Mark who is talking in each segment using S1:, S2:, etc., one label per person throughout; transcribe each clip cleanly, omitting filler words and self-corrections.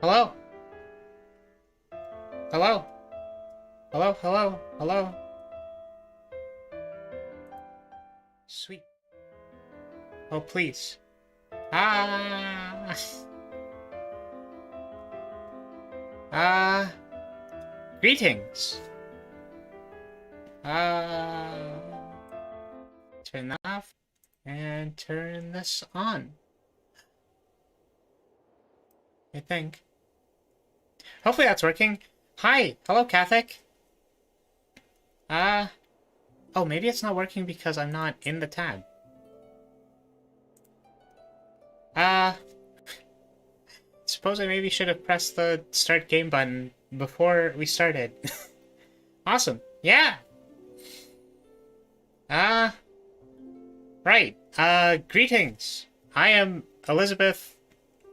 S1: Hello? Hello? Hello, hello, hello? Sweet. Oh, please. Ah! Greetings. Turn that off and turn this on. I think. Hopefully that's working. Hi, hello, Catholic. Oh, maybe it's not working because I'm not in the tab. Suppose I maybe should have pressed the start game button before we started. Awesome. Yeah. Right. Greetings. I am Elizabeth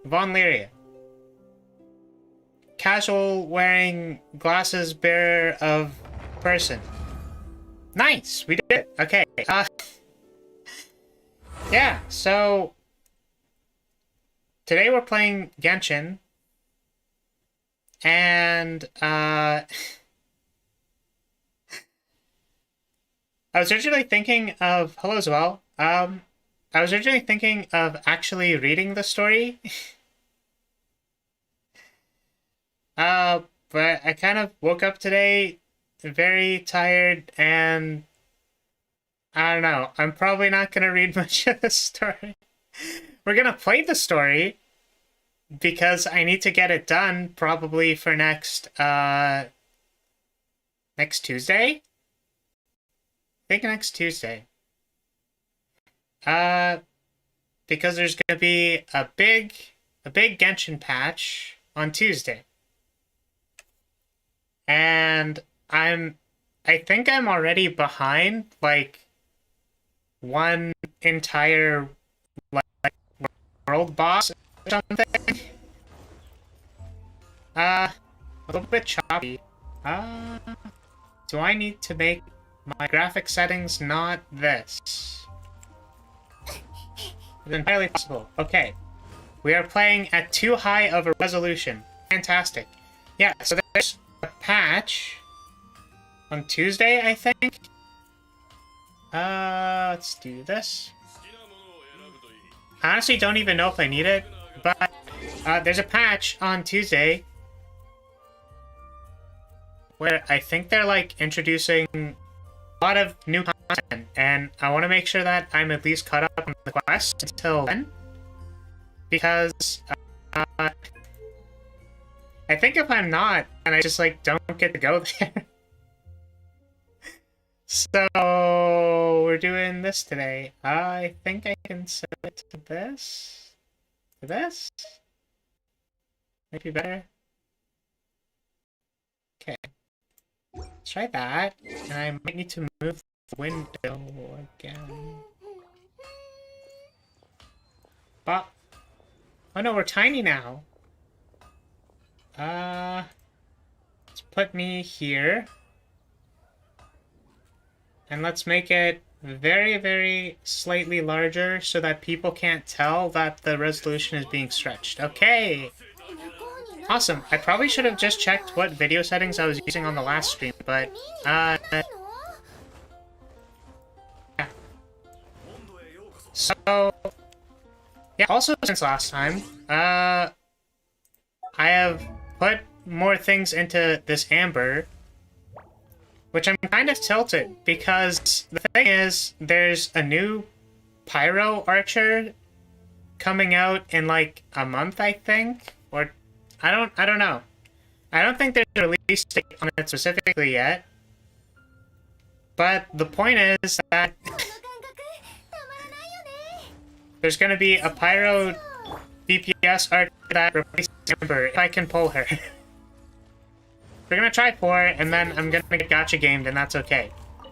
S1: von Lyria. Casual wearing glasses bearer of person. Nice! We did it! Okay, yeah, so... Today we're playing Genshin. And, I was originally thinking of... Hello as well. I was originally thinking of actually reading the story. But I kind of woke up today very tired, and I don't know. I'm probably not gonna read much of the story. We're gonna play the story because I need to get it done probably for next Tuesday. I think next Tuesday. Because there's gonna be a big Genshin patch on Tuesday. And I think I'm already behind, like, one entire, like, world boss or something. A little bit choppy. Do I need to make my graphic settings not this? It's entirely possible. Okay. We are playing at too high of a resolution. Fantastic. Yeah, so there's a patch on Tuesday, I think. Let's do this. I honestly don't even know if I need it, but there's a patch on Tuesday where I think they're like introducing a lot of new content, and I want to make sure that I'm at least caught up on the quest until then, because I think if I'm not, then I just like don't get to go there. So we're doing this today. I think I can set it to this. To this? Maybe better. Okay. Let's try that. And I might need to move the window again. But oh no, we're tiny now. Let's put me here. And let's make it very, very slightly larger so that people can't tell that the resolution is being stretched. Okay! Awesome. I probably should have just checked what video settings I was using on the last stream, but, yeah. So, yeah, also since last time, I have put more things into this amber, which I'm kind of tilted, because the thing is, there's a new Pyro Archer coming out in like a month, I think, or I don't know. I don't think there's a release date on it specifically yet. But the point is that there's gonna be a Pyro DPS Archer that replaces Amber if I can pull her. We're gonna try 4, and then I'm gonna get gacha gamed, and that's okay.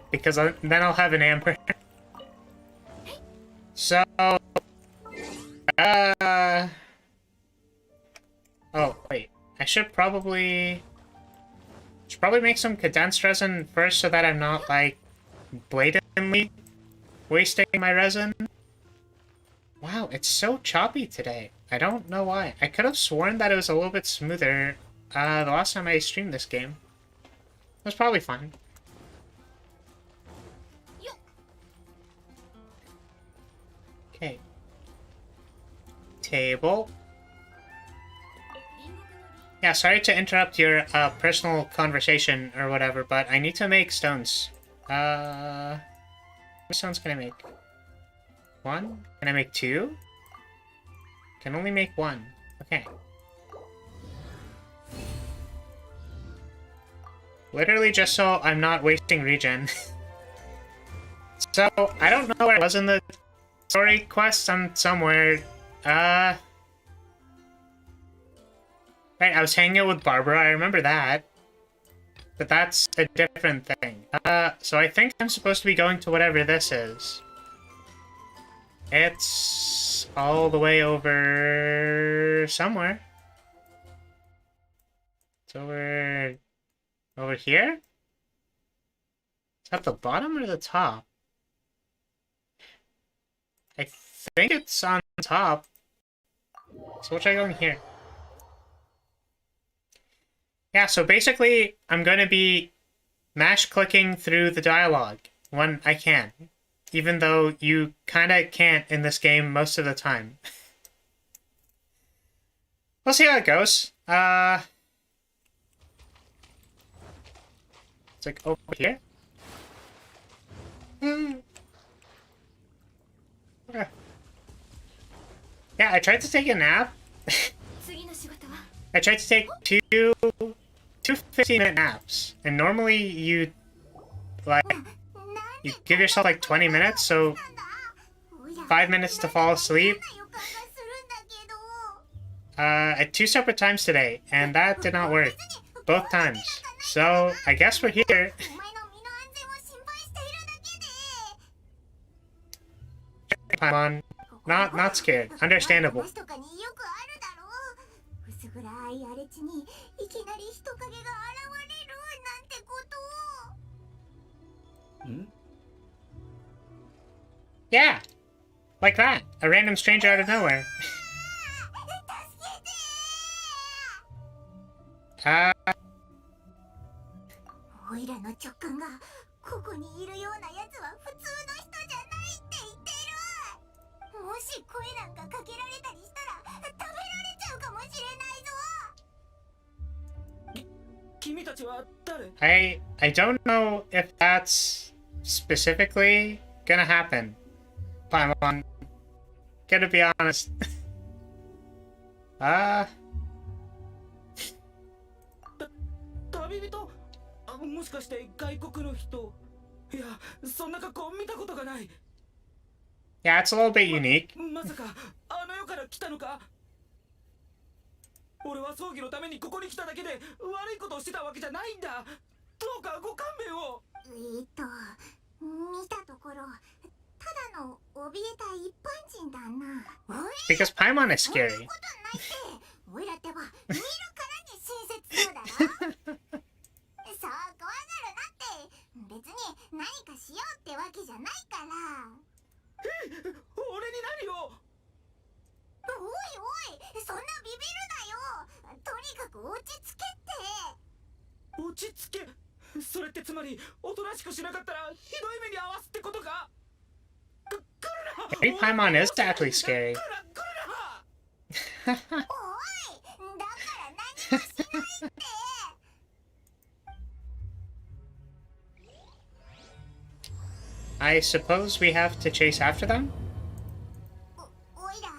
S1: Because then I'll have an Amber. So... Oh, wait. I should probably make some condensed resin first so that I'm not, like, blatantly wasting my resin. Wow, it's so choppy today. I don't know why. I could have sworn that it was a little bit smoother the last time I streamed this game. It was probably fine. Okay. Table. Yeah, sorry to interrupt your personal conversation or whatever, but I need to make stones. How many stones can I make? One? Can I make two? Can only make one. Okay. Literally just so I'm not wasting regen. So, I don't know where I was in the story quest. I'm somewhere. Right, I was hanging out with Barbara. I remember that. But that's a different thing. So I think I'm supposed to be going to whatever this is. It's all the way over somewhere. It's over here? Is that the bottom or the top? I think it's on top. So we'll try going here. Yeah, so basically, I'm going to be mash-clicking through the dialogue when I can. Even though you kind of can't in this game most of the time. We'll see how it goes. It's like over here. Yeah, I tried to take a nap. I tried to take two 15-minute naps, and normally you give yourself like 20 minutes, so 5 minutes to fall asleep. At 2 separate times today, and that did not work. Both times. So, I guess we're here. Paimon. Not scared. Understandable. Yeah. Like that. A random stranger out of nowhere. I don't know if that's specifically gonna happen. Paimon. Gotta be honest.
S2: 旅人？もしかして外国の人？いや、そんな格好見たことがない。
S1: Yeah, it's a little bit unique.
S2: まさかあの世から来たのか？俺は葬儀のためにここに来ただけで悪いことをしてたわけじゃないんだ。どうかご勘弁を。
S3: 見たところただの怯えた一般人だな。
S1: Because Paimon is scary.
S3: おいらってば見るからに親切そうだろ。そう怖がるなって。別に何かしようってわけじゃないから。
S2: 俺に何を？
S3: おいおい、そんなビビるなよ。とにかく落ち着けって。
S2: 落ち着け？それってつまりおとなしくしなかったらひどい目に遭わすってことか？Maybe
S1: Paimon is actually scary.
S3: おい、だから何もしないって。
S1: I suppose we have to chase after them?
S3: おいら、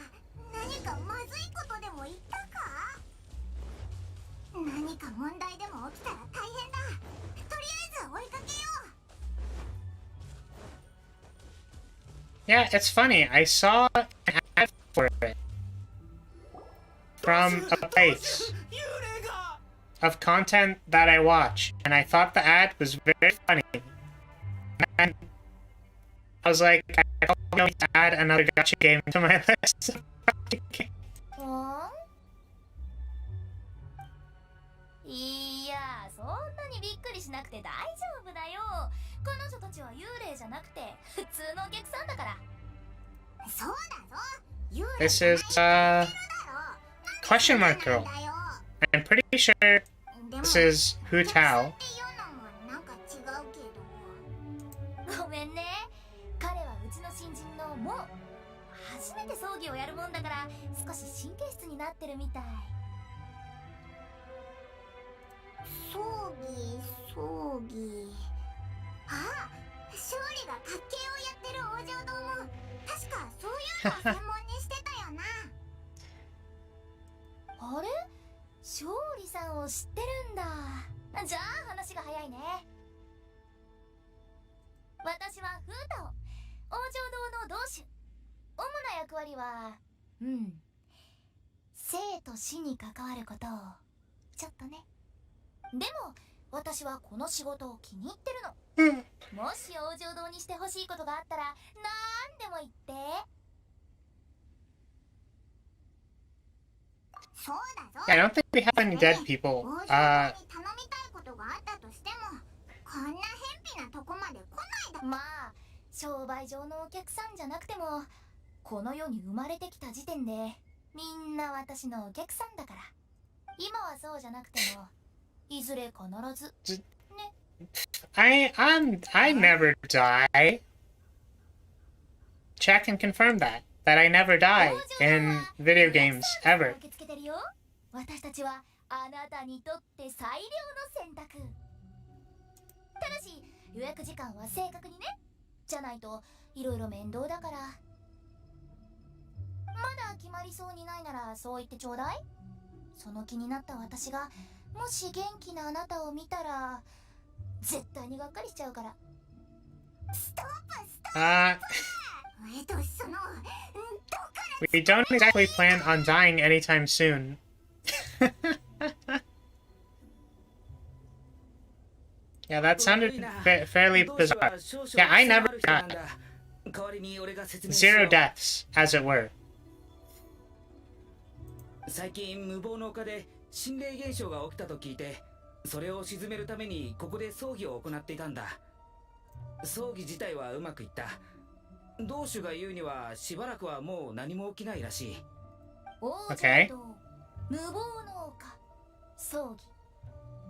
S3: 何かまずいことでも言ったか？何か問題でも起きたら大変だ。とりあえず追いかけよう。
S1: Yeah, it's funny. I saw an ad for it from a place of content that I watch, and I thought the ad was very funny. And I was like, I'm going to add another gacha game to my list.
S4: いや、そんなにびっくりしなくて大丈夫だよ。彼女たちは幽霊じゃなくて普通のお客さんだから。
S3: そうだぞ。
S1: This is, question mark girl. I'm pretty sure this is Hu Tao.
S4: ごめんね。彼はうちの新人のもう初めて葬儀をやるもんだから少し神経質になってるみたい。
S3: 葬儀。あ、勝利が家計をやってる王女堂も確かそういうのを専門にしてたよな。
S4: あれ、勝利さんを知ってるんだ。じゃあ話が早いね。私はフータオ、王女堂の同主。主な役割は生と死に関わることをちょっとね。でも私はこの仕事を気に入ってるの。もし王女堂にしてほしいことがあったらなんでも言って。
S3: そうだぞ。
S1: Yeah, I don't think we have any dead people.
S3: 王女堂に頼みたいことがあったとしてもこんな偏僻なとこまで来ないだ。
S4: まあ商売上のお客さんじゃなくてもこの世に生まれてきた時点でみんな私のお客さんだから。今はそうじゃなくてもいずれ必ずね。
S1: I never die. Check and confirm that I never die in video games ever.
S4: 受け付けてるよ。私たちはあなたにとって最良の選択。ただし予約時間は正確にね。じゃないといろいろ面倒だから。まだ決まりそうにないならそう言ってちょうだい。その気になった私がもし元気なあなたを見たら絶対にがっかりしちゃうから。
S3: ストップ。そのどっから
S1: We don't exactly plan on dying anytime soon. Yeah, that sounded fairly bizarre. Yeah, I never died.
S2: 代わりに俺が説明しよ
S1: Zero
S2: う。
S1: deaths, as it were.
S2: 最近無謀の丘で心霊現象が起きたと聞いて、それを鎮めるためにここで葬儀を行っていたんだ。葬儀自体はうまくいった。同主が言うにはしばらくはもう何も起きないらしい。
S4: 王女
S1: Okay.
S4: と無謀の丘、葬儀、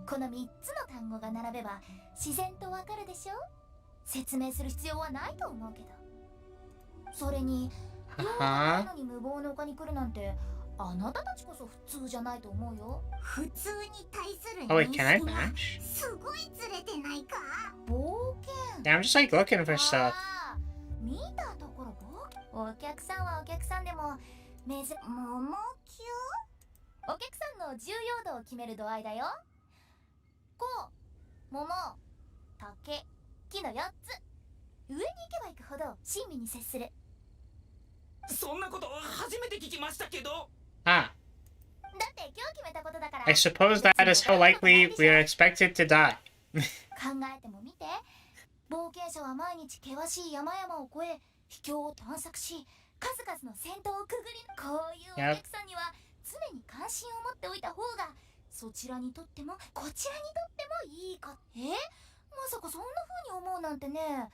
S4: この3つの単語が並べば自然とわかるでしょ。説明する必要はないと思うけど。それに用がないのに無謀の丘に来るなんてあなたたちこそ普通じゃないと思うよ。
S3: 普通に対する
S1: Oh wait,
S3: 認
S1: can I
S3: 識が
S1: match?
S3: すごいずれてないか。
S4: 冒険。
S1: Yeah, I'm just like looking for stuff.
S4: ああ、見たところ冒険。お客さんはお客さんでも桃級。お客さんの重要度を決める度合いだよ。こう、桃、竹、木の4つ。上に行けば行くほど親身に接する。
S2: そんなこと初めて聞きましたけど。
S1: Ah,
S4: だって今日決めたことだから。
S1: I suppose that is how likely we are expected to die.
S4: 考えてもみて。冒険者は毎日険しい山々を越え秘境を探索し数々の戦闘をくぐり、こういうお客さんには常に関心を持っておいた方がそちらにとってもこちらにとってもいいこと。まさかそんな風に思うなんてね。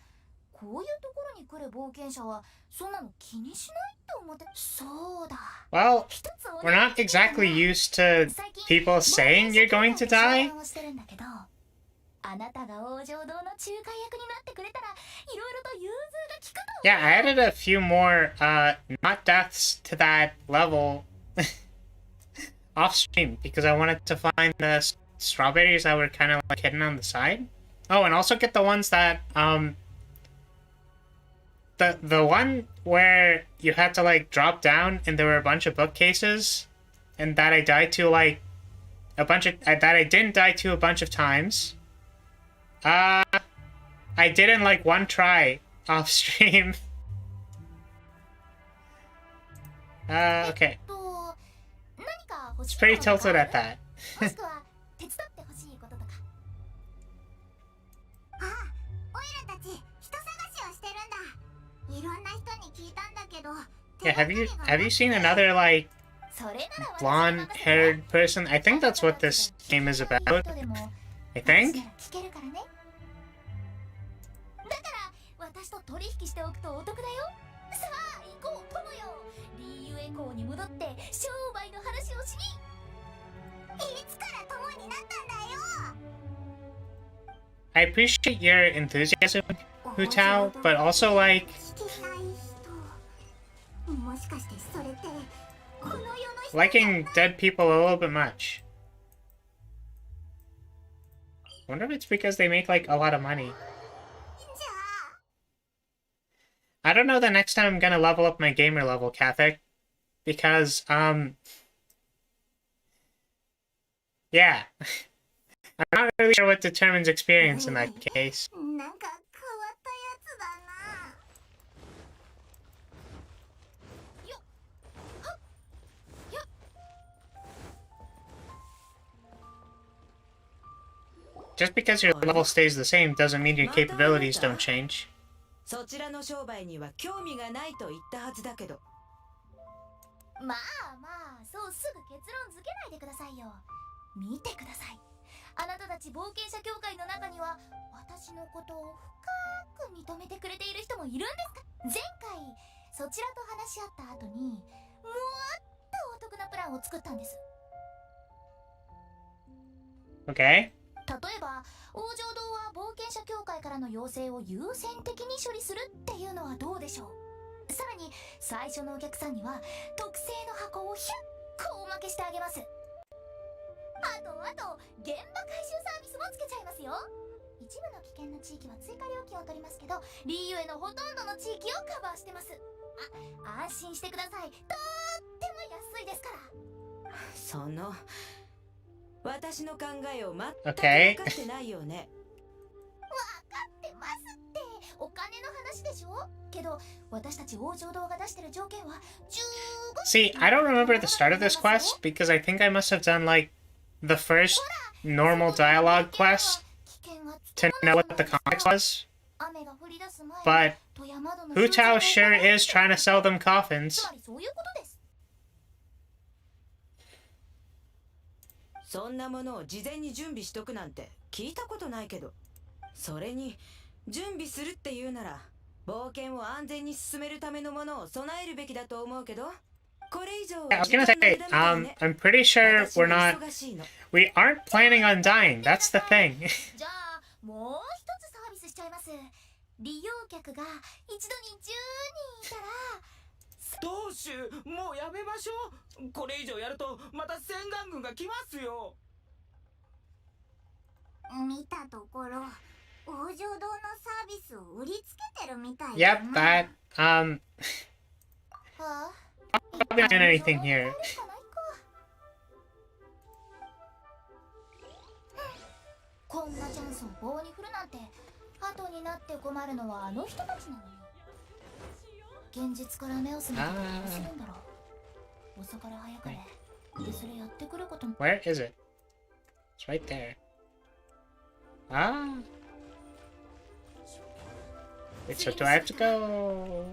S4: こういうところに来る冒険者はそんなの気にしないって思って。そうだ。
S1: Well,
S4: 一つお
S1: we're not exactly used to
S4: 最近
S1: people saying you're going to die.
S4: 冒険者と相談をしてるんだけど、あなたが王女堂の仲介役になってくれたらいろいろと融通が利くと。
S1: Yeah, I added a few more, not deaths to that level off stream because I wanted to find the strawberries that were kind of like hidden on the side. Oh, and also get the ones that, the one where you had to like drop down and there were a bunch of bookcases and that I died to like a bunch of, that I didn't die to a bunch of times. I did in like one try off stream. Okay.
S4: 何か欲し
S1: It's
S4: い
S1: pretty
S4: ものが
S1: tilted
S4: あ
S1: at
S4: る？
S1: that.
S4: もしくは手伝ってほしいこととか。
S3: あ、オイラたち人探しをしてるんだ。いろんな人に聞いたんだけど。
S1: Yeah, have you seen another like
S4: それなら私に任せて。
S1: blonde-haired person? I think that's what this game is about. I think.
S4: 聞けるからね。だから私と取引しておくとお得だよ。さあ行こう友よ。リーユエ港に戻って商売の話をしに。
S3: いつから友になったんだよ。
S1: I appreciate your enthusiasm, Hutao, but also like
S3: 聞きたい人、もしかしてそれってこの世の人
S1: liking dead people a little bit much. Wonder if it's because they make like a lot of money.
S3: じゃ
S1: I don't know the next time I'm gonna level up my gamer level, Catholic, because yeah. I'm not really sure what determines experience in that case.
S3: あ、なんか変わったやつだな。
S1: Just because your level stays the same doesn't mean your capabilities don't change.
S5: そちらの商売には興味がないと言ったはずだけど。
S4: まあまあ、そうすぐ結論付けないでくださいよ。見てください。あなたたち冒険者協会の中には私のことを深く認めてくれている人もいるんですか？前回そちらと話し合った後にもっとお得なプランを作ったんです。
S1: Okay?
S4: 例えば王城堂は冒険者協会からの要請を優先的に処理するっていうのはどうでしょう。さらに最初のお客さんには特製の箱を100個おまけしてあげます。あと現場回収サービスもつけちゃいますよ。一部の危険な地域は追加料金を取りますけど、リーユエのほとんどの地域をカバーしてます。あ、安心してください。とっても安いですから。
S5: その私の考えを全く
S1: Okay.
S5: 分かってないよね。
S4: 分かってますって。お金の話でしょ。けど私たち王城堂が出してる条件は十分。
S1: See, I don't remember the start of this quest because I think I must have done like the first normal dialogue quest to know what the context was. But Hu Tao sure is trying to sell them coffins.
S4: つまりそういうことです。
S5: そんなものを事前に準備しとくなんて聞いたことないけど、それに準備するっていうなら冒険を安全に進めるためのものを備えるべきだと思うけど、これ以上
S1: I was gonna say, I'm pretty sure we aren't planning on dying. That's the thing.
S4: じゃあもう一つサービスしちゃいます。利用客が一度に10人いたら。
S2: どうしゅう、もうやめましょう。これ以上やるとまた洗顔軍が来ますよ。
S3: 見たところ王城堂のサービスを売りつけてるみたい
S1: Yep, that,
S4: はあ、
S1: probably not doing anything here.
S4: こんなチャンスを棒に振るなんて、後になって困るのはあの人たちなのよ。現実から目を覚めてどうするんだろう。遅かれ早かれでそれやってくることも。
S1: Where is it? It's right there. Ah. Wait, so do I have to go?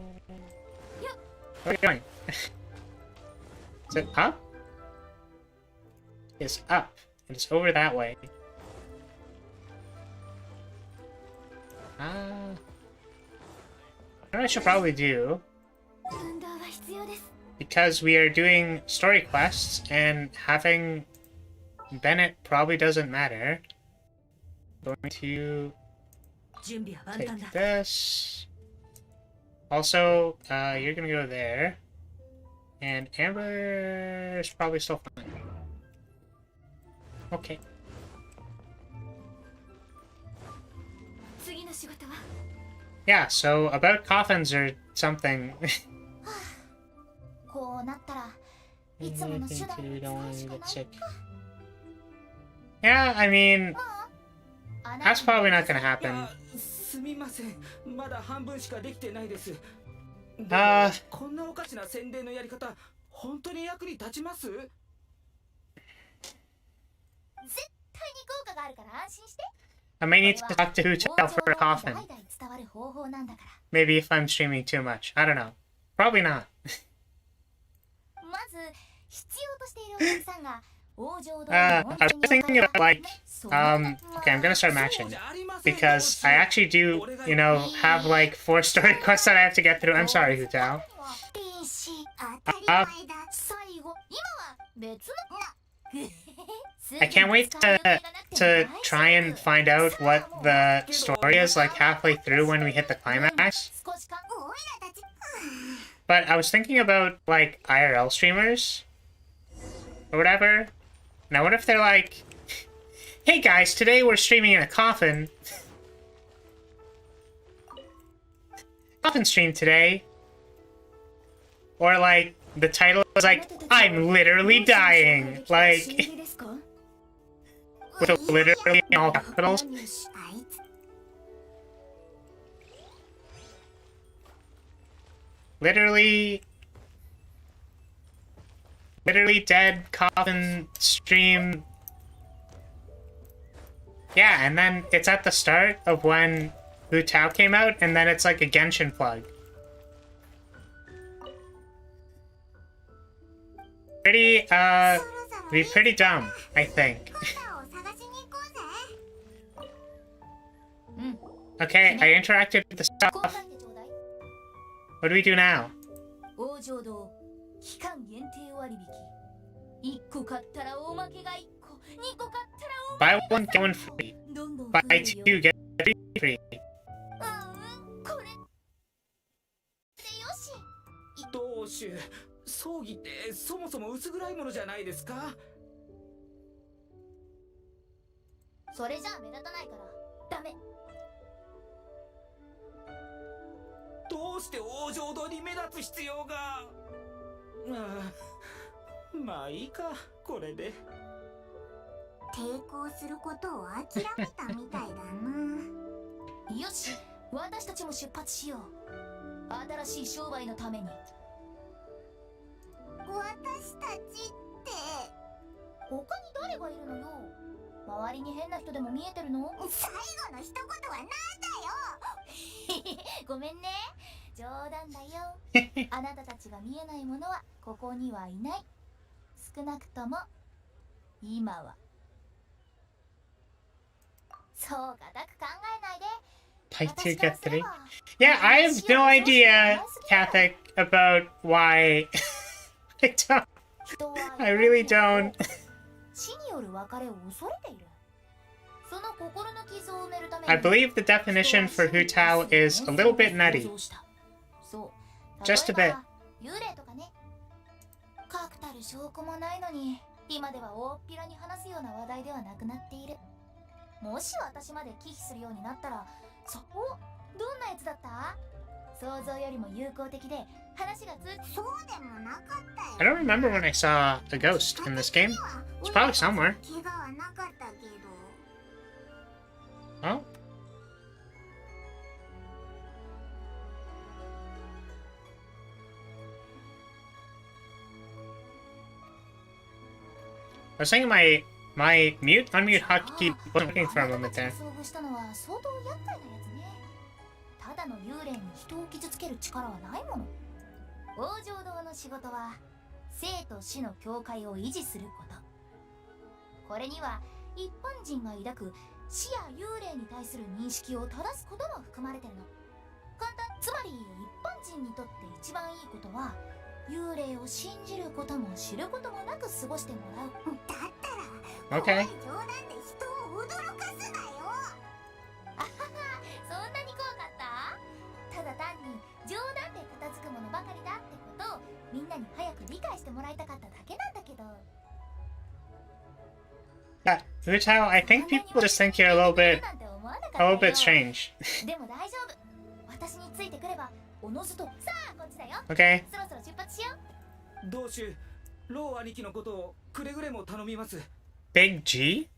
S1: Where are you going? Is it up? It's up. And it's over that way. Ah. What I should probably do,
S4: 運動は必要です。
S1: because we are doing story quests and having Bennett probably doesn't matter. Going to
S5: 準備は万端
S1: take
S5: だ。
S1: this. Also, you're gonna go there. And Amber is probably still fine. Okay.
S4: 次の仕事は
S1: Yeah, so about coffins or something.
S4: こうなったらいつもの手
S1: Anything
S4: 段
S1: to
S4: を
S1: don't want
S4: 使
S1: to
S4: う
S1: get
S4: しか
S1: sick.
S4: ないか。
S1: Yeah, I mean,
S4: あな
S1: that's
S4: た
S1: probably not gonna
S2: い
S1: happen.
S2: や、すみません。まだ半分しかできてないです。でもこんなおかしな宣伝のやり方、本当に役に立ちます？
S4: 絶対に効果があるから安心して。
S1: I may need to talk to Hu Chao for a
S4: 代
S1: coffin.
S4: 々伝わる方法なんだから。
S1: Maybe if I'm streaming too much. I don't know. Probably not.
S4: まず必要としているお客さんが王城堂
S1: I
S4: の
S1: was thinking about like, okay, I'm gonna start matching. Because I actually do, you know, have like 4 story quests that I have to get through. I'm sorry, Hu Tao.
S4: 天使
S3: 当たり前だ。
S4: 最後今は別の
S1: I can't wait to try and find out what the story is like halfway through when we hit the climax.
S3: おいらたち、
S1: But I was thinking about, like, IRL streamers or whatever. Now, what if they're like, hey guys, today we're streaming in a coffin. Coffin stream today. Or, like, the title is like, I'm literally dying. Like, with literally in all capitals.
S3: あいつ
S1: Literally dead coffin stream. Yeah, and then it's at the start of when Hu Tao came out, and then it's like a Genshin plug. Pretty, be pretty dumb, I think.
S3: コタを探しに行こうぜ。
S1: Okay, I interacted with the stuff.
S4: 交換でちょうだい
S1: What do we do now?
S4: 王女堂期間限定割引1個買ったらおまけが1個2個買ったら
S1: Buy one, get one free.
S4: どんどん
S1: Buy
S4: 増える
S1: two,
S4: よ
S1: get three free.
S4: これでよし
S2: 同種葬儀ってそもそも薄暗いものじゃないですか。
S4: それじゃあ目立たないからダメ
S2: どうして王女堂に目立つ必要が。ああ、まあいいか、これで。
S3: 抵抗することを諦めたみたいだな。
S4: よし私たちも出発しよう新しい商売のために
S3: 私たちって
S4: 他に誰がいるのよ周りに変な人でも見えてるの
S3: 最後の一言はなんだよ。
S4: ごめんね冗談だよあなたたちが見えないものはここにはいない少なくとも今はそう固く考えないで
S1: Buy two, get three. Yeah, I have no idea, Catholic, about why. I really don't.
S4: 死による別れを恐れているその心の傷を埋めるために
S1: I believe the definition for Hu Tao is a little bit nutty.
S4: そう
S1: Just a
S4: 例え
S1: bit.
S4: ば幽霊とかね確たる証拠もないのに今では大っぴらに話すような話題ではなくなっているもし私まで忌避するようになったらどんなやつだった想像よりも友好的で話が
S3: そうでもなかった
S1: I
S3: よ。
S1: don't remember when I saw a ghost in this game. It's probably somewhere.
S3: 怪我はなかったけど。
S1: Oh? I was thinking my mute unmute hotkey wasn't working for a moment there.
S4: 遭遇したのは相当厄介なやつねただの幽霊に人を傷つける力はないもの王城堂の仕事は生と死の境界を維持することこれには一般人が抱く死や幽霊に対する認識を正すことも含まれてるの簡単つまり一般人にとって一番いいことは幽霊を信じることも知ることもなく過ごしてもらう
S3: だったら
S1: Okay.
S3: 冗談で人を驚かすなよ。
S4: あははそんなに怖かったただ単に冗談で片付くものばかりだってことをみんなに早く理解してもらいたかっただけなんだけど
S1: Yeah, Hu Tao, I think people just think you're a little bit strange.
S4: でも大丈夫私についてくればおのずとさあこっちだよ
S1: Okay.
S4: そろそろ出発しよう
S2: 同種ロー兄貴のことをくれぐれも頼みます。
S1: Big G?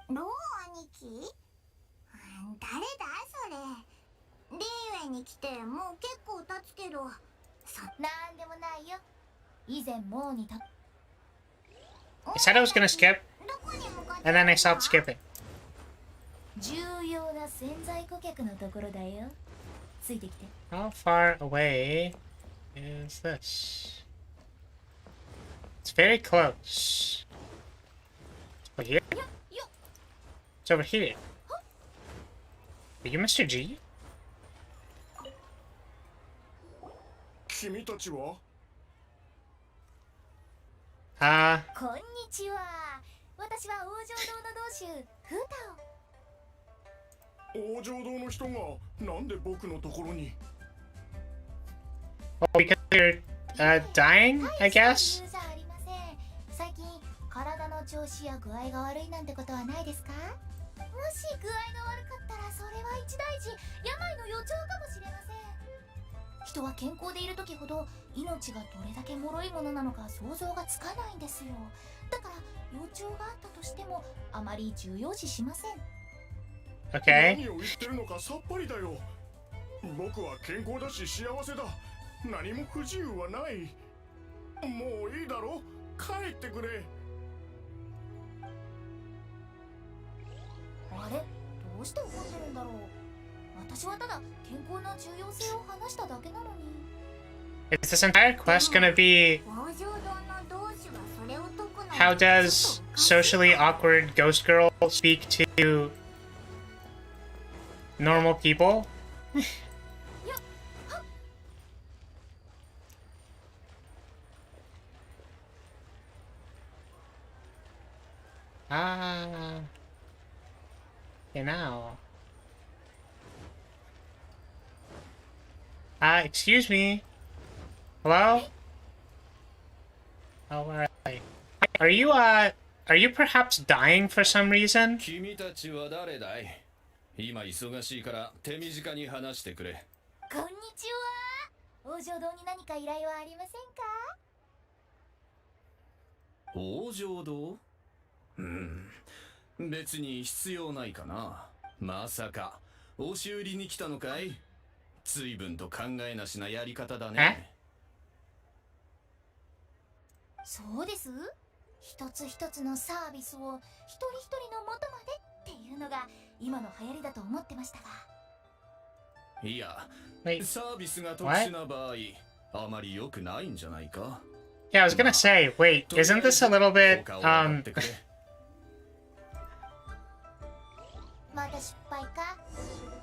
S3: ロー兄貴？誰だそれ。リーウェイに来てもう結構経つけど。
S4: なんでもないよ以前もうにた
S1: I said I was gonna skip,
S3: どこに向かって
S1: and then I stopped skipping.
S4: 重要な潜在顧客のところだよついてきて
S1: How far away is this? It's very close. It's over here? It's over here. Are you Mr. G?
S6: 君たちは？
S4: こんにちは。私は王女堂の同州フータオ。
S6: 王女堂の人がなんで僕のところに？
S1: Well, because you're dying, I guess.
S4: じゃありません。最近体の調子や具合が悪いなんてことはないですか？もし具合が悪かったらそれは一大事、病の予兆かもしれません。人は健康でいる時ほど命がどれだけ脆いものなのか想像がつかないんですよ。だから予兆があったとしてもあまり重要視しません。
S1: Okay.
S6: 何を言ってるのかさっぱりだよ。僕は健康だし幸せだ。何も不自由はない。もういいだろ、帰ってくれ。
S4: あれ、どうして怒ってるんだろう。私はただ健康な重要性を話しただけなのに。
S1: Is this entire quest gonna be
S3: 王女堂の同志はそれを解くのに
S1: how does socially awkward ghost girl speak to normal people? Genau. Excuse me. Hello? Oh, where are they? Are you perhaps dying for some reason?
S7: 君たちは誰だい？今忙しいから手短に話してくれ。
S4: こんにちは。王女堂に何か依頼はありませんか？
S7: 王女堂？別に必要ないかな。まさか押し売りに来たのかい？随分と考えなしなやり方だね。
S4: そうです。一つ一つのサービスを一人一人の元までっていうのが今の流行りだと思ってましたが。
S7: いや、
S1: Wait,
S7: サービスが特殊な場合、あまり良くないんじゃないか。
S1: yeah, I was gonna say, wait, isn't this a little bit,
S4: また失敗か。は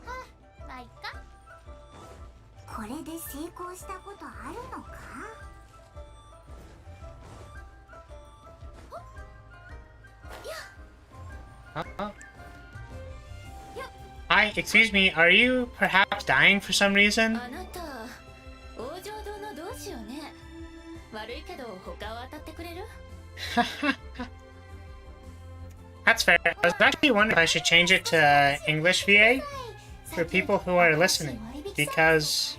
S4: あ、まあいっか。
S3: これで成功したことあるのか？
S1: Hi, excuse me, are you perhaps dying for some reason?
S5: あなた王女堂の同志よね。悪いけど他を当たってくれる？
S1: That's fair. I was actually wondering if I should change it to English VA for people who are listening, because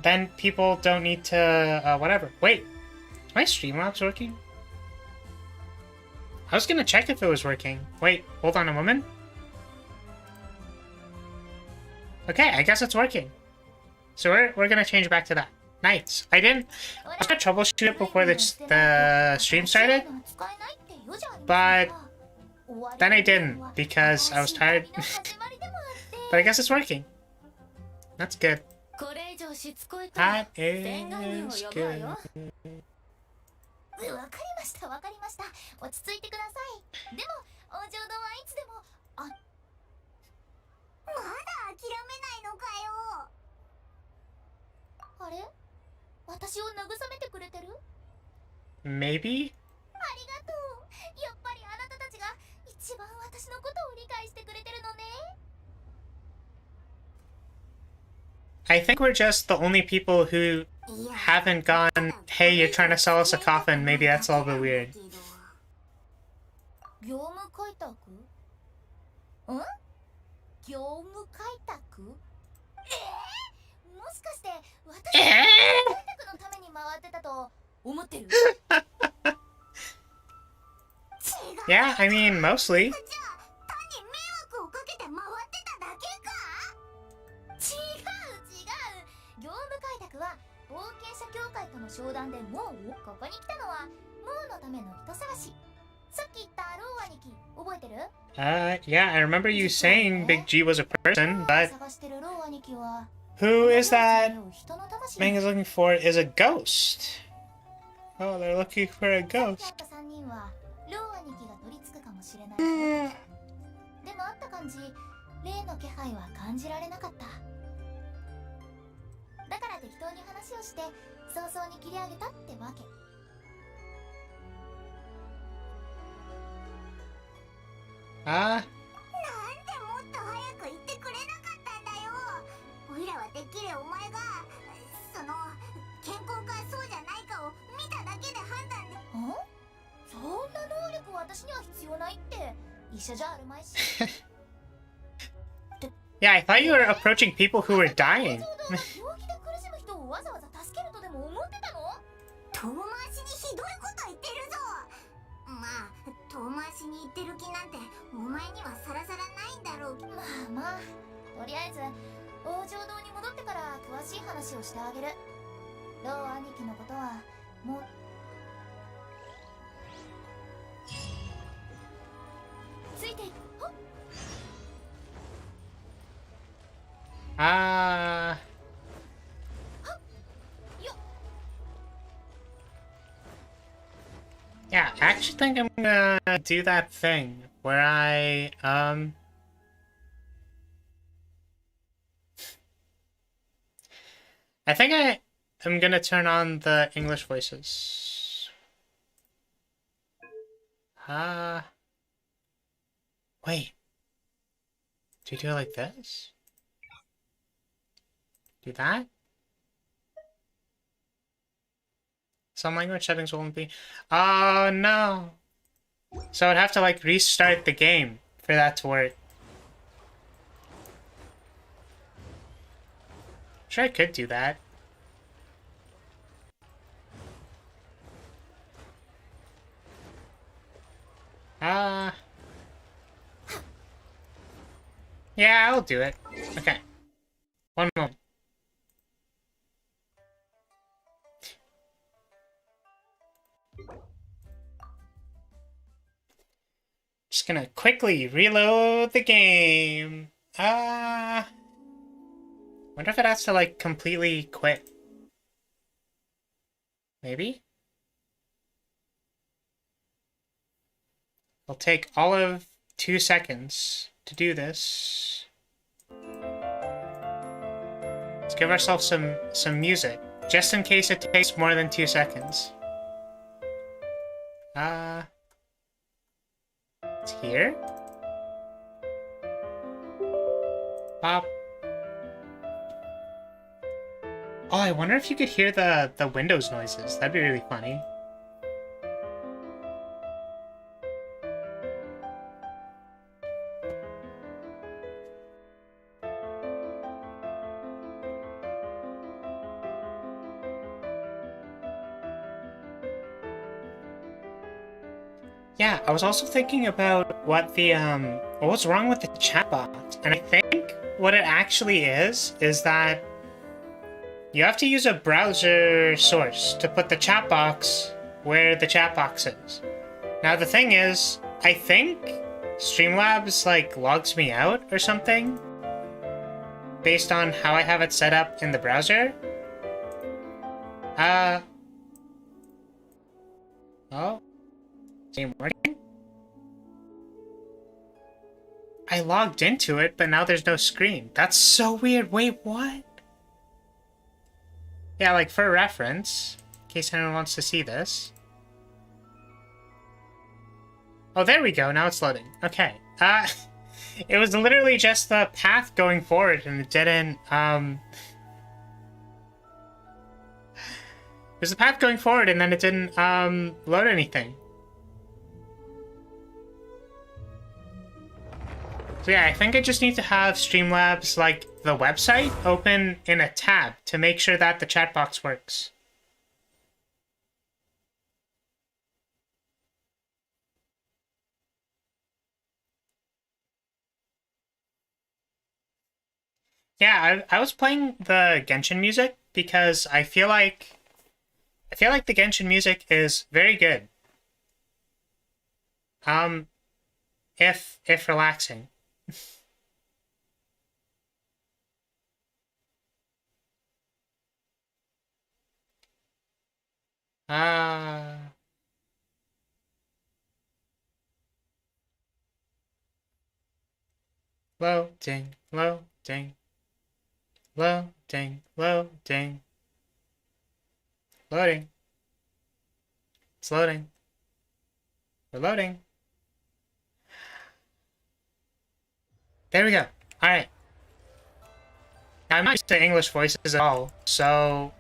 S1: then people don't need to, whatever. Wait, is my Streamlabs working? I was gonna check if it was working. Wait, hold on a moment. Okay, I guess it's working. So we're gonna change back to that. Nice. I was gonna troubleshoot it before the stream started, but then I didn't because I was tired. But I guess it's working. That's good.
S5: これ以上しつこいから
S1: That
S5: 洗顔料を
S1: is
S5: 呼ぶわ
S1: good.
S5: よ。
S4: わかりましたわかりました。落ち着いてください。でも王女堂はいつでも
S3: まだ諦めないのかよ。
S4: あれ、私を慰めてくれてる？
S1: Maybe?
S4: ありがとう。やっぱりあなたたちが一番私のことを理解してくれてるのね。
S1: I think we're just the only people who haven't gone, hey, you're trying to sell us a coffin. Maybe that's a little bit weird.
S4: 業務開拓？業務開拓？もしかして私は開拓のために回ってたと思ってる？
S1: Yeah, I mean, mostly.
S3: じゃあ単に迷惑をかけて回ってただけか？
S4: 違う。業務開拓は冒険者協会との商談でもうここに来たのはもうのための人探し。さっき言ったロー兄貴覚えてる？
S1: Yeah, I remember you saying Big G was a person, but
S4: 探してるロー兄貴は
S1: who is that
S4: 人の魂。
S1: Mang is looking for is a ghost. Oh, they're looking for a
S4: さっき
S1: ghost.
S4: 会った3人はロー兄貴が取り付くかもしれないけど、でもあった感じ例の気配は感じられなかった。だ適当に話をして早々に切り上げたってわけ。
S1: あ
S3: なんでもっと早く言ってくれなかったんだよ。おいらはてっきりお前がその健康かそうじゃないかを見ただけで判断で。
S4: ん？そんな能力私には必要ないって医者じゃあるまいし。
S1: Yeah, I thought you were approaching people who were dying.
S4: 病気で苦しむ人をわざわざ助けるとでも思ってたの？
S3: 遠回しにひどいこと言ってるぞ。まあ遠回しに言ってる気なんてお前にはさらさらないんだろうけど。
S4: まあまあ、とりあえず王城堂に戻ってから詳しい話をしてあげる。ロー兄貴のことはもうついていく。
S1: Ah. Yeah, I actually think I'm gonna do that thing where I think I'm gonna turn on the English voices. Wait. Do you do it like this? Do that? Some language settings won't be. Oh no! So I'd have to like restart the game for that to work. Sure, I could do that. Yeah, I'll do it. Okay. One moment. Just gonna quickly reload the game. Wonder if it has to like completely quit. Maybe? It'll take all of 2 seconds to do this. Let's give ourselves some music, just in case it takes more than 2 seconds. It's here. Pop. Oh, I wonder if you could hear the Windows noises. That'd be really funny. Yeah, I was also thinking about what what's wrong with the chatbot, and I think what it actually is that you have to use a browser source to put the chat box where the chat box is. Now the thing is, I think Streamlabs like logs me out or something based on how I have it set up in the browser. Oh. Game working? I logged into it, but now there's no screen. That's so weird. Wait, what? Yeah, like for reference, in case anyone wants to see this. Oh, there we go. Now it's loading. Okay. It was literally just the path going forward, and it didn't, it was the path going forward, and then it didn't, load anything. So yeah, I think I just need to have Streamlabs, like, the website, open in a tab to make sure that the chat box works. Yeah, I was playing the Genshin music because I feel like the Genshin music is very good. If relaxing. Loading, loading, loading, loading. Loading. It's loading. We're loading. There we go. Alright. I'm not used to English voices at all, so...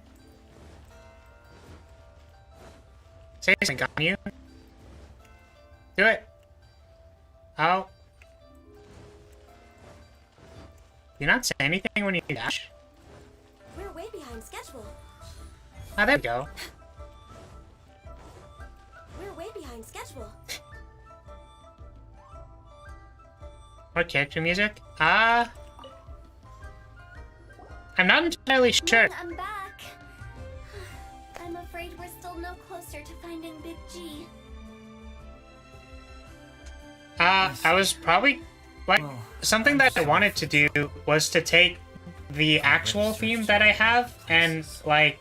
S1: Say something, got you. Do it. Oh. You not say anything when you dash?
S8: We're way behind schedule.
S1: Ah, there we go.
S8: We're way behind schedule.
S1: Or character music? I'm not entirely sure.
S4: I'm back. I'm afraid we're still no closer to finding Big G.
S1: I was probably... Like, something that I wanted to do was to take the actual theme that I have and, like,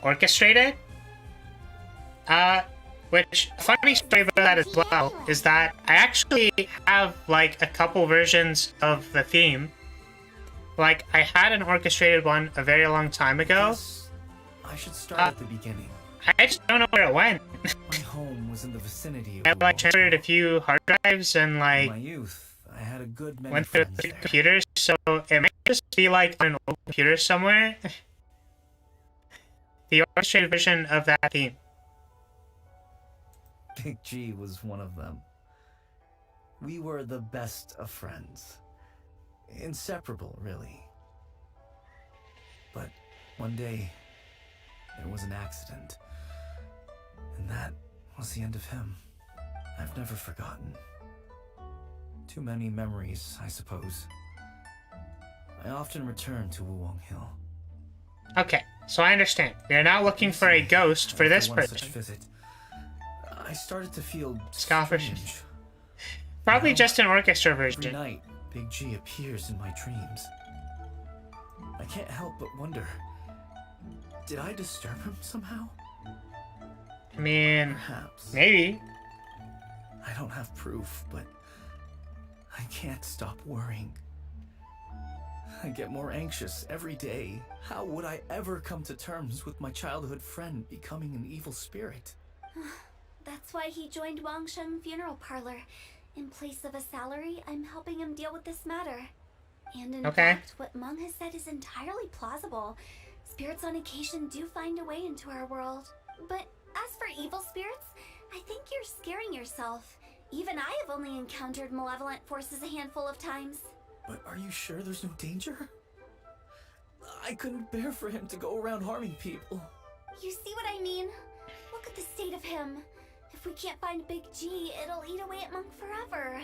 S1: orchestrate it. Which, funny story about that as well, is that I actually have, like, a couple versions of the theme. Like, I had an orchestrated one a very long time ago.
S9: I should start at the beginning.
S1: I just don't know where it went.
S9: My home was in the vicinity of
S1: I,
S9: the
S1: like,
S9: wall.
S1: transferred a few hard drives and,
S9: In
S1: like,
S9: my youth, I had a good many
S1: went through
S9: friends
S1: 3
S9: there.
S1: computers, so it might just be, like, on an old computer somewhere. The orchestrated version of that theme.
S9: Big G was one of them. We were the best of friends. Inseparable, really. But one day, there was an accident. And that was the end of him. I've never forgotten. Too many memories, I suppose. I often return to Wuwang Hill.
S1: Okay, so I understand. You're not looking for a ghost for this
S9: After one such
S1: person.
S9: visit, I started to feel
S1: Scoffish.
S9: strange.
S1: Probably
S9: Now,
S1: just an orchestra
S9: Every
S1: version.
S9: night, Big G appears in my dreams. I can't help but wonder, did I disturb him somehow?
S1: I mean,
S9: Perhaps.
S1: maybe.
S9: I don't have proof, but I can't stop worrying. I get more anxious every day. How would I ever come to terms with my childhood friend becoming an evil spirit?
S4: That's why he joined Wangsheng Funeral Parlor. In place of a salary, I'm helping him deal with this matter. And in
S1: Okay.
S4: fact, what Meng has said is entirely plausible. Spirits on occasion do find a way into our world. But as for evil spirits, I think you're scaring yourself. Even I have only encountered malevolent forces a handful of times.
S9: But are you sure there's no danger? I couldn't bear for him to go around harming people.
S4: You see what I mean? Look at the state of him. If we can't find Big G, it'll eat away at Monk forever.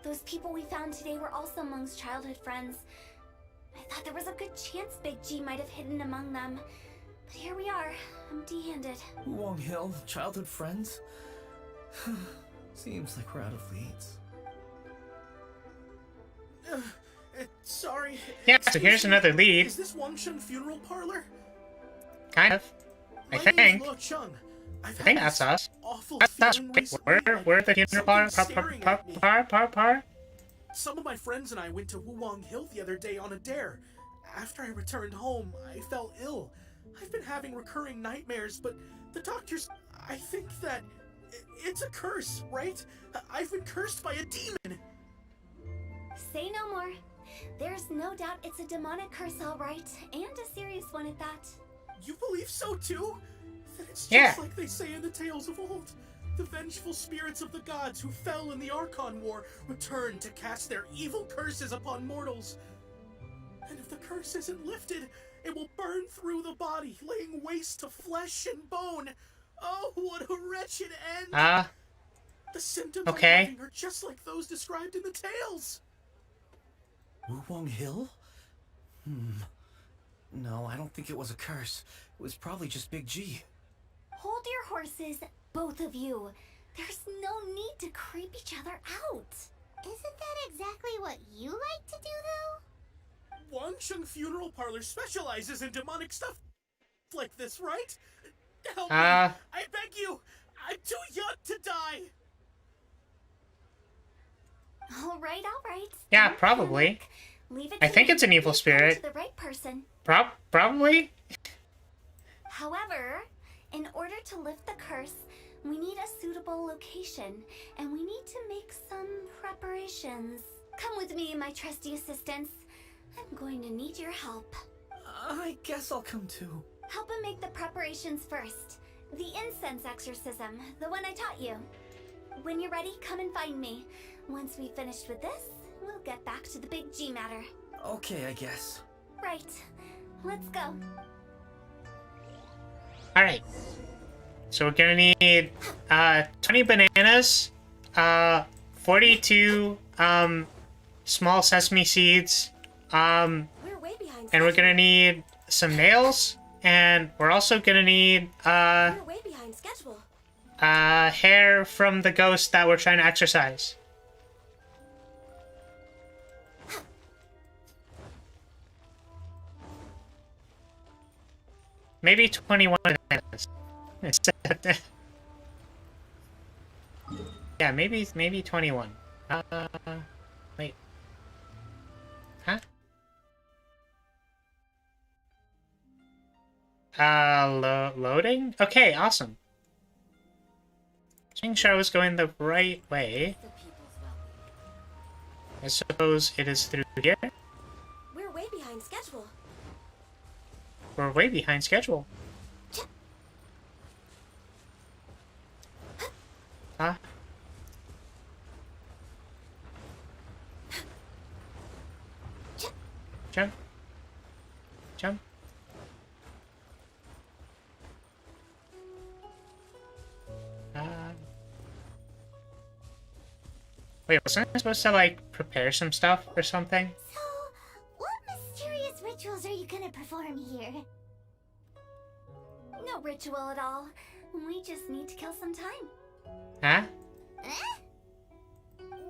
S4: Those people we found today were also Monk's childhood friends. I thought there was a good chance Big G might have hidden among them. But here we are, empty-handed.
S9: Wuwang Hill, childhood friends? Seems like we're out of leads.
S6: Sorry.
S1: Yeah, so here's another lead.
S6: Is this Wangsheng Funeral Parlor?
S1: Kind of. I
S6: My name's
S1: think.
S6: Lo Chung.
S1: I think that's us.
S6: Awful
S1: That's us.
S6: feeling
S1: Wait,
S6: recently,
S1: where the funeral
S6: something's staring at me.
S1: par?
S6: Some of my friends and I went to Wuwang Hill the other day on a dare. After I returned home, I fell ill. I've been having recurring nightmares, but the doctors... I think that it's a curse, right? I've been cursed by a demon.
S4: Say no more. There's no doubt it's a demonic curse, all right, and a serious one at that.
S6: You believe so too? Then it's just
S1: Yeah.
S6: like they say in the tales of old. The vengeful spirits of the gods who fell in the Archon War return to cast their evil curses upon mortals. And if the curse isn't lifted, it will burn through the body, laying waste to flesh and bone. Oh, what a wretched end! The symptoms
S1: okay.
S6: I'm having are just like those described in the tales.
S9: Wuwang Hill? No, I don't think it was a curse. It was probably just Big G.
S4: Hold your horses, both of you. There's no need to creep each other out.
S3: Isn't that exactly what you like to do, though?
S6: Wangsheng Funeral Parlor specializes in demonic stuff like this, right? Help me! I beg you! I'm too young to die!
S4: All right.
S1: Yeah,
S4: Don't
S1: probably.
S4: panic. Leave it
S1: I
S4: to
S1: think
S4: me.
S1: it's an evil
S4: Leave them
S1: spirit.
S4: to the right person.
S1: Probably?
S4: However, In order to lift the curse, we need a suitable location, and we need to make some preparations. Come with me, my trusty assistants. I'm going to need your help.
S9: I guess I'll come too.
S4: Help him make the preparations first. The incense exorcism, the one I taught you. When you're ready, come and find me. Once we've finished with this, we'll get back to the big G matter.
S9: Okay, I guess.
S4: Right. Let's go.
S1: Alright. So we're gonna need 20 bananas, 42 small sesame seeds,
S8: We're way behind
S1: and we're gonna need some nails, and we're also gonna need
S8: We're way behind schedule.
S1: hair from the ghost that we're trying to exorcise. Maybe 21 bananas. Yeah, maybe 21. Wait. Huh? Loading? Okay, awesome. Just making sure I was going the right way. I suppose it is through here.
S8: We're way behind schedule.
S1: We're way behind schedule. Huh? Jump. Jump. Wait, wasn't I supposed to, like, prepare some stuff or something?
S4: So, what mysterious rituals are you gonna perform here? No ritual at all. We just need to kill some time.
S1: Huh?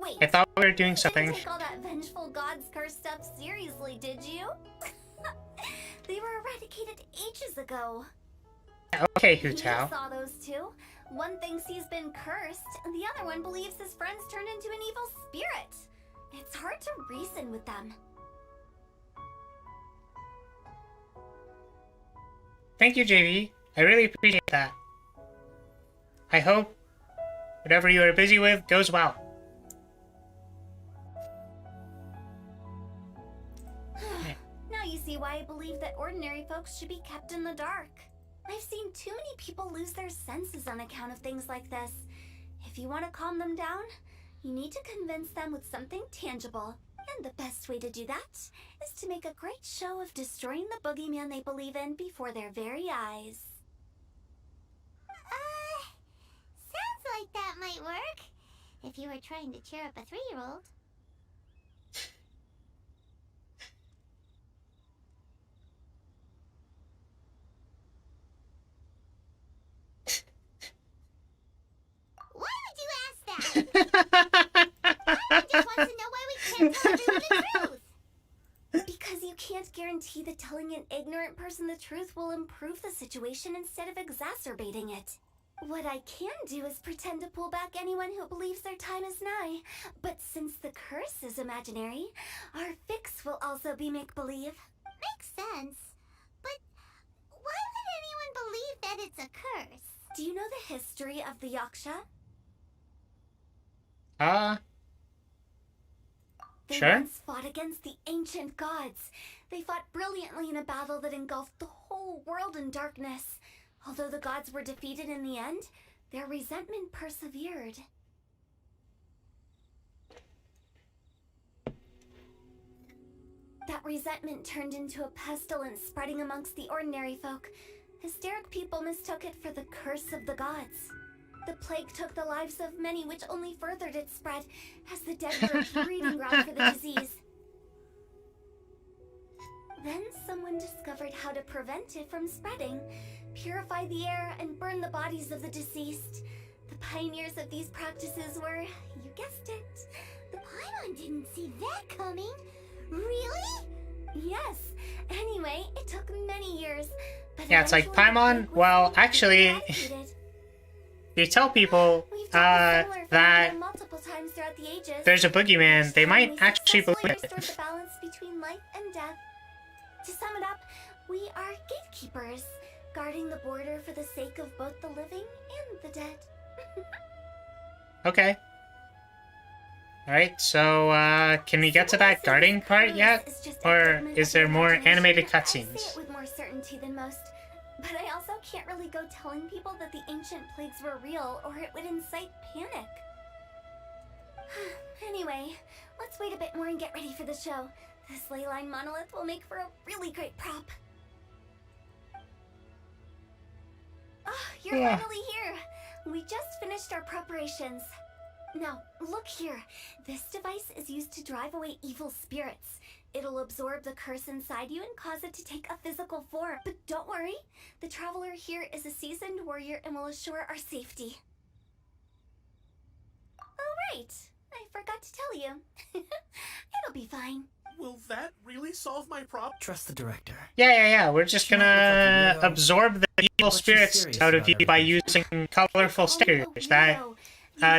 S4: Wait.
S1: I thought we were doing
S4: You
S1: something.
S4: didn't take all that vengeful god's curse stuff seriously, did you? They were eradicated ages ago.
S1: Okay,
S4: He
S1: Hutao.
S4: saw those two. One thinks he's been cursed, and the other one believes his friends turned into an evil spirit. It's hard to reason with them.
S1: Thank you, JV. I really appreciate that. I hope whatever you are busy with goes well.
S4: Now you see why I believe that ordinary folks should be kept in the dark. I've seen too many people lose their senses on account of things like this. If you want to calm them down, you need to convince them with something tangible. And the best way to do that is to make a great show of destroying the boogeyman they believe in before their very eyes.
S3: Sounds like that might work. If you were trying to cheer up a 3-year-old. Why would you ask that? I just want to know why we can't tell everyone the truth.
S4: Because you can't guarantee that telling an ignorant person the truth will improve the situation instead of exacerbating it. What I can do is pretend to pull back anyone who believes their time is nigh. But since the curse is imaginary, our fix will also be make-believe.
S3: Makes sense. But why would anyone believe that it's a curse?
S4: Do you know the history of the Yaksha? They
S1: Sure.
S4: once fought against the ancient gods. They fought brilliantly in a battle that engulfed the whole world in darkness. Although the gods were defeated in the end, their resentment persevered. That resentment turned into a pestilence spreading amongst the ordinary folk. Hysteric people mistook it for the curse of the gods. The plague took the lives of many, which only furthered its spread, as the dead were a breeding ground for the disease. Then someone discovered how to prevent it from spreading, purify the air, and burn the bodies of the deceased. The pioneers of these practices were, you guessed it, the
S3: Paimon didn't see that coming. Really?
S4: Yes. Anyway, it took many years. But
S1: Yeah, it's like
S4: eventually the
S1: Paimon.
S4: plague was
S1: Well,
S4: completely
S1: actually,
S4: eradicated.
S1: you tell people
S4: We've done a similar
S1: that
S4: phenomenon multiple times throughout the ages.
S1: there's a boogeyman, they might
S4: We
S1: actually believe
S4: successfully
S1: it.
S4: restored the balance between life and death. To sum it up, we are gatekeepers.
S8: Guarding the border for the sake of both the living and the dead.
S1: Okay. Alright, so, can we get to that guarding part yet? Or is there more animated
S8: I
S1: cutscenes?
S8: say it with more certainty than most, but I also can't really go telling people that the ancient plagues were real, or it would incite panic. Anyway, let's wait a bit more and get ready for the show. This leyline monolith will make for a really great prop. Oh, you're finally here! We just finished our preparations. Now, look here. This device is used to drive away evil spirits. It'll absorb the curse inside you and cause it to take a physical form. But don't worry, the traveler here is a seasoned warrior and will assure our safety. Oh, right. I forgot to tell you. It'll be fine.
S6: Will that really solve my problem?
S9: Trust the director.
S1: Yeah. We're just gonna absorb the evil spirits out of you by using colorful stickers that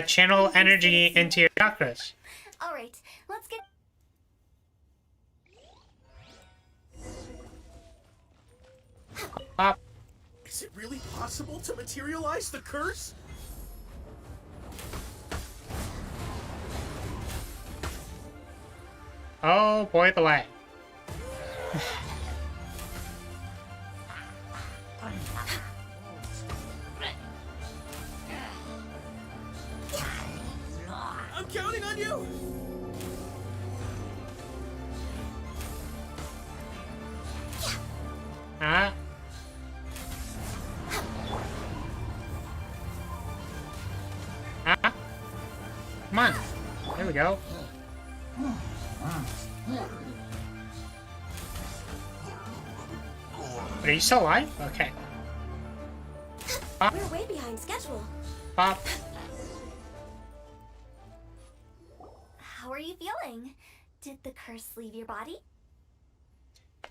S1: channel energy into your chakras.
S8: All right, let's get...
S1: Pop.
S6: Is it really possible to materialize the curse?
S1: Oh boy, the lag.
S6: I'm counting on you!
S1: Ah. Come on. There we go. Are you still alive? Okay. Pop.
S8: We're way behind schedule.
S1: Pop.
S8: How are you feeling? Did the curse leave your body?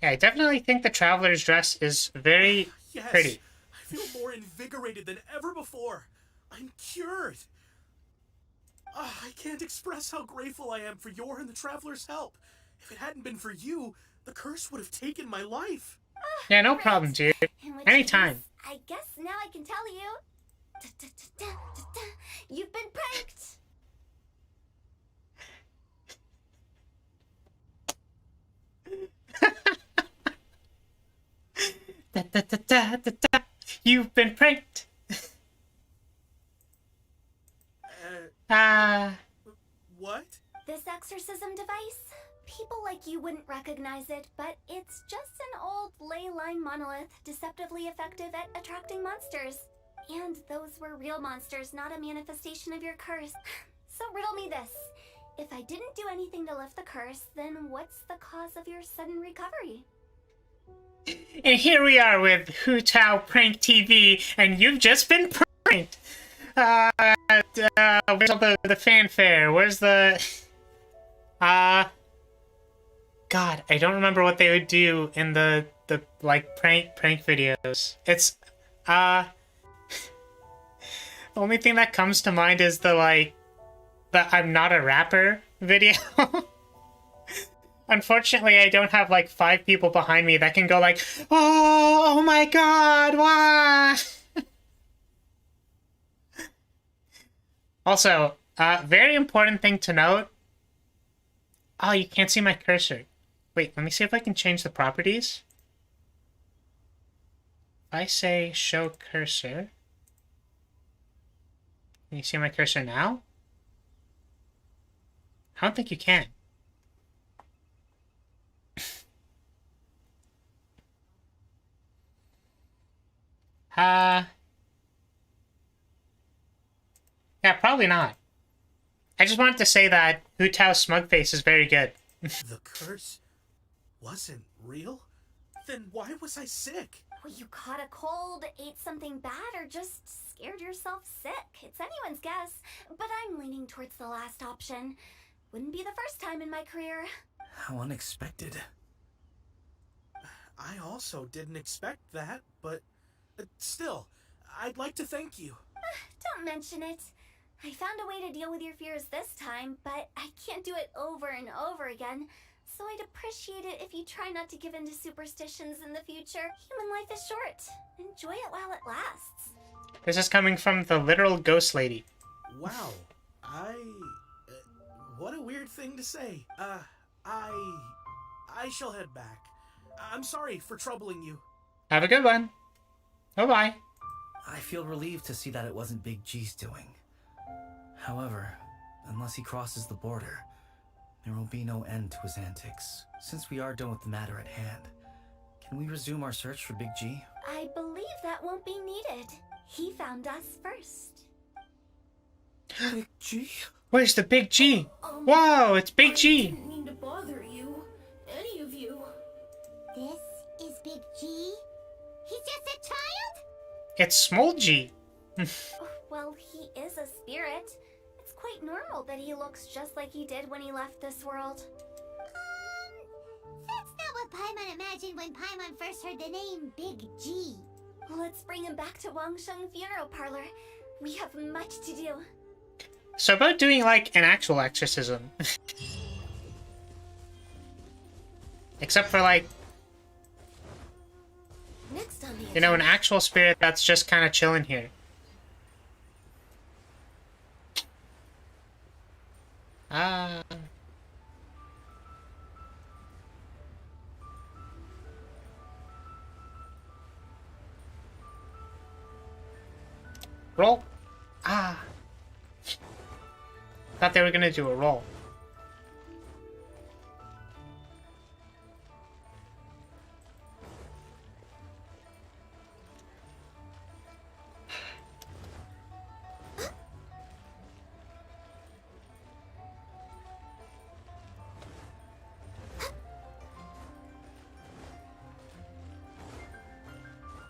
S1: Yeah, I definitely think the traveler's dress is very
S6: Yes,
S1: pretty.
S6: I feel more invigorated than ever before. I'm cured. I can't express how grateful I am for your and the traveler's help. If it hadn't been for you, the curse would have taken my life.
S1: Yeah, no problem, dude.
S8: In which
S1: Anytime.
S8: case, I guess now I can tell you. You've been pranked.
S1: You've been pranked.
S6: What?
S8: This exorcism device? People like you wouldn't recognize it, but it's just an old ley line monolith, deceptively effective at attracting monsters. And those were real monsters, not a manifestation of your curse. So riddle me this. If I didn't do anything to lift the curse, then what's the cause of your sudden recovery?
S1: And here we are with Hu Tao Prank TV, and you've just been pranked. Where's all the fanfare? Where's the... God, I don't remember what they would do in the like, prank videos. It's, the only thing that comes to mind is the I'm not a rapper video. Unfortunately, I don't have, like, 5 people behind me that can go like, oh my god, why? Also, very important thing to note. Oh, you can't see my cursor. Wait, let me see if I can change the properties. If I say show cursor, can you see my cursor now? I don't think you can. Yeah, probably not. I just wanted to say that Hu Tao's smug face is very good.
S6: The curse wasn't real? Then why was I sick?
S8: Well, you caught a cold, ate something bad, or just scared yourself sick. It's anyone's guess, but I'm leaning towards the last option. Wouldn't be the first time in my career.
S9: How unexpected.
S6: I also didn't expect that, but still, I'd like to thank you.
S8: Don't mention it. I found a way to deal with your fears this time, but I can't do it over and over again. So I'd appreciate it if you try not to give in to superstitions in the future. Human life is short. Enjoy it while it lasts.
S1: This is coming from the literal ghost lady.
S6: Wow. What a weird thing to say. I shall head back. I'm sorry for troubling you.
S1: Have a good one. Bye-bye.
S9: I feel relieved to see that it wasn't Big G's doing. However, unless he crosses the border, there will be no end to his antics. Since we are done with the matter at hand, can we resume our search for Big G?
S8: I believe that won't be needed. He found us first.
S9: Big G?
S1: Where's the Big G? Wow, it's Big G!
S10: I didn't mean to bother you. Any of you.
S3: This is Big G? He's just a child?
S1: It's Small G.
S8: Well, he is a spirit. It's quite normal that he looks just like he did when he left this world.
S3: That's not what Paimon imagined when Paimon first heard the name Big G.
S8: Let's bring him back to Wangsheng Funeral Parlor. We have much to do.
S1: So about doing, like, an actual exorcism. Except for, like,
S10: Next on the
S1: you know, an actual spirit that's just kind of chilling here. Roll. Thought they were gonna do a roll.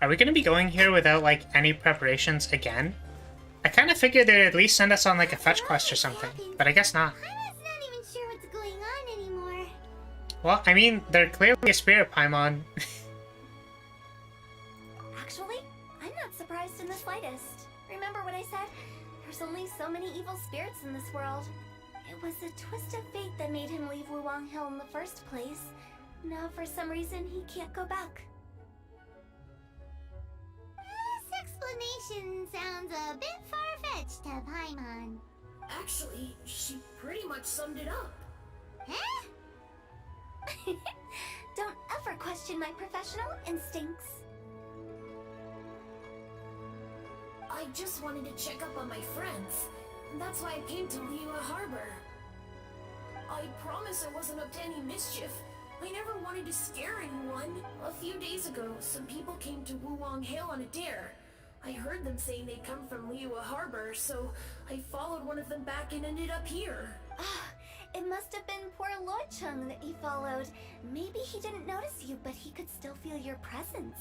S1: Are we gonna be going here without, like, any preparations again? I kind of figured they'd at least send us on, like, a fetch quest or something, but I guess not.
S3: Paimon's not even sure what's going on anymore.
S1: Well, I mean, they're clearly a spirit Paimon.
S8: Actually, I'm not surprised in the slightest. Remember what I said? There's only so many evil spirits in this world. It was a twist of fate that made him leave Wuwang Hill in the first place. Now, for some reason, he can't go back.
S3: This explanation sounds a bit far-fetched to Paimon.
S10: Actually, she pretty much summed it up.
S3: Huh?
S8: Don't ever question my professional instincts.
S10: I just wanted to check up on my friends. That's why I came to Liyue Harbor. I promise I wasn't up to any mischief. I never wanted to scare anyone. A few days ago, some people came to Wuwang Hill on a dare. I heard them saying they'd come from Liyue Harbor, so I followed one of them back and ended up here.
S8: It must have been poor Luocheng that you followed. Maybe he didn't notice you, but he could still feel your presence.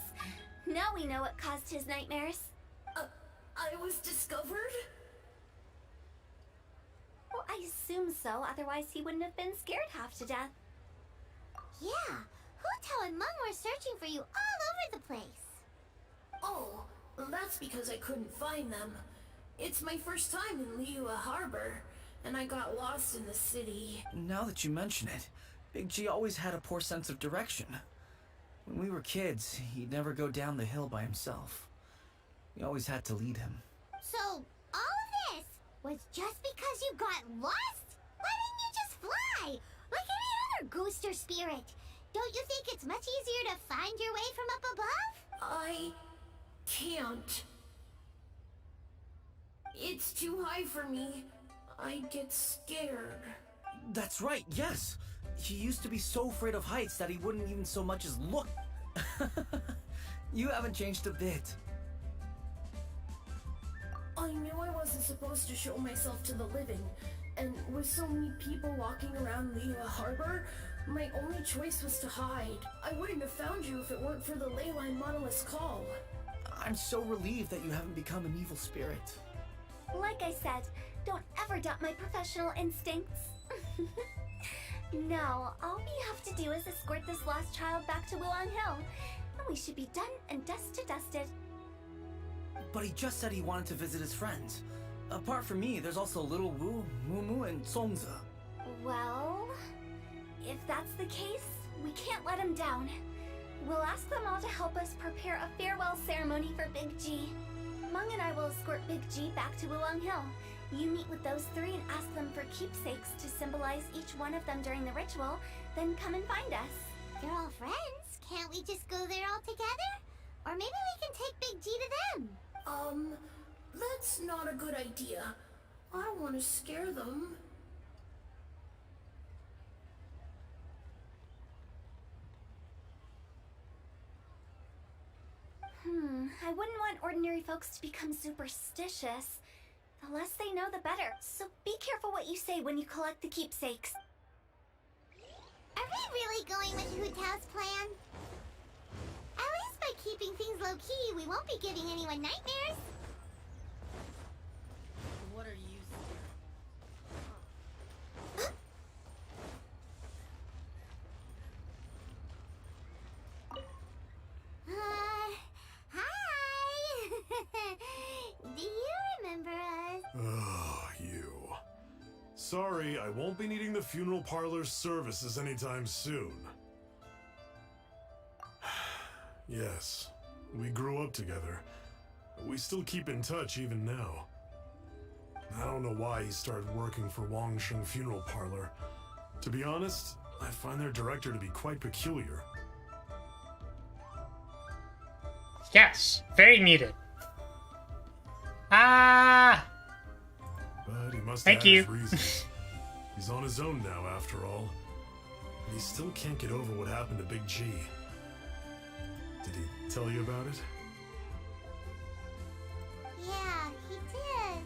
S8: Now we know what caused his nightmares.
S10: I was discovered?
S8: Well, I assume so, otherwise he wouldn't have been scared half to death.
S3: Yeah, Hu and Meng were searching for you all over the place.
S10: Oh, that's because I couldn't find them. It's my first time in Liyue Harbor, and I got lost in the city.
S9: Now that you mention it, Big G always had a poor sense of direction. When we were kids, he'd never go down the hill by himself. We always had to lead him.
S3: So, all of this was just because you got lost? Why didn't you just fly? Like any other ghost or spirit? Don't you think it's much easier to find your way from up above?
S10: I can't. It's too high for me. I get scared.
S9: That's right, yes! He used to be so afraid of heights that he wouldn't even so much as look. You haven't changed a bit.
S10: I knew I wasn't supposed to show myself to the living, and with so many people walking around Liyue Harbor, my only choice was to hide. I wouldn't have found you if it weren't for the Leyline Monolith's call.
S9: I'm so relieved that you haven't become an evil spirit.
S8: Like I said, don't ever doubt my professional instincts. Now, all we have to do is escort this lost child back to Wuwang Hill, and we should be done and dusted.
S9: But he just said he wanted to visit his friends. Apart from me, there's also Little Wu, Mumu, and Songza.
S8: Well, if that's the case, we can't let him down. We'll ask them all to help us prepare a farewell ceremony for Big G. Mung and I will escort Big G back to Wulong Hill. You meet with those three and ask them for keepsakes to symbolize each one of them during the ritual, then come and find us.
S3: They're all friends. Can't we just go there all together? Or maybe we can take Big G to them.
S10: That's not a good idea. I don't want to scare them.
S8: I wouldn't want ordinary folks to become superstitious. The less they know, the better. So be careful what you say when you collect the keepsakes.
S3: Are we really going with Hu Tao's plan? At least by keeping things low-key, we won't be giving anyone nightmares.
S5: What are you?
S3: Hi! Do you remember us?
S11: Ah, you. Sorry, I won't be needing the funeral parlor's services anytime soon. Yes, we grew up together. We still keep in touch even now. I don't know why he started working for Wangsheng Funeral Parlor. To be honest, I find their director to be quite peculiar.
S1: Yes, very needed. Ah!
S11: But he must
S1: Thank
S11: have
S1: you.
S11: his reasons. He's on his own now, after all. And he still can't get over what happened to Big G. Did he tell you about it?
S3: Yeah, he did.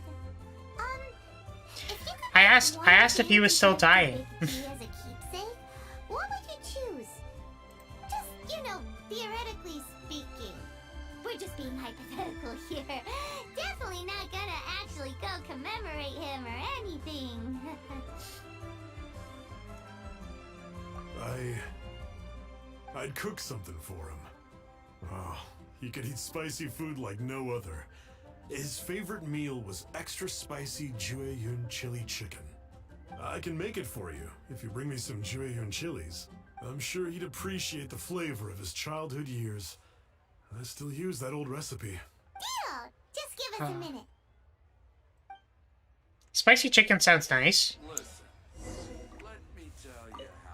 S3: If you could
S1: I asked if he was still dying.
S3: Big G as a keepsake, what would you choose? Just, theoretically speaking. We're just being hypothetical here. Definitely not gonna actually go commemorate him or anything.
S11: I'd cook something for him. Oh, he could eat spicy food like no other. His favorite meal was extra spicy Jueyun chili chicken. I can make it for you if you bring me some Jueyun chilies. I'm sure he'd appreciate the flavor of his childhood years. I still use that old recipe.
S3: Deal! Just give us a minute.
S1: Spicy chicken sounds nice.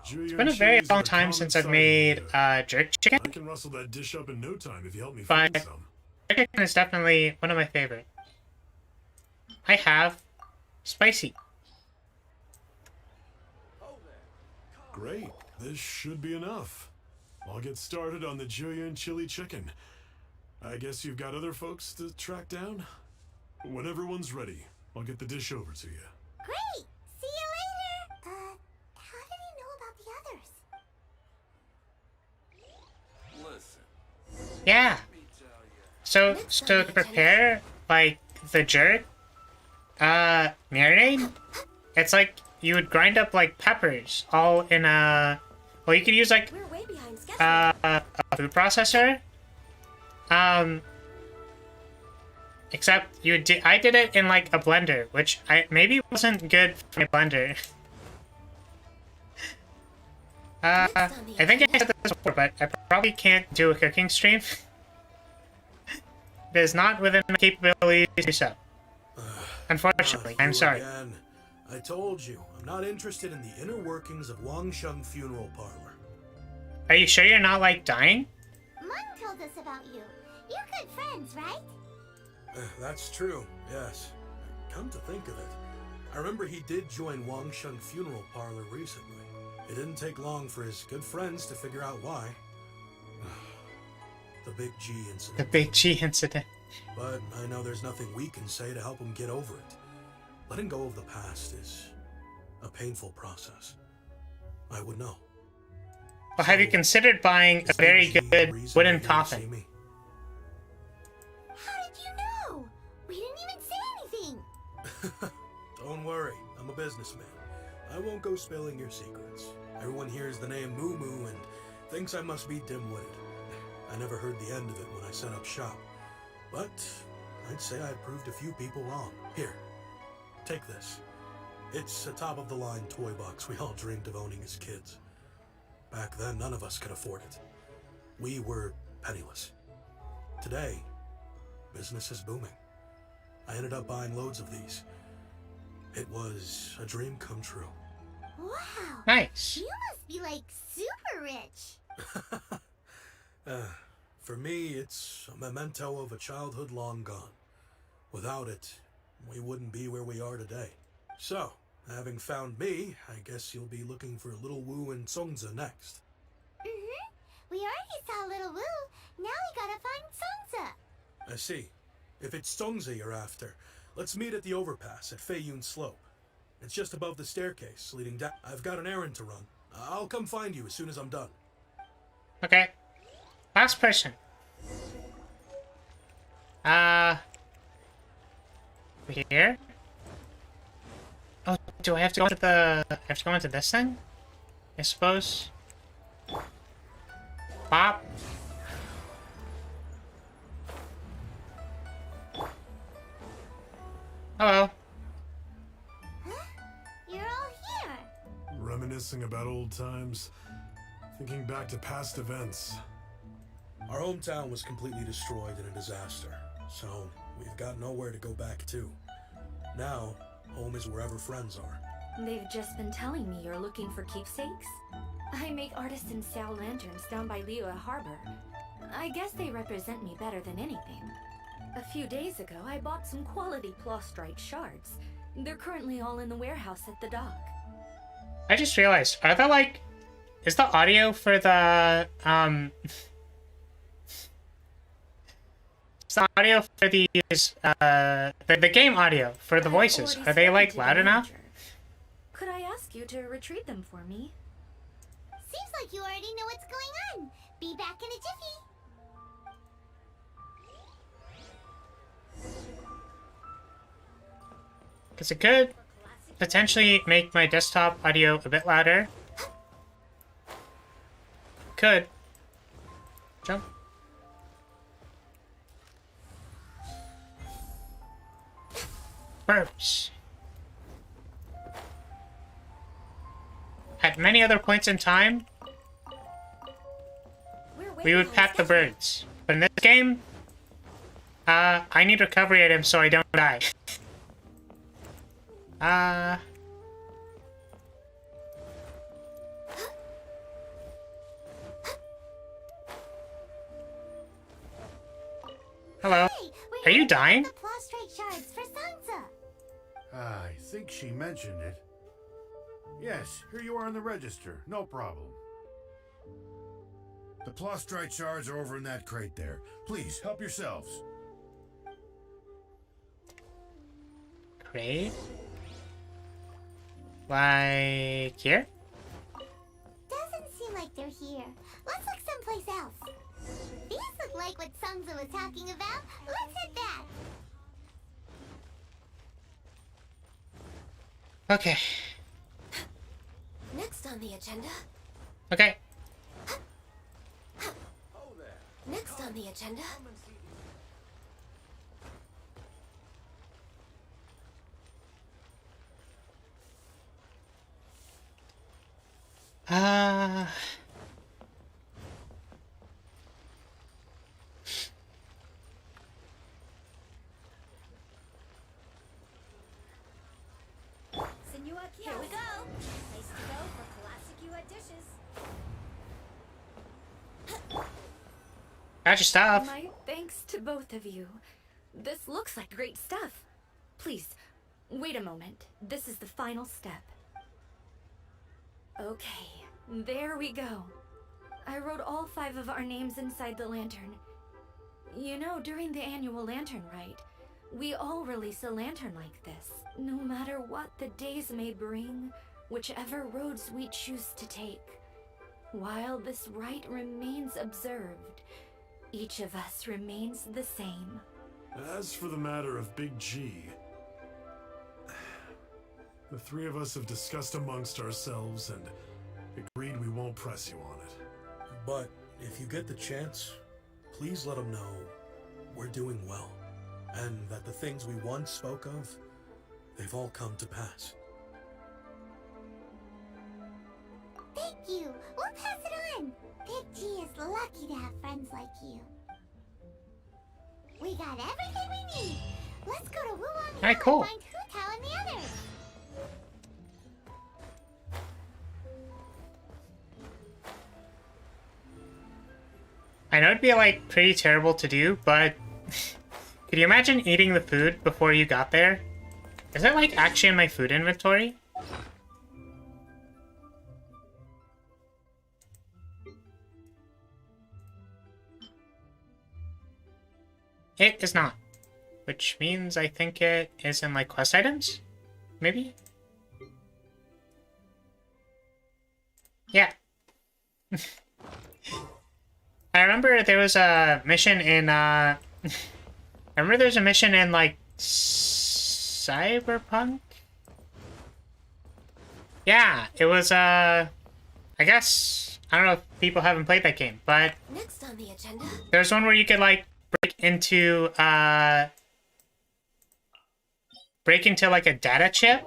S11: It's
S1: been a very long time since I've made jerk chicken.
S11: I can rustle that dish up in no time if you help me
S1: But
S11: find some.
S1: jerk chicken is definitely one of my favorite. I have spicy.
S11: Great, this should be enough. I'll get started on the Jueyun chili chicken. I guess you've got other folks to track down? When everyone's ready, I'll get the dish over to you.
S3: Great! See you later! How did he know about the others?
S1: Yeah. So to prepare like the jerk marinade, it's like you would grind up like peppers all in a. Well, you could use like
S8: We're way behind schedule.
S1: a food processor. Except I did it in like a blender, which maybe wasn't good for my blender. I think I said this before, but I probably can't do a cooking stream. It is not within my capabilities to do so. Unfortunately, I'm sorry.
S6: Again. I told you, I'm not interested in the inner workings of Wangsheng Funeral Parlor.
S1: Are you sure you're not like dying?
S3: Mung told us about you. You're good friends, right?
S6: That's true, yes. Come to think of it, I remember he did join Wangsheng Funeral Parlor recently. It didn't take long for his good friends to figure out why. The Big G incident.
S1: The Big G incident.
S6: But I know there's nothing we can say to help him get over it. Letting go of the past is a painful process. I would know.
S1: Well, have you considered buying a very good wooden coffin?
S3: How did you know? We didn't even say anything.
S6: Don't worry, I'm a businessman. I won't go spilling your secrets. Everyone hears the name Moo Moo and thinks I must be dim-witted. I never heard the end of it when I set up shop. But I'd say I proved a few people wrong. Here, take this. It's a top-of-the-line toy box we all dreamed of owning as kids. Back then, none of us could afford it. We were penniless. Today, business is booming. I ended up buying loads of these. It was a dream come true.
S3: Wow.
S1: Nice.
S3: You must be like super rich.
S6: For me, it's a memento of a childhood long gone. Without it, we wouldn't be where we are today. So, having found me, I guess you'll be looking for Little Wu and Songza next.
S3: We already saw Little Wu. Now we gotta find Songza.
S6: I see. If it's Songza you're after, let's meet at the overpass at Feiyun Slope. It's just above the staircase leading down. I've got an errand to run. I'll come find you as soon as I'm done.
S1: Okay. Last person. Here? Oh, do I have to go into the... I have to go into this thing? I suppose. Pop. Hello.
S3: You're all here.
S11: Reminiscing about old times, thinking back to past events.
S6: Our hometown was completely destroyed in a disaster, so we've got nowhere to go back to. Now, home is wherever friends are.
S12: They've just been telling me you're looking for keepsakes. I make artisan sail lanterns down by Liyue Harbor. I guess they represent me better than anything. A few days ago, I bought some quality plastrite shards. They're currently all in the warehouse at the dock.
S1: I just realized, are there like... Is the audio for the, Is the audio for these, the game audio for the voices, are they like loud enough?
S12: Could I ask you to retrieve them for me?
S3: Seems like you already know what's going on. Be back in a jiffy.
S1: Because it could potentially make my desktop audio a bit louder. Could. Jump. Birds. At many other points in time, we would pet the birds. But in this game, I need recovery items so I don't die. Hello.
S3: Hey,
S1: Are you dying?
S3: The plastrite shards for Songza.
S13: I think she mentioned it. Yes, here you are in the register. No problem. The plastrite shards are over in that crate there. Please, help yourselves.
S1: Crate? Like here?
S3: Doesn't seem like they're here. Let's look someplace else. These look like what Songza was talking about. Let's hit that.
S1: Okay.
S10: Next on the agenda.
S1: Okay.
S10: Next on the agenda.
S4: Here we go. Place to go for classic UA dishes.
S1: Got your stuff.
S12: My thanks to both of you. This looks like great stuff. Please, wait a moment. This is the final step. Okay, there we go. I wrote all 5 of our names inside the lantern. You know, during the annual lantern rite, we all release a lantern like this. No matter what the days may bring, whichever roads we choose to take. While this rite remains observed, each of us remains the same.
S11: As for the matter of Big G, the 3 of us have discussed amongst ourselves and agreed we won't press you on it.
S6: But if you get the chance, please let him know we're doing well, and that the things we once spoke of, they've all come to pass.
S3: Thank you. We'll pass it on. Big G is lucky to have friends like you. We got everything we need. Let's go to Wulong Hill
S1: Alright, cool.
S3: and find Hu Tao and the others.
S1: I know it'd be like pretty terrible to do, but could you imagine eating the food before you got there? Is it like actually in my food inventory? It is not. Which means I think it is in like quest items? Maybe? Yeah. I remember there was a mission in, I remember there's a mission in, like, Cyberpunk? Yeah, it was, I guess, I don't know if people haven't played that game, but
S10: Next on the agenda.
S1: there's one where you could, like, break into, like, a data chip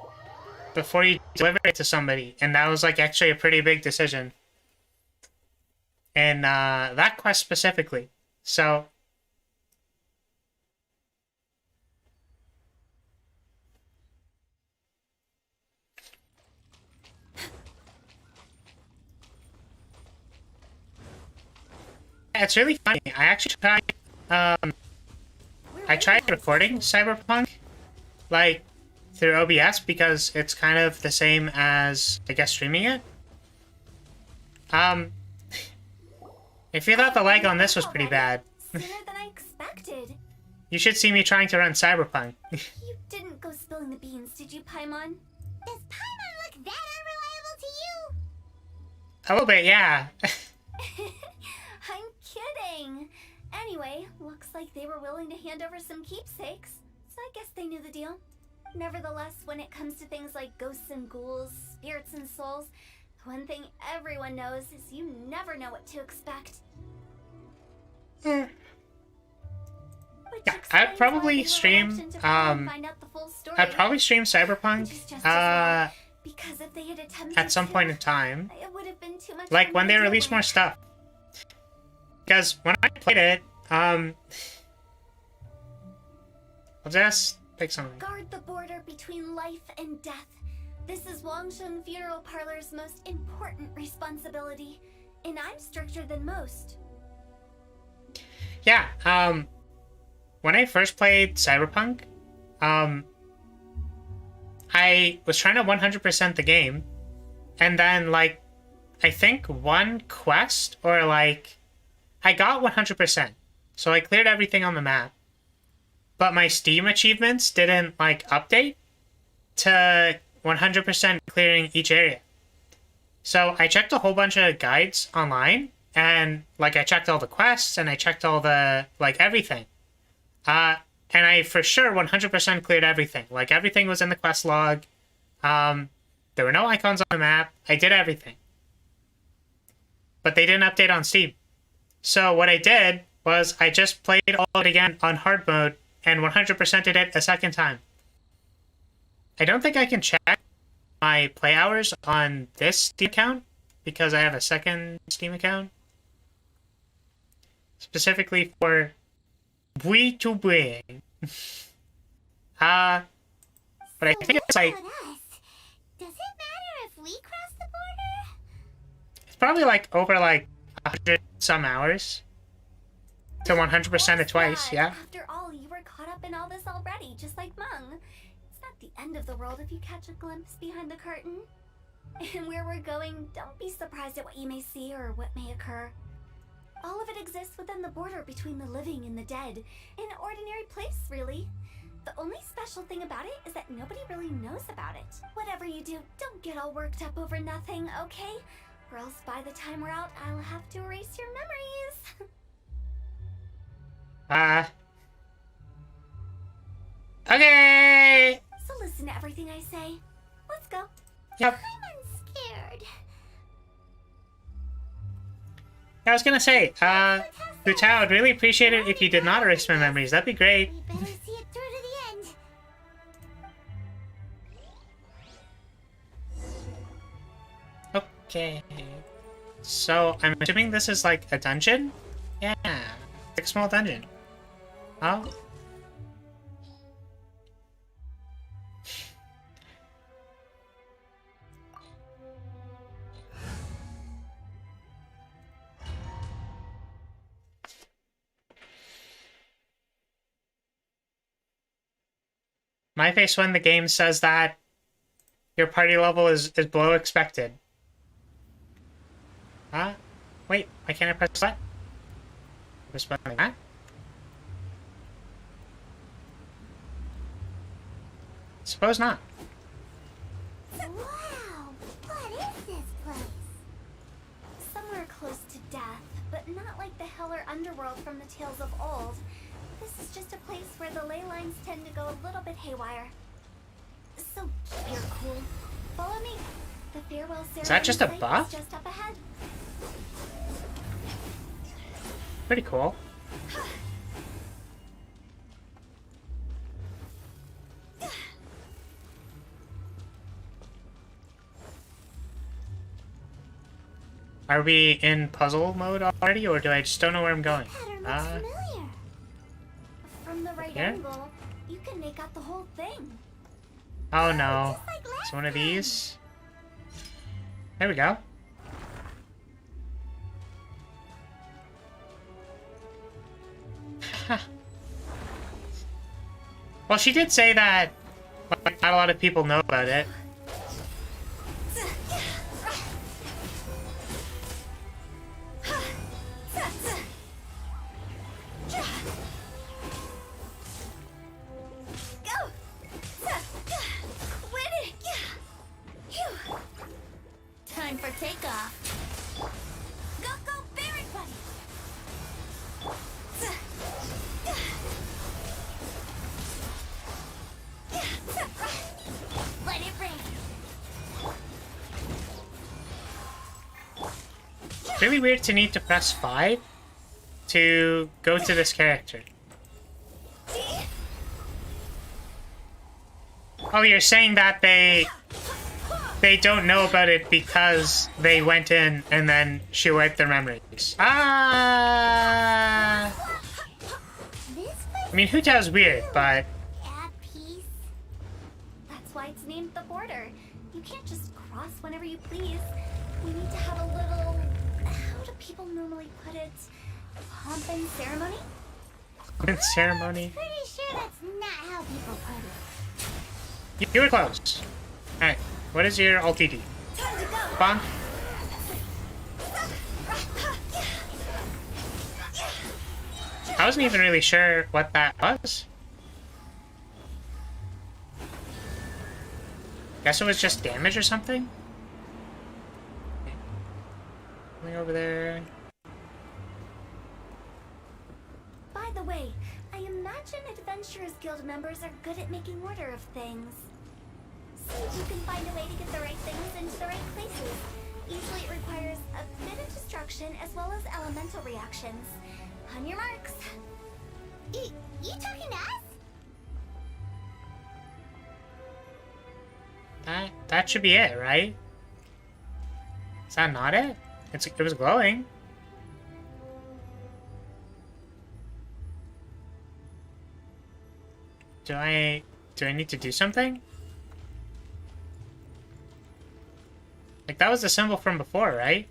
S1: before you deliver it to somebody, and that was, like, actually a pretty big decision. And that quest specifically. So yeah, it's really funny. I actually tried recording Cyberpunk like through OBS because it's kind of the same as I guess streaming it. If you thought the lag on this was pretty bad,
S8: Sooner than I expected.
S1: you should see me trying to run Cyberpunk.
S8: You didn't go spilling the beans, did you, Paimon?
S3: Does Paimon look that unreliable to you?
S1: A little bit, yeah.
S8: I'm kidding. Anyway, looks like they were willing to hand over some keepsakes, so I guess they knew the deal. Nevertheless, when it comes to things like ghosts and ghouls, spirits and souls, one thing everyone knows is you never know what to expect.
S1: Yeah, I'd probably stream I'd probably stream Cyberpunk
S8: because if they had attempted
S1: at some point in time,
S8: it would have been too much
S1: like when they release more stuff. Because when I played it, I'll just pick something.
S8: Guard the border between life and death. This is Wangsheng Funeral Parlor's most important responsibility, and I'm stricter than most.
S1: Yeah, when I first played Cyberpunk, I was trying to 100% the game, and then, like, I think one quest, or, like, I got 100%, so I cleared everything on the map, but my Steam achievements didn't, like, update to 100% clearing each area. So I checked a whole bunch of guides online, and, like, I checked all the quests, and I checked all the, like, everything. And I for sure 100% cleared everything. Like, everything was in the quest log. There were no icons on the map. I did everything. But they didn't update on Steam. So what I did was I just played all of it again on hard mode and 100%ed it a second time. I don't think I can check my play hours on this Steam account because I have a second Steam account. Specifically for Bui to Bui. But I think it's like...
S3: Does it matter if we cross the border?
S1: It's probably like over like 100 some hours. To 100% it twice, yeah.
S8: After all, you were caught up in all this already, just like Mung. It's not the end of the world if you catch a glimpse behind the curtain. And where we're going, don't be surprised at what you may see or what may occur. All of it exists within the border between the living and the dead. An ordinary place, really. The only special thing about it is that nobody really knows about it. Whatever you do, don't get all worked up over nothing, okay? Or else by the time we're out, I'll have to erase your memories.
S1: Okay!
S8: So listen to everything I say. Let's go.
S1: Yep.
S3: I'm scared.
S1: I was gonna say, Hu Tao, I'd really appreciate it if you did not erase my memories. That'd be great.
S3: We better see it through to the end.
S1: Oh, Okay. So, I'm assuming this is like a dungeon? Yeah. Like a small dungeon. Oh. My face when the game says that your party level is below expected. Huh? Wait, why can't I press that? Just like that? Suppose not.
S3: Wow, what is this place?
S8: Somewhere close to death, but not like the hell or underworld from the tales of old. This is just a place where the ley lines tend to go a little bit haywire. So keep your cool. Follow me. The farewell ceremony
S1: Is that just a
S8: site
S1: buff?
S8: is just up ahead.
S1: Pretty cool. Are we in puzzle mode already, or do I just don't know where I'm going?
S8: Pattern looks familiar. From the right
S1: here?
S8: angle, you can make out the whole thing.
S1: Oh no. It's one of these. There we go. Well, she did say that like, not a lot of people know about it.
S4: Time for takeoff. Go, go, Barret Buddy! Let it rain.
S1: It's really weird to need to press 5 to go to this character. Oh, you're saying that they don't know about it because they went in and then she wiped their memories. Ah! I mean, Hutao's weird, but...
S3: At peace.
S8: That's why it's named the border. You can't just cross whenever you please. We need to have a little... How do people normally put it? Pomp and ceremony?
S1: ceremony.
S3: Pretty sure that's not how people put it.
S1: You were close. Alright, what is your LTD?
S8: Time to go!
S1: Bonk. I wasn't even really sure what that was. Guess it was just damage or something? Something over there.
S8: By the way, I imagine Adventurers Guild members are good at making order of things. See if you can find a way to get the right things into the right places. Usually it requires a bit of destruction as well as elemental reactions. On your marks.
S3: You talking to us?
S1: That should be it, right? Is that not it? It was glowing. Do I need to do something? Like, that was the symbol from before, right?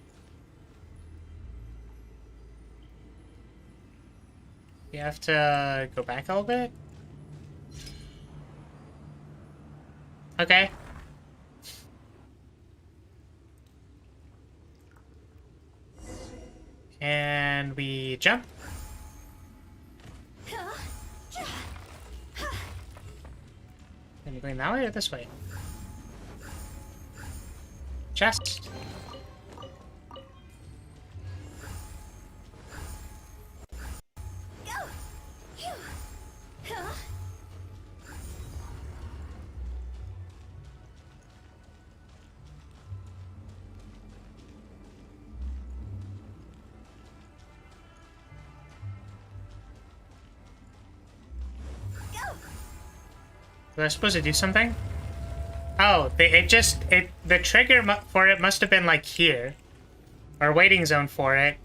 S1: You have to go back a little bit? Okay. And we jump. Are you going that way or this way? Chest. Was I supposed to do something? Oh, the trigger for it must have been like here. Or waiting zone for it.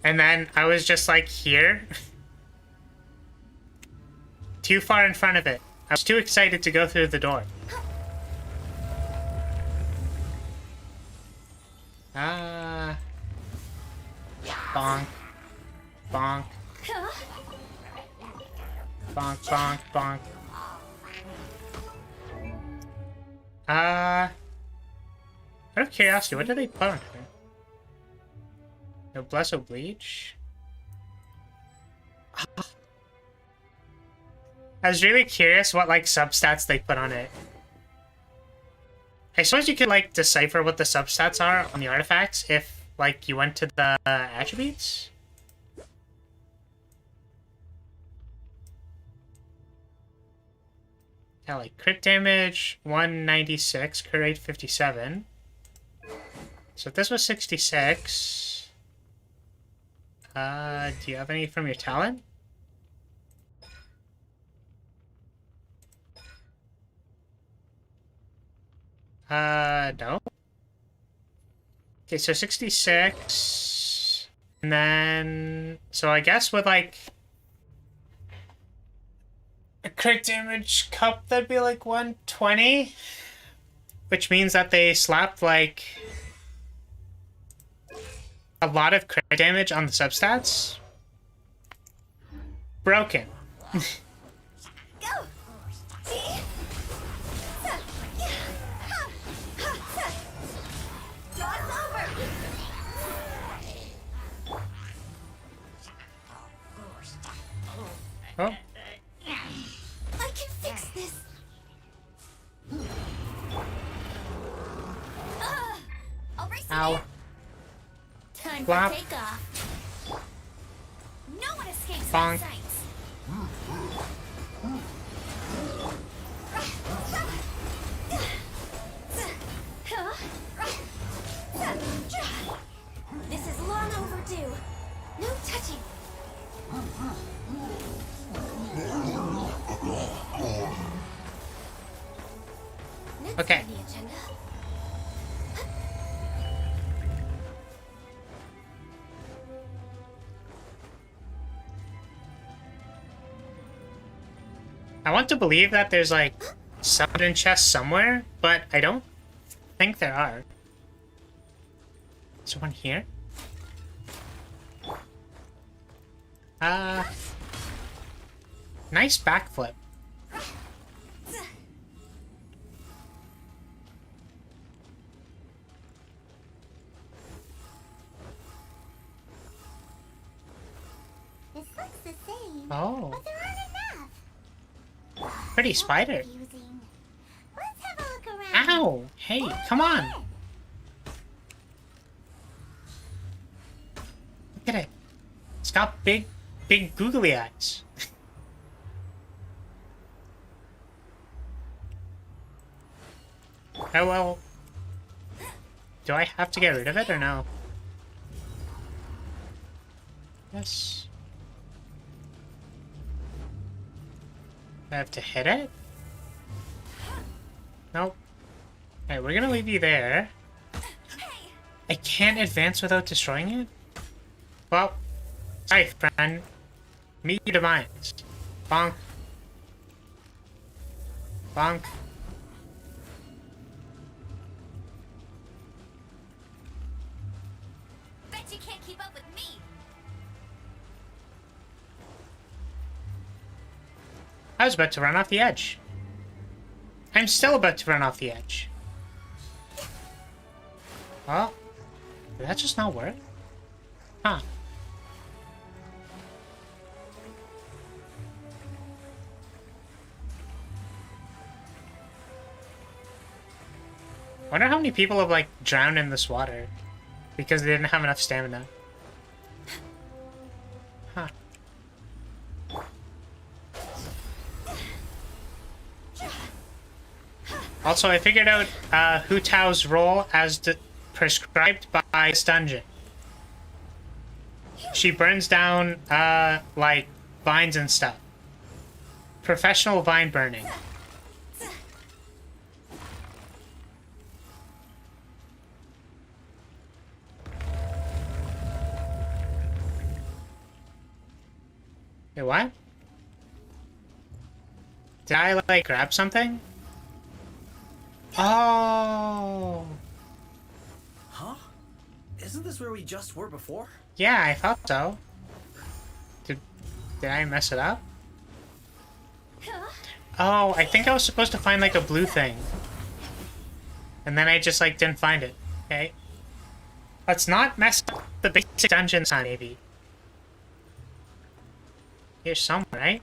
S1: And then I was just like here. Too far in front of it. I was too excited to go through the door. Bonk. Bonk. Bonk, bonk, bonk. Out of curiosity, what do they put on her? Noblesse oblige? I was really curious what, like, substats they put on it. I suppose you could, like, decipher what the substats are on the artifacts if, like, you went to the attributes? Yeah, like, crit damage, 196, crit rate 57. So if this was 66... do you have any from your talent? No. Okay, so 66... And then... So I guess with, like... a crit damage cup, that'd be like 120? Which means that they slapped, like... a lot of crit damage on the substats? Broken. Oh.
S4: I can fix this. I'll race
S1: Ow.
S4: again. Time
S1: Flop.
S4: for takeoff. No one escapes
S1: Bonk.
S4: my sights. This is long overdue. No touching. Next
S1: Okay.
S4: on the agenda.
S1: I want to believe that there's, like, Southern chests somewhere, but I don't think there are. Is there one here? Nice backflip.
S3: This looks the same.
S1: Oh.
S3: But there aren't enough.
S1: Pretty spider.
S3: Confusing. Let's have a look around.
S1: Ow! Hey, come on! Look at it. It's got big googly eyes. Oh well. Do I have to get rid of it or no? Yes. I have to hit it? Nope. Alright, we're gonna leave you there. I can't advance without destroying it? Well, sorry, friend. Meet your demise. Bonk. Bonk.
S4: Bet you can't keep up with me.
S1: I was about to run off the edge. I'm still about to run off the edge. Well, did that just not work? Huh. Wonder how many people have, like, drowned in this water because they didn't have enough stamina. Huh. Also, I figured out Hu Tao's role as prescribed by this dungeon. She burns down, like, vines and stuff. Professional vine burning. Wait, what? Did I, like, grab something? Oh!
S9: Huh? Isn't this where we just were before?
S1: Yeah, I thought so. Did I mess it up? Oh, I think I was supposed to find, like, a blue thing. And then I just, like, didn't find it. Okay. Let's not mess up the basic dungeons, huh, maybe. Here's somewhere, right?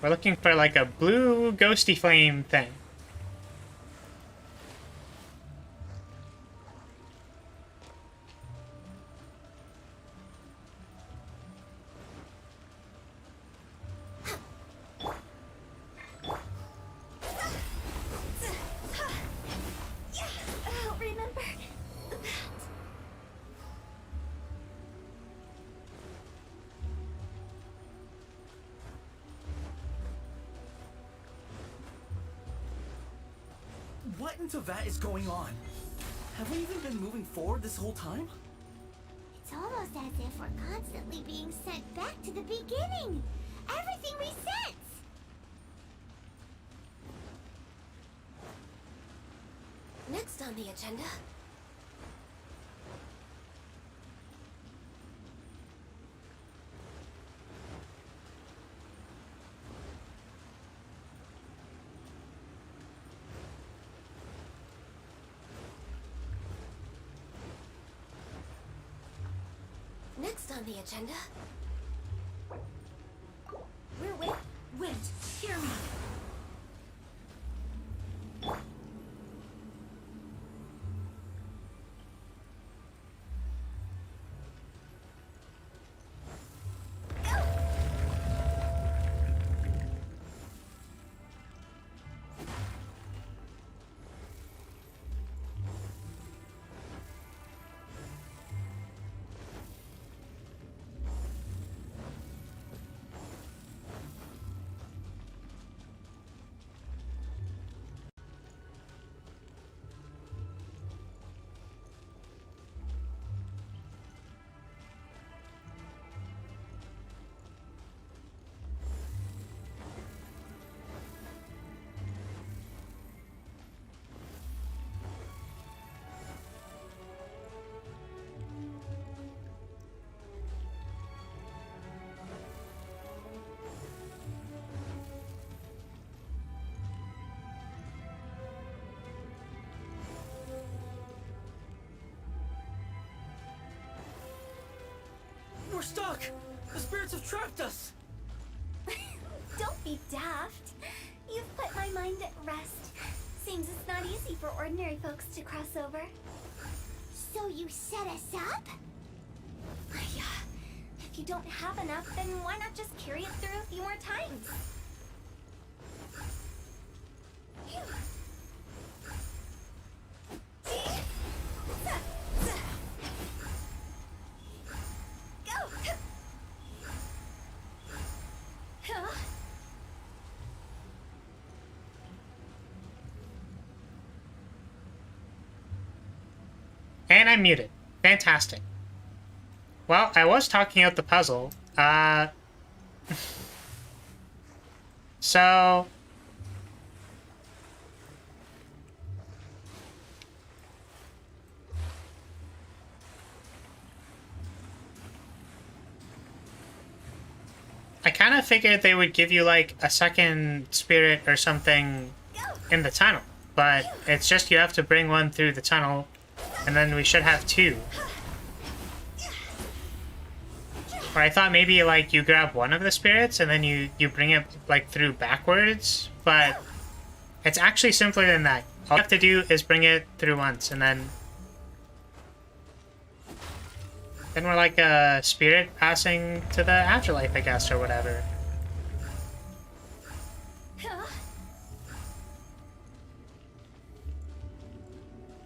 S1: We're looking for, like, a blue ghosty flame thing.
S8: I'll remember.
S9: What into that is going on? Have we even been moving forward this whole time?
S3: It's almost as if we're constantly being sent back to the beginning. Everything resets.
S8: Next on the agenda. Next on the agenda.
S10: Wait, hear me.
S9: We're stuck! The spirits have trapped us!
S8: Don't be daft. You've put my mind at rest. Seems it's not easy for ordinary folks to cross over.
S3: So you set us up?
S8: Yeah. If you don't have enough, then why not just carry it through a few more times?
S1: And I'm muted. Fantastic. Well, I was talking out the puzzle. So... I kind of figured they would give you, like, a second spirit or something in the tunnel. But it's just you have to bring one through the tunnel, and then we should have two. Or I thought maybe, like, you grab one of the spirits, and then you bring it, like, through backwards. But it's actually simpler than that. All you have to do is bring it through once, and then we're like a spirit passing to the afterlife, I guess, or whatever.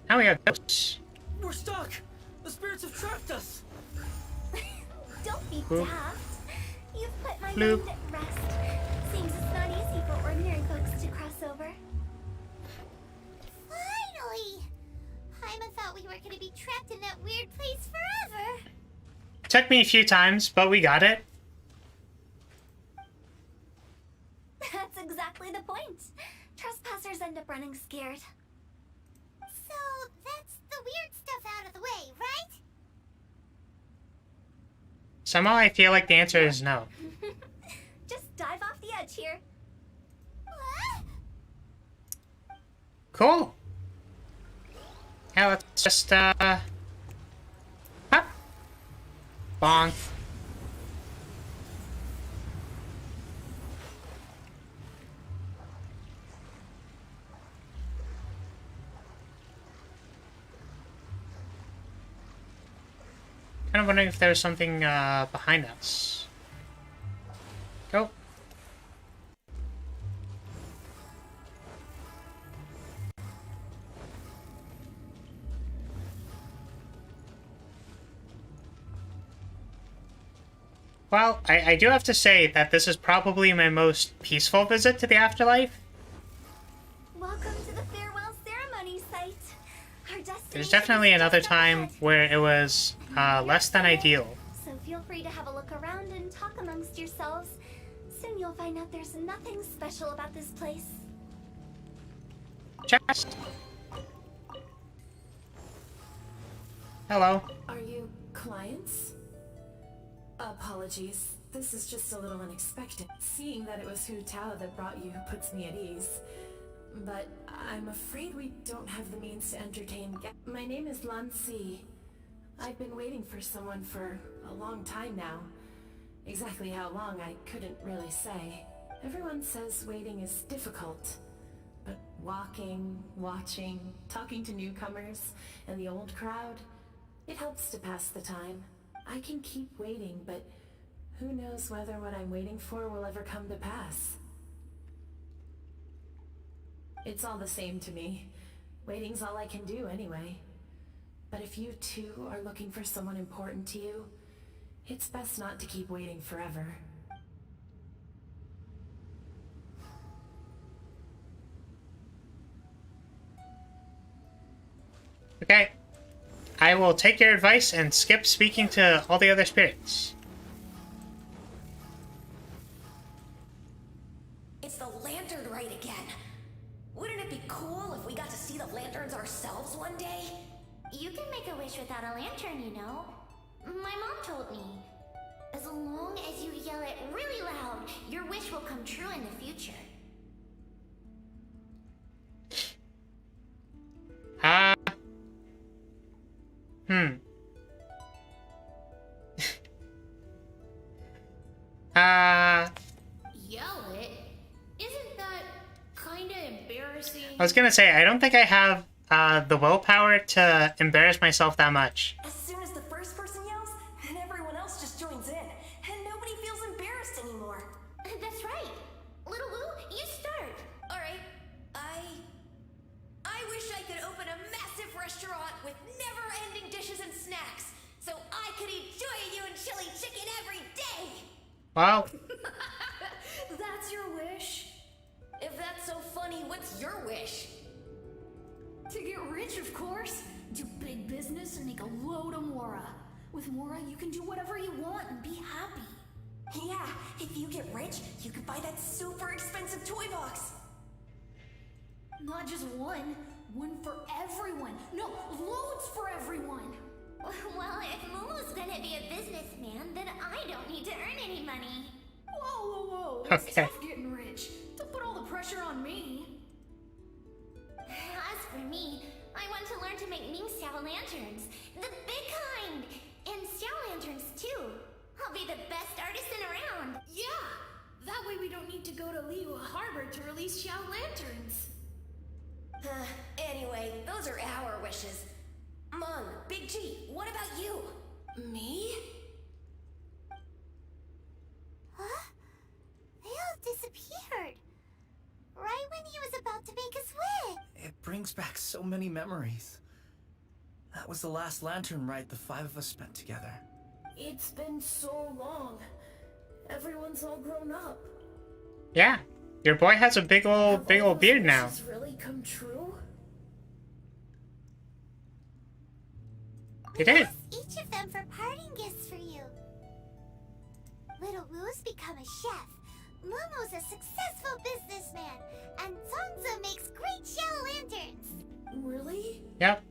S1: Now we have ghosts.
S9: We're stuck! The spirits have trapped us!
S8: Don't be
S1: Boop.
S8: daft. You've put my
S1: Bloop.
S8: mind at rest. Seems it's not easy for ordinary folks to cross over.
S4: time I thought we were gonna be trapped in that weird place forever.
S1: Took me a few times, but we got it.
S8: That's exactly the point. Trespassers end up running scared.
S4: So that's the weird stuff out of the way, right?
S1: Somehow I feel like the answer is no.
S8: Just dive off the edge here.
S4: What?
S1: Cool. Yeah, let's just, Hop. Bonk. Kind of wondering if there's something behind us. Go. Well, I do have to say that this is probably my most peaceful visit to the afterlife.
S8: Welcome to the farewell ceremony site.
S1: There's definitely another time where it was less than ideal.
S8: So feel free to have a look around and talk amongst yourselves. Soon you'll find out there's nothing special about this place.
S1: Chest. Hello.
S10: Are you clients? Apologies. This is just a little unexpected. Seeing that it was Hu Tao that brought you puts me at ease. But I'm afraid we don't have the means to entertain My name is Lan Si. I've been waiting for someone for a long time now. Exactly how long, I couldn't really say. Everyone says waiting is difficult. But walking, watching, talking to newcomers, and the old crowd, it helps to pass the time. I can keep waiting, but who knows whether what I'm waiting for will ever come to pass. It's all the same to me. Waiting's all I can do anyway. But if you too are looking for someone important to you, it's best not to keep waiting forever.
S1: Okay. I will take your advice and skip speaking to all the other spirits.
S14: It's the lantern rite again. Wouldn't it be cool if we got to see the lanterns ourselves one day?
S4: You can make a wish without a lantern, you know. My mom told me. As long as you yell it really loud, your wish will come true in the future.
S10: Yell it? Isn't that kinda embarrassing?
S1: I was gonna say, I don't think I have the willpower to embarrass myself that much.
S14: As soon as the first person yells, then everyone else just joins in, and nobody feels embarrassed anymore.
S4: That's right. Little Wu, you start.
S14: Alright, I wish I could open a massive restaurant with never-ending dishes and snacks, so I could eat Joy and chili chicken every day!
S1: Well,
S10: That's your wish?
S14: If that's so funny, what's your wish?
S10: To get rich, of course. Do big business and make a load of Mora. With Mora, you can do whatever you want and be happy.
S14: Yeah, if you get rich, you could buy that super expensive toy box.
S10: Not just one. One for everyone. No, loads for everyone.
S4: Well, if Momo's gonna be a businessman, then I don't need to earn any money.
S10: Whoa. It's
S1: Okay.
S10: tough getting rich. Don't put all the pressure on me.
S4: As for me, I want to learn to make Ming Xiao lanterns. The big kind! And Xiao lanterns, too. I'll be the best artisan around.
S10: Yeah! That way we don't need to go to Liyue Harbor to release Xiao lanterns.
S14: Anyway, those are our wishes. Mung, Big G, what about you?
S10: Me?
S4: Huh? They all disappeared. Right when he was about to make his wish.
S9: It brings back so many memories. That was the last lantern ride the five of us spent together.
S10: It's been so long. Everyone's all grown up.
S1: yeah. Your boy has a big old beard now.
S10: Has really come true?
S1: You did.
S3: Each of them for parting gifts for you. Little Wu's become a chef. Momo's a successful businessman, and Zongza makes great shell lanterns.
S10: Really?
S1: Yep.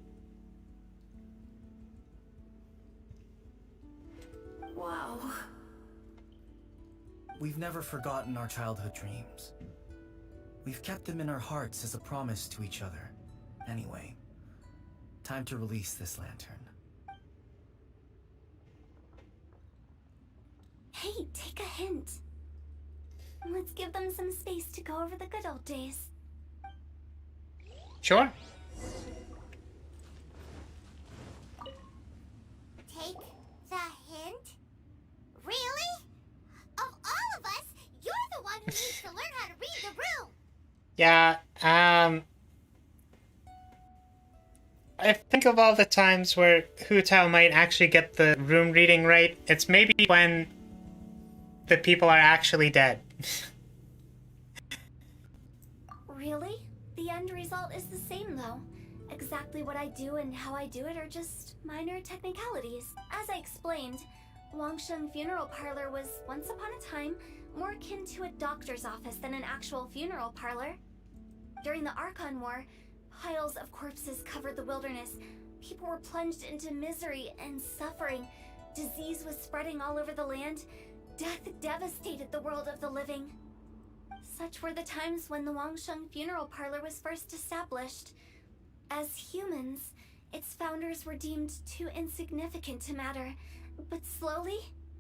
S10: Wow.
S9: We've never forgotten our childhood dreams. We've kept them in our hearts as a promise to each other. Anyway, time to release this lantern.
S8: Hey, take a hint. Let's give them some space to go over the good old days.
S1: Sure.
S3: Take the hint? Really? Of all of us, you're the one who needs to learn how to read the room.
S1: Yeah, I think of all the times where Hu Tao might actually get the room reading right. It's maybe when the people are actually dead.
S8: Really? The end result is the same, though. Exactly what I do and how I do it are just minor technicalities. As I explained, Wangsheng Funeral Parlor was, once upon a time, more akin to a doctor's office than an actual funeral parlor. During the Archon War, piles of corpses covered the wilderness. People were plunged into misery and suffering. Disease was spreading all over the land. Death devastated the world of the living. Such were the times when the Wangsheng Funeral Parlor was first established. As humans, its founders were deemed too insignificant to matter, but slowly,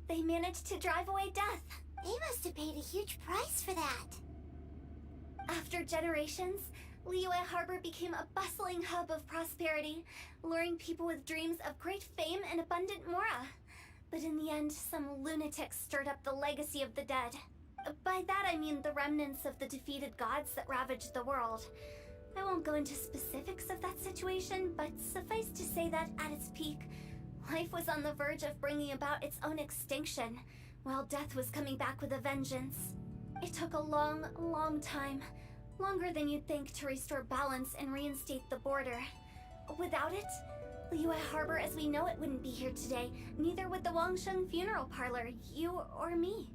S8: they managed to drive away death.
S3: They must have paid a huge price for that.
S8: After generations, Liyue Harbor became a bustling hub of prosperity, luring people with dreams of great fame and abundant mora. But in the end, some lunatics stirred up the legacy of the dead. By that I mean the remnants of the defeated gods that ravaged the world. I won't go into specifics of that situation, but suffice to say that at its peak, life was on the verge of bringing about its own extinction, while death was coming back with a vengeance. It took a long, long time, longer than you'd think, to restore balance and reinstate the border. Without it, Liyue Harbor as we know it wouldn't be here today, neither would the Wangsheng Funeral Parlor, you or me.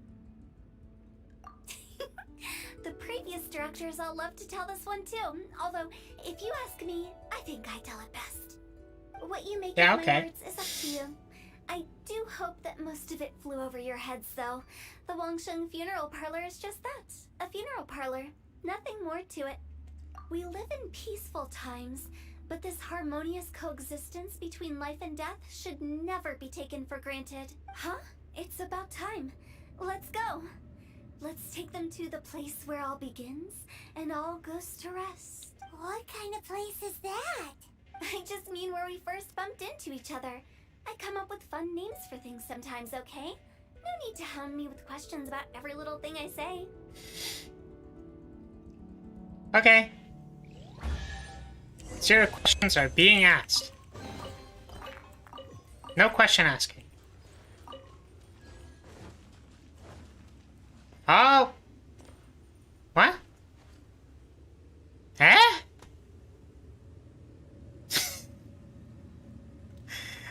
S8: The previous directors all love to tell this one too, although, if you ask me, I think I tell it best. What you make of my words is up to you. I do hope that most of it flew over your heads, though. The Wangsheng Funeral Parlor is just that, a funeral parlor. Nothing more to it. We live in peaceful times, but this harmonious coexistence between life and death should never be taken for granted. Huh? It's about time. Let's go. Let's take them to the place where all begins and all goes to rest.
S3: What kind of place is that?
S8: I just mean where we first bumped into each other. I come up with fun names for things sometimes, okay? No need to hound me with questions about every little thing I say.
S1: Okay. Zero questions are being asked. No question asking. Oh! What? Eh?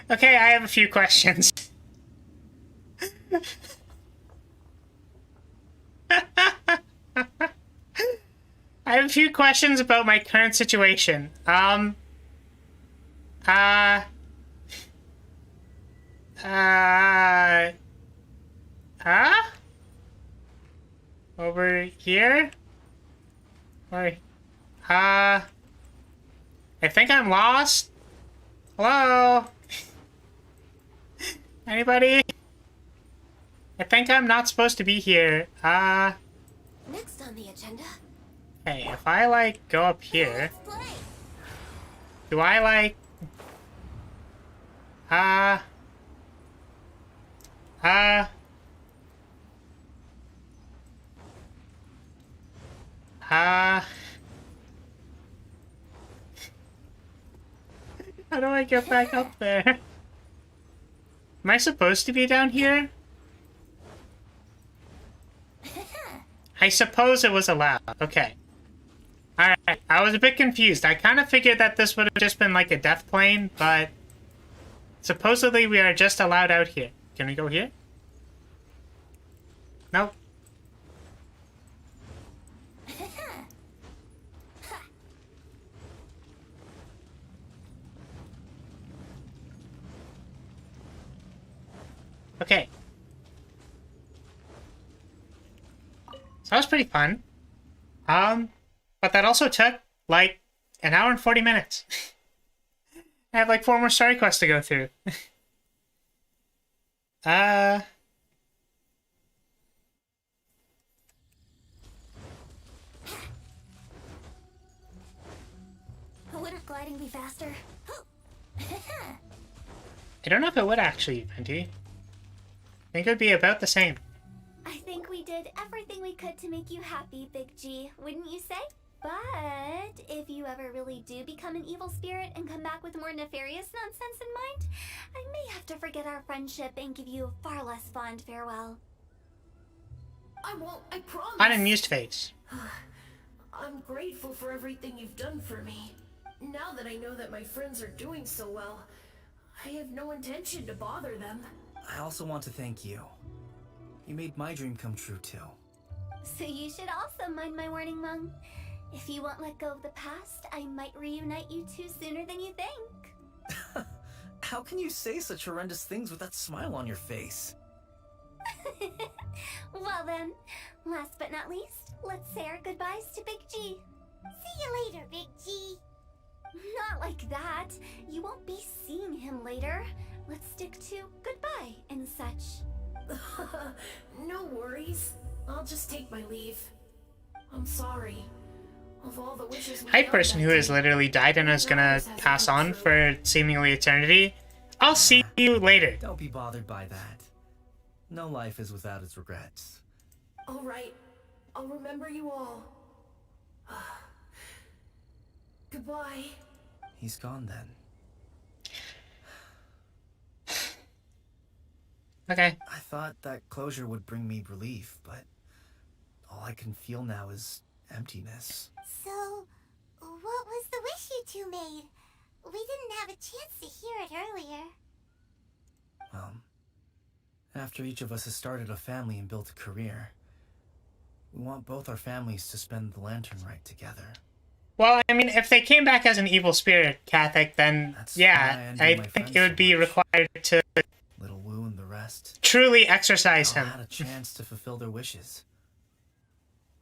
S1: Okay, I have a few questions. I have a few questions about my current situation. Over here? Or, I think I'm lost. Hello? Anybody? I think I'm not supposed to be here.
S10: Next on the agenda.
S1: Hey, if I, like, go up here... Do I, like... How do I get back up there? Am I supposed to be down here? I suppose it was allowed. Okay. Alright, I was a bit confused. I kind of figured that this would have just been like a death plane, but... Supposedly we are just allowed out here. Can we go here? No. Okay. So that was pretty fun. But that also took like an hour and 40 minutes. I have like 4 more story quests to go through.
S8: Wouldn't gliding be faster?
S1: I don't know if it would actually, Venti. I think it would be about the same.
S8: I think we did everything we could to make you happy, Big G, wouldn't you say? But if you ever really do become an evil spirit and come back with more nefarious nonsense in mind, I may have to forget our friendship and give you a far less fond farewell.
S10: I won't, I promise.
S1: Unamused face.
S10: I'm grateful for everything you've done for me. Now that I know that my friends are doing so well, I have no intention to bother them.
S9: I also want to thank you. You made my dream come true too.
S8: So you should also mind my warning, Mung. If you won't let go of the past, I might reunite you two sooner than you think.
S9: How can you say such horrendous things with that smile on your face?
S8: Well then, last but not least, let's say our goodbyes to Big G.
S3: See you later, Big G.
S8: Not like that. You won't be seeing him later. Let's stick to goodbye and such.
S10: No worries. I'll just take my leave. I'm sorry. Of all the wishes
S1: Hype person who has literally died and is gonna pass on for seemingly eternity. I'll see you later.
S9: Don't be bothered by that. No life is without its regrets.
S10: Alright. I'll remember you all. Goodbye.
S9: He's gone then.
S1: Okay.
S9: I thought that closure would bring me relief, but all I can feel now is emptiness.
S3: So, what was the wish you two made? We didn't have a chance to hear it earlier.
S9: Well, after each of us has started a family and built a career, we want both our families to spend the lantern rite together.
S1: Well, I mean, if they came back as an evil spirit, Catholic, then yeah, I think it would be required to
S9: Little Wu and the rest
S1: truly exorcise him.
S9: Had a chance to fulfill their wishes.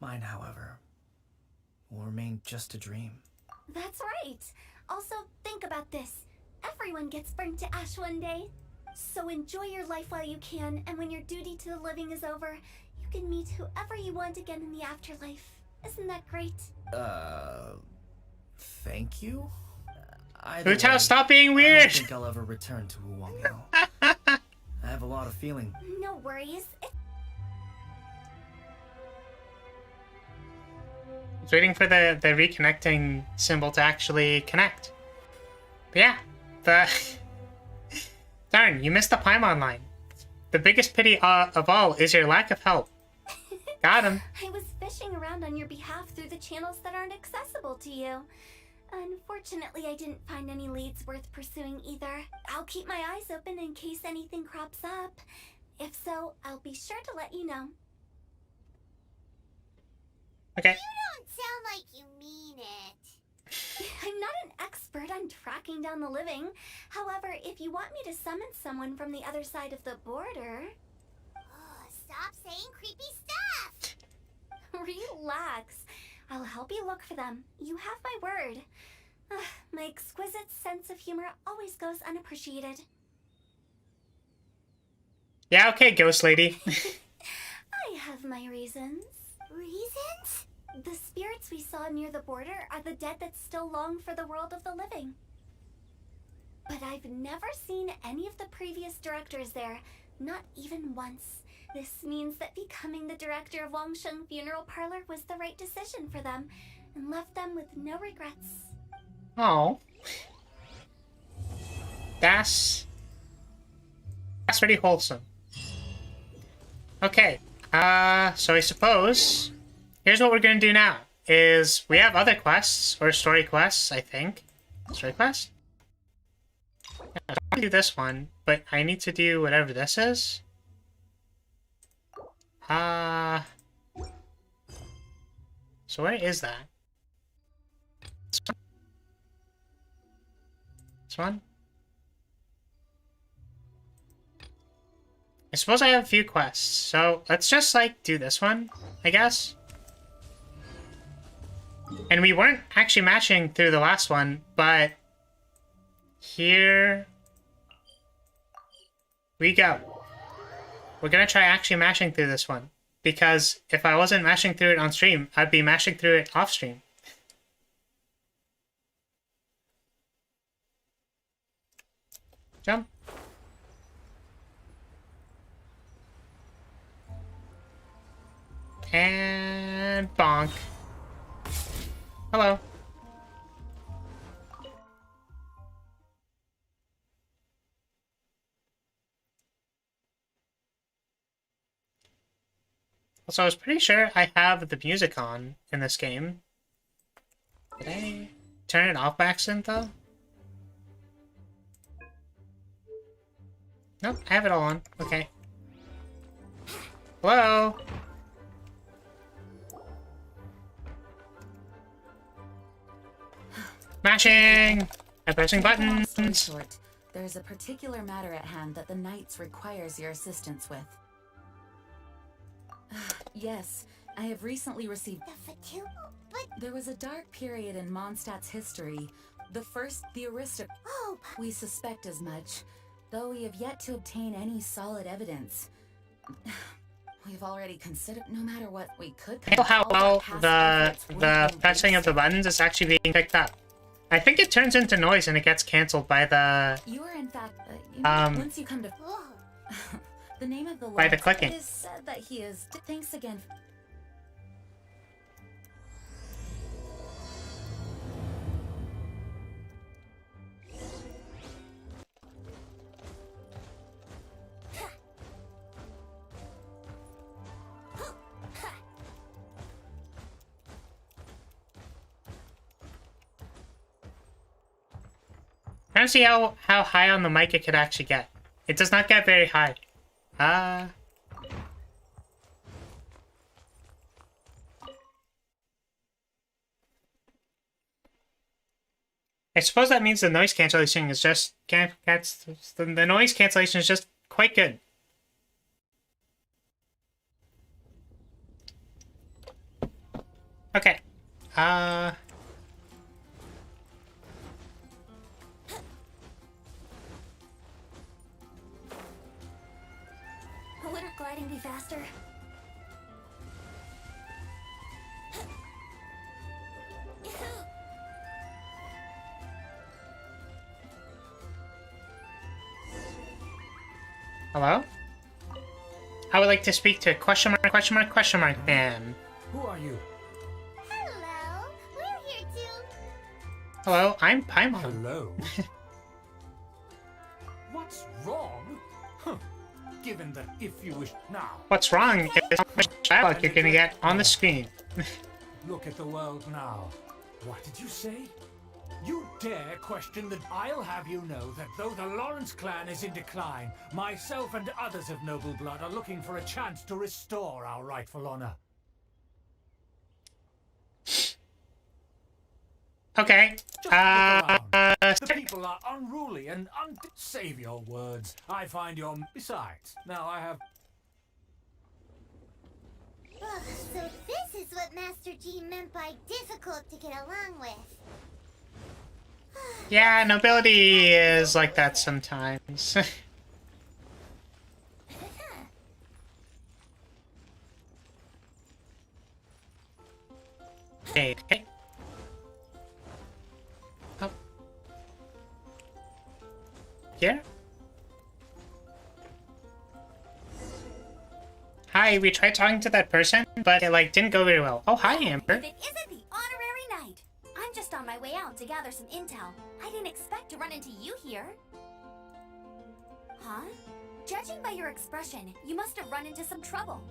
S9: Mine, however, will remain just a dream.
S8: That's right. Also, think about this. Everyone gets burnt to ash one day. So enjoy your life while you can, and when your duty to the living is over, you can meet whoever you want again in the afterlife. Isn't that great?
S9: Thank you?
S1: Hu Tao, stop being weird!
S9: I don't think I'll ever return to Wuwangyo. I have a lot of feeling.
S8: No worries.
S1: I was waiting for the reconnecting symbol to actually connect. But yeah, Darn, you missed the Paimon line. The biggest pity of all is your lack of help. Got him.
S8: I was fishing around on your behalf through the channels that aren't accessible to you. Unfortunately, I didn't find any leads worth pursuing either. I'll keep my eyes open in case anything crops up. If so, I'll be sure to let you know.
S1: Okay.
S3: You don't sound like you mean it.
S8: I'm not an expert on tracking down the living. However, if you want me to summon someone from the other side of the border...
S3: Oh, stop saying creepy stuff!
S8: Relax. I'll help you look for them. You have my word. My exquisite sense of humor always goes unappreciated.
S1: Yeah, okay, ghost lady.
S8: I have my reasons.
S3: Reasons?
S8: The spirits we saw near the border are the dead that still long for the world of the living. But I've never seen any of the previous directors there, not even once. This means that becoming the director of Wangsheng Funeral Parlor was the right decision for them, and left them with no regrets.
S1: Oh. That's pretty wholesome. Okay. So I suppose here's what we're gonna do now. Is we have other quests, or story quests, I think. Story quest? Yeah. I do this one, but I need to do whatever this is. So where is that? This one? I suppose I have a few quests, so let's just, like, do this one, I guess. And we weren't actually matching through the last one, but here we go. We're gonna try actually mashing through this one, because if I wasn't mashing through it on stream, I'd be mashing through it off stream. Jump. And bonk. Hello. Also, I was pretty sure I have the music on in this game. Did I turn it off by accident, though? Nope, I have it all on. Okay. Hello? Mashing! I'm pressing buttons!
S15: Short, there's a particular matter at hand that the Knights requires your assistance with. Yes, I have recently received... There was a dark period in Mondstadt's history. The aristocrat...
S4: Oh,
S15: we suspect as much, though we have yet to obtain any solid evidence. We've already considered, no matter what we could...
S1: I know how well the pressing of the buttons is actually being picked up. I think it turns into noise and it gets cancelled by the...
S15: You are in fact... once you come to... the name of the
S1: by the clicking.
S15: It is said that he is... Thanks again.
S1: Trying to see how high on the mic it could actually get. It does not get very high. I suppose that means the noise cancellation is just the noise cancellation is just quite good. Okay.
S8: Wouldn't gliding be faster?
S1: Hello? I would like to speak to question mark man.
S16: Who are you?
S3: Hello, we're here too.
S1: Hello, I'm Paimon.
S16: Hello? What's wrong? Huh. Given that if you wish now.
S1: What's wrong is how much dialogue you're gonna get on the screen.
S16: Look at the world now. What did you say? You dare question that? I'll have you know that though the Lawrence clan is in decline, myself and others of noble blood are looking for a chance to restore our rightful honor.
S1: Okay.
S16: The people are unruly and save your words. I find your... Besides, now I have...
S3: Ugh, so this is what Master G meant by difficult to get along with.
S1: Yeah, nobility is like that sometimes. Okay. Oh. Here? Hi, we tried talking to that person, but it like didn't go very well. Oh, hi, Amber.
S8: If it isn't the honorary knight! I'm just on my way out to gather some intel. I didn't expect to run into you here. Huh? Judging by your expression, you must have run into some trouble.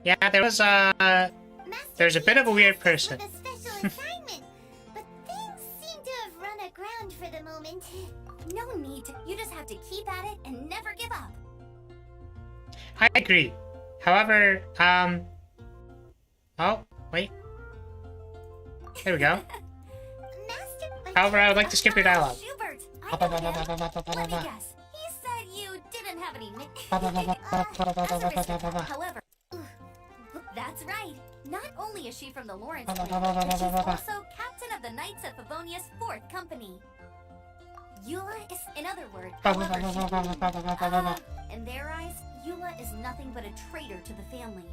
S1: Yeah, there's a bit of a weird person.
S3: With a special assignment, but things seem to have run aground for the moment.
S8: No need to. You just have to keep at it and never give up.
S1: I agree. However, oh, wait. There we go. However, I would like to skip your dialogue.
S8: Schubert, Let me guess. He said you didn't have any However, that's right. Not only is she from the Lawrence clan, but she's also captain of the Knights of Favonia's 4th Company. Eula is, in other words, however, in their eyes, Eula is nothing but a traitor to the family.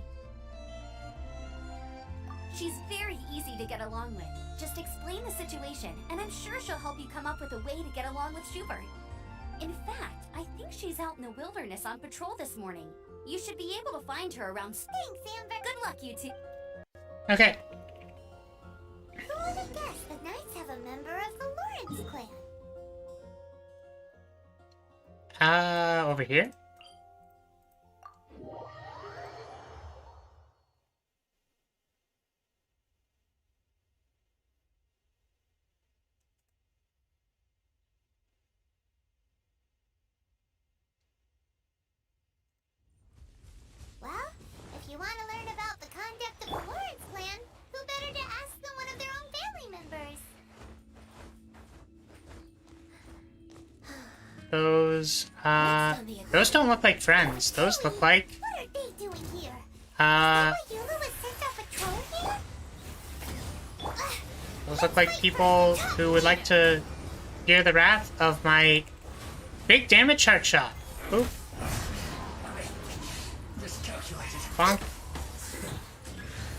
S8: She's very easy to get along with. Just explain the situation, and I'm sure she'll help you come up with a way to get along with Schubert. In fact, I think she's out in the wilderness on patrol this morning. You should be able to find her around. Thanks, Amber. Good luck, you two.
S1: Okay.
S3: Who would have guessed the Knights have a member of the Lawrence clan?
S1: Over here?
S3: Well, if you want to learn about the conduct of the Lawrence clan, who better to ask than one of their own family members?
S1: Those don't look like friends. Those look like,
S3: What are they doing here?
S1: Eula
S3: was sent on patrol here?
S1: those look like people who would like to hear the wrath of my big damage heart shot. Oop. Bonk.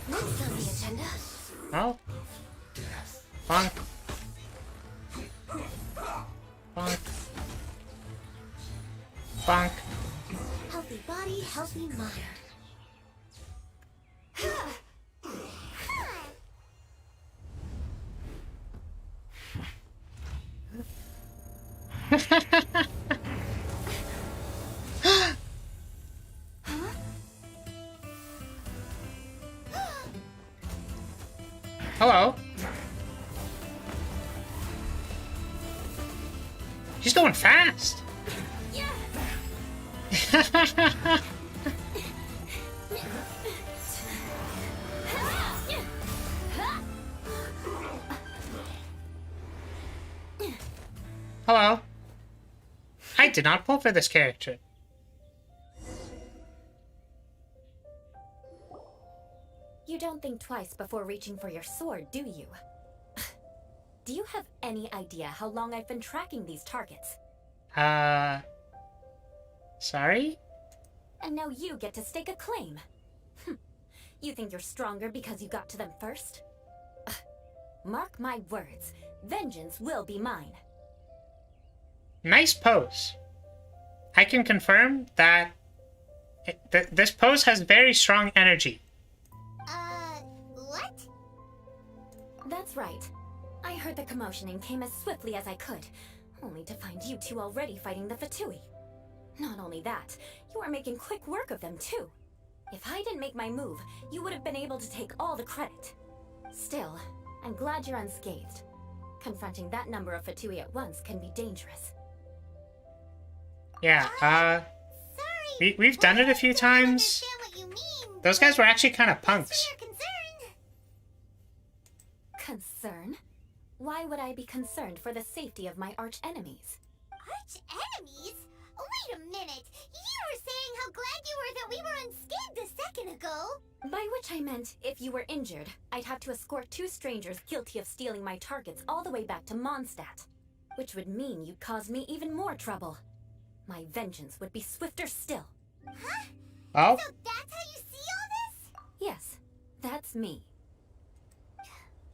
S3: Next on the agenda.
S1: Oh. Bonk. Bonk. Bonk.
S3: Healthy body, healthy mind.
S1: Hello. She's going fast. Hello. I did not pull for this character.
S17: You don't think twice before reaching for your sword, do you? Do you have any idea how long I've been tracking these targets?
S1: Sorry?
S17: And now you get to stake a claim. You think you're stronger because you got to them first? Mark my words, vengeance will be mine.
S1: Nice pose. I can confirm that this pose has very strong energy.
S3: What?
S17: That's right. I heard the commotion and came as swiftly as I could, only to find you two already fighting the Fatui. Not only that, you are making quick work of them too. If I didn't make my move, you would have been able to take all the credit. Still, I'm glad you're unscathed. Confronting that number of Fatui at once can be dangerous.
S1: Yeah, we've done it a few times. Those guys were actually kind of punks.
S17: Concern? Why would I be concerned for the safety of my arch enemies?
S3: Arch enemies? Wait a minute! You were saying how glad you were that we were unscathed a second ago!
S17: By which I meant, if you were injured, I'd have to escort 2 strangers guilty of stealing my targets all the way back to Mondstadt. Which would mean you'd cause me even more trouble. My vengeance would be swifter still.
S3: Huh?
S1: Oh?
S3: So that's how you see all this?
S17: Yes, that's me.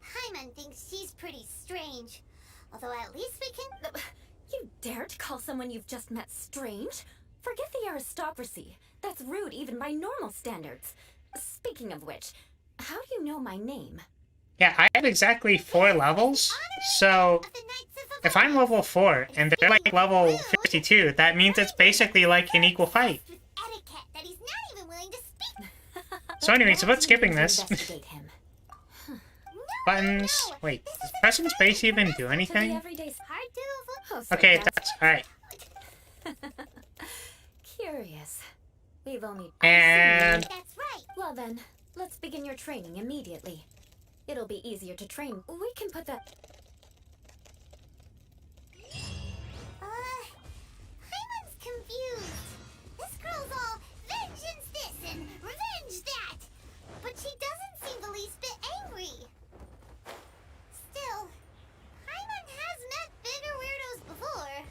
S3: Hyman thinks she's pretty strange. Although at least we can...
S17: You dare to call someone you've just met strange? Forget the aristocracy. That's rude even by normal standards. Speaking of which, how do you know my name?
S1: Yeah, I have exactly 4 levels, so if I'm level 4 and they're like level 52, that means it's basically like an equal fight. So anyways, about skipping this. Buttons. Wait, does pressing space even do anything?
S12: so
S1: Okay,
S12: desperate.
S1: that's alright.
S17: Curious. We've only...
S1: And...
S3: That's right.
S17: Well then, let's begin your training immediately. It'll be easier to train. We can put that...
S3: Paimon's confused. This girl's all vengeance this and revenge that. But she doesn't seem the least bit angry. Still, Paimon has met bigger weirdos before.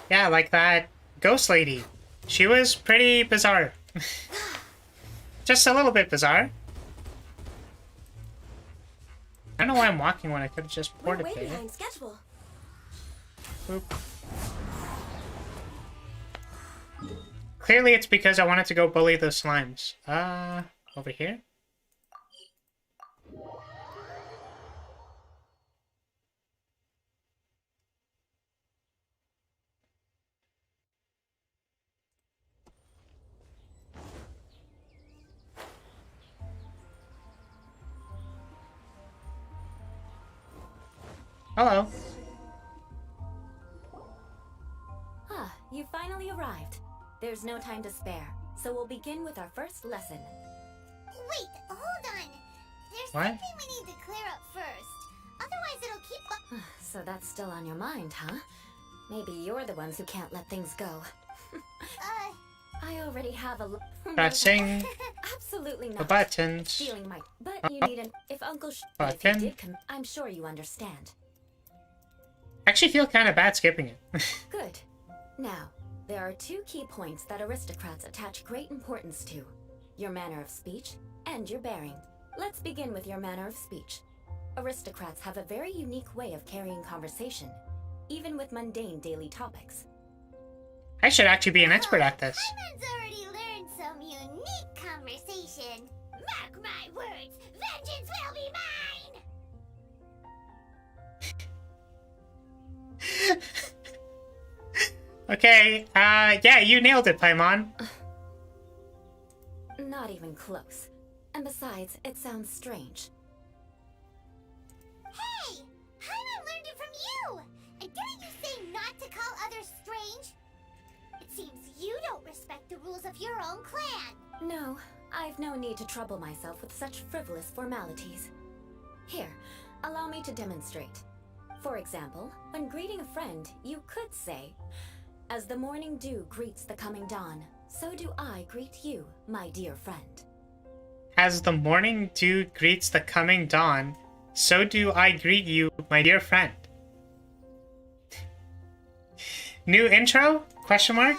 S1: Yeah, like that ghost lady. She was pretty bizarre. Just a little bit bizarre. I don't know why I'm walking when I could have just
S14: We're
S1: ported
S14: way
S1: there.
S14: behind schedule.
S1: Boop. Clearly it's because I wanted to go bully those slimes. Over here? Hello.
S17: Ah, you finally arrived. There's no time to spare, so we'll begin with our first lesson.
S3: Wait, hold on. There's
S1: What?
S3: something we need to clear up first. Otherwise it'll keep...
S17: So that's still on your mind, huh? Maybe you're the ones who can't let things go. I already have a...
S1: Pressing
S17: Absolutely
S1: the
S17: not.
S1: buttons.
S17: Stealing my... But you need an... If Uncle... But if
S1: Button.
S17: you did I'm sure you understand.
S1: I actually feel kind of bad skipping it.
S17: Good. Now, there are two key points that aristocrats attach great importance to. Your manner of speech and your bearing. Let's begin with your manner of speech. Aristocrats have a very unique way of carrying conversation, even with mundane daily topics.
S1: I should actually be an expert at this.
S3: Paimon's already learned some unique conversation. Mark my words, vengeance will be mine!
S1: Okay, yeah, you nailed it, Paimon.
S17: Not even close. And besides, it sounds strange.
S3: Hey! Paimon learned it from you! And didn't you say not to call others strange? It seems you don't respect the rules of your own clan.
S17: No, I've no need to trouble myself with such frivolous formalities. Here, allow me to demonstrate. For example, when greeting a friend, you could say, "As the morning dew greets the coming dawn, so do I greet you, my dear friend."
S1: As the morning dew greets the coming dawn, so do I greet you, my dear friend. New intro? Question mark?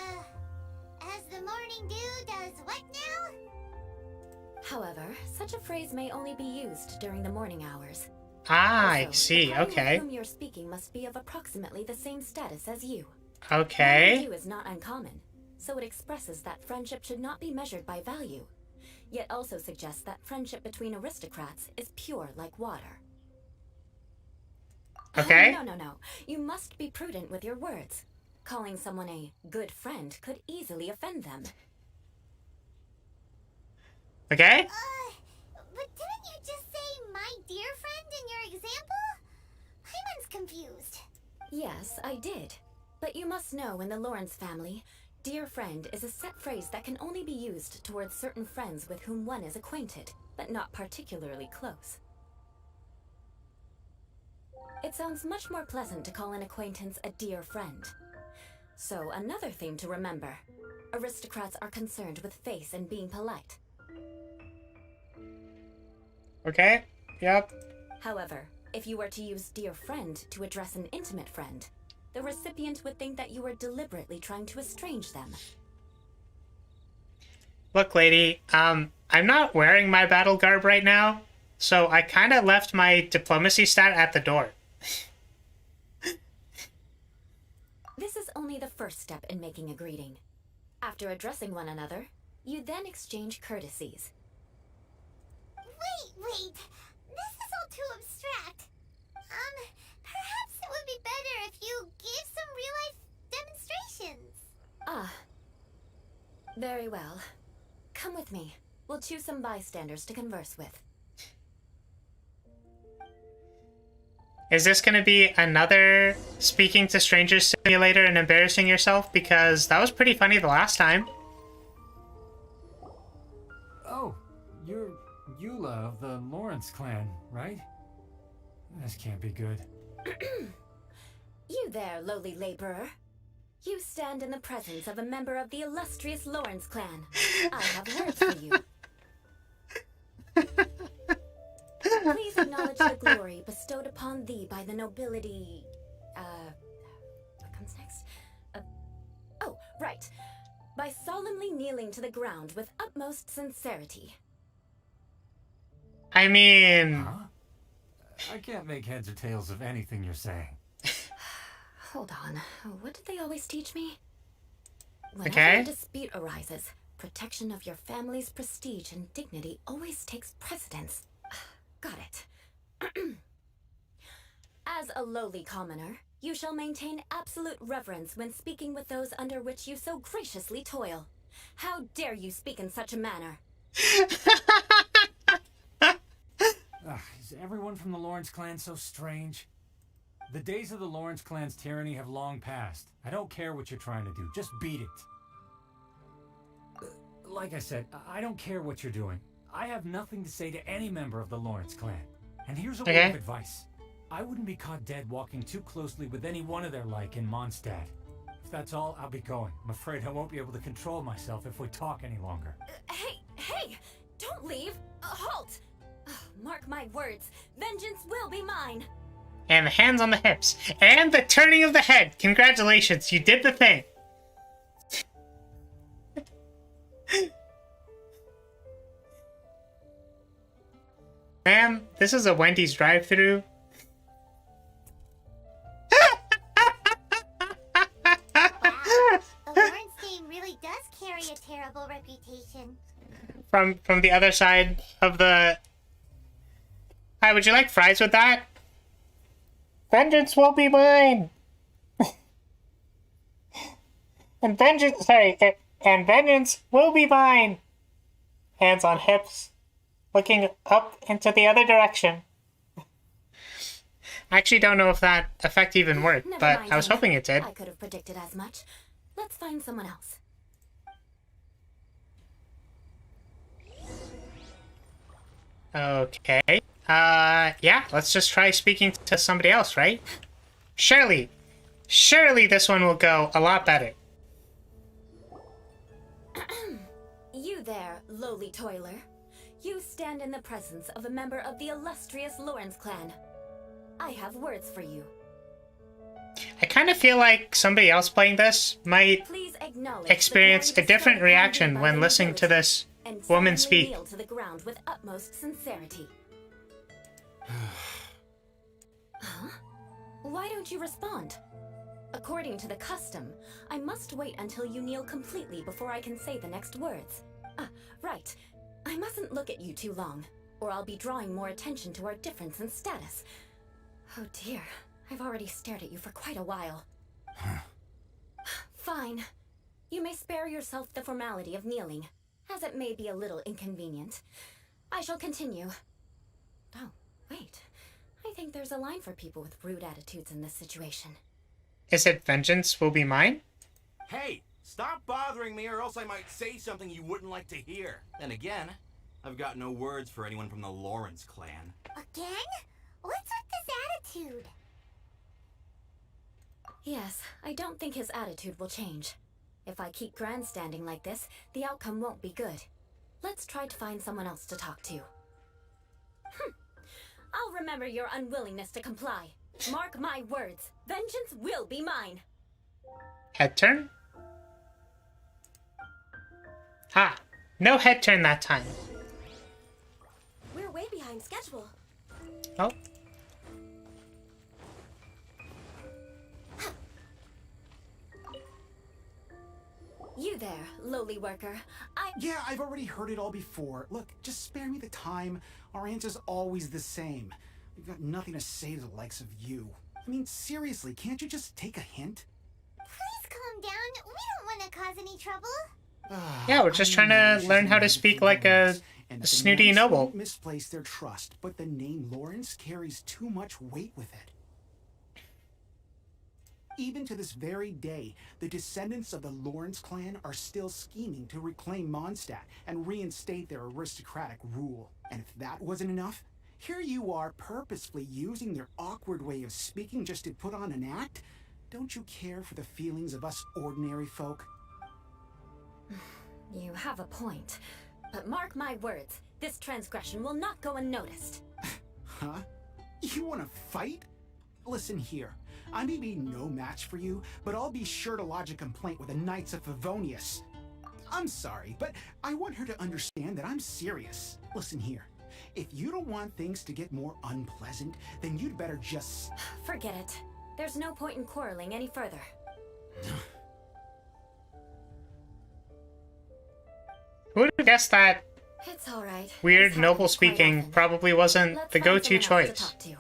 S3: As the morning dew does what now?
S17: However, such a phrase may only be used during the morning hours.
S1: Ah, I
S17: Also,
S1: see,
S17: the party
S1: okay.
S17: with whom you're speaking must be of approximately the same status as you.
S1: Okay.
S17: Knowing you is not uncommon, so it expresses that friendship should not be measured by value, yet also suggests that friendship between aristocrats is pure like water.
S1: Okay.
S17: No. You must be prudent with your words. Calling someone a good friend could easily offend them.
S1: Okay.
S3: But didn't you just say my dear friend in your example? Paimon's confused.
S17: Yes, I did. But you must know in the Lawrence family, dear friend is a set phrase that can only be used towards certain friends with whom one is acquainted, but not particularly close. It sounds much more pleasant to call an acquaintance a dear friend. So another thing to remember, aristocrats are concerned with face and being polite.
S1: Okay. Yep.
S17: However, if you were to use dear friend to address an intimate friend, the recipient would think that you were deliberately trying to estrange them.
S1: Look, lady, I'm not wearing my battle garb right now, so I kind of left my diplomacy stat at the door.
S17: This is only the first step in making a greeting. After addressing one another, you then exchange courtesies.
S3: Wait. This is all too abstract. Perhaps it would be better if you gave some real-life demonstrations.
S17: Ah. Very well. Come with me. We'll choose some bystanders to converse with.
S1: Is this going to be another speaking to strangers simulator and embarrassing yourself? Because that was pretty funny the last time.
S16: Oh, you're Eula of the Lawrence clan, right? This can't be good.
S17: You there, lowly laborer. You stand in the presence of a member of the illustrious Lawrence clan. I have words for you. Please acknowledge the glory bestowed upon thee by the nobility... what comes next? Oh, right. By solemnly kneeling to the ground with utmost sincerity.
S1: I mean...
S16: Huh? I can't make heads or tails of anything you're saying.
S17: Hold on. What did they always teach me?
S1: Okay.
S17: Whenever a dispute arises, protection of your family's prestige and dignity always takes precedence. Got it. As a lowly commoner, you shall maintain absolute reverence when speaking with those under which you so graciously toil. How dare you speak in such a manner?
S16: Is everyone from the Lawrence clan so strange? The days of the Lawrence clan's tyranny have long passed. I don't care what you're trying to do. Just beat it. Like I said, I don't care what you're doing. I have nothing to say to any member of the Lawrence clan. And here's a word of advice. I wouldn't be caught dead walking too closely with any one of their like in Mondstadt. If that's all, I'll be going. I'm afraid I won't be able to control myself if we talk any longer.
S17: Hey! Don't leave! Halt! Mark my words. Vengeance will be mine.
S1: And the hands on the hips. And the turning of the head. Congratulations, you did the thing. Ma'am, this is a Wendy's drive-thru.
S3: The Lawrence name really does carry a terrible reputation.
S1: From the other side of the... Hi, would you like fries with that? Vengeance will be mine! and vengeance will be mine! Hands on hips, looking up into the other direction. I actually don't know if that effect even worked,
S17: Never
S1: but
S17: mind,
S1: I was hoping it did.
S17: I could have predicted as much. Let's find someone else.
S1: Okay. Yeah, let's just try speaking to somebody else, right? Surely this one will go a lot better.
S17: You there, lowly toiler. You stand in the presence of a member of the illustrious Lawrence clan. I have words for you.
S1: I kind of feel like somebody else playing this might experience a different reaction when listening to this woman speak.
S17: Kneel to the ground with utmost sincerity. Huh? Why don't you respond? According to the custom, I must wait until you kneel completely before I can say the next words. Right. I mustn't look at you too long, or I'll be drawing more attention to our difference in status. Oh dear, I've already stared at you for quite a while. Fine. You may spare yourself the formality of kneeling, as it may be a little inconvenient. I shall continue. Oh, wait. I think there's a line for people with rude attitudes in this situation.
S1: Is it vengeance will be mine?
S18: Hey, stop bothering me or else I might say something you wouldn't like to hear. And again, I've got no words for anyone from the Lawrence clan.
S3: Again? What's with this attitude?
S17: Yes, I don't think his attitude will change. If I keep grandstanding like this, the outcome won't be good. Let's try to find someone else to talk to. I'll remember your unwillingness to comply. Mark my words. Vengeance will be mine.
S1: Head turn? Ah, no head turn that time.
S14: We're way behind schedule.
S1: Oh.
S17: You there, lowly worker.
S19: Yeah, I've already heard it all before. Look, just spare me the time. Our answer's always the same. We've got nothing to say to the likes of you. I mean, seriously, can't you just take a hint?
S3: Please calm down. We don't want to cause any trouble.
S1: Yeah, we're just trying to learn how to speak like a snooty noble.
S19: Misplace their trust, but the name Lawrence carries too much weight with it. Even to this very day, the descendants of the Lawrence clan are still scheming to reclaim Mondstadt and reinstate their aristocratic rule. And if that wasn't enough, here you are purposefully using their awkward way of speaking just to put on an act? Don't you care for the feelings of us ordinary folk?
S17: You have a point. But mark my words, this transgression will not go unnoticed.
S19: Huh? You want to fight? Listen here. I may be no match for you, but I'll be sure to lodge a complaint with the Knights of Favonius. I'm sorry, but I want her to understand that I'm serious. Listen here. If you don't want things to get more unpleasant, then you'd better just...
S17: Forget it. There's no point in quarreling any further.
S1: Who would have guessed that
S17: It's all right.
S1: weird noble speaking probably wasn't the go-to choice?
S3: Paimon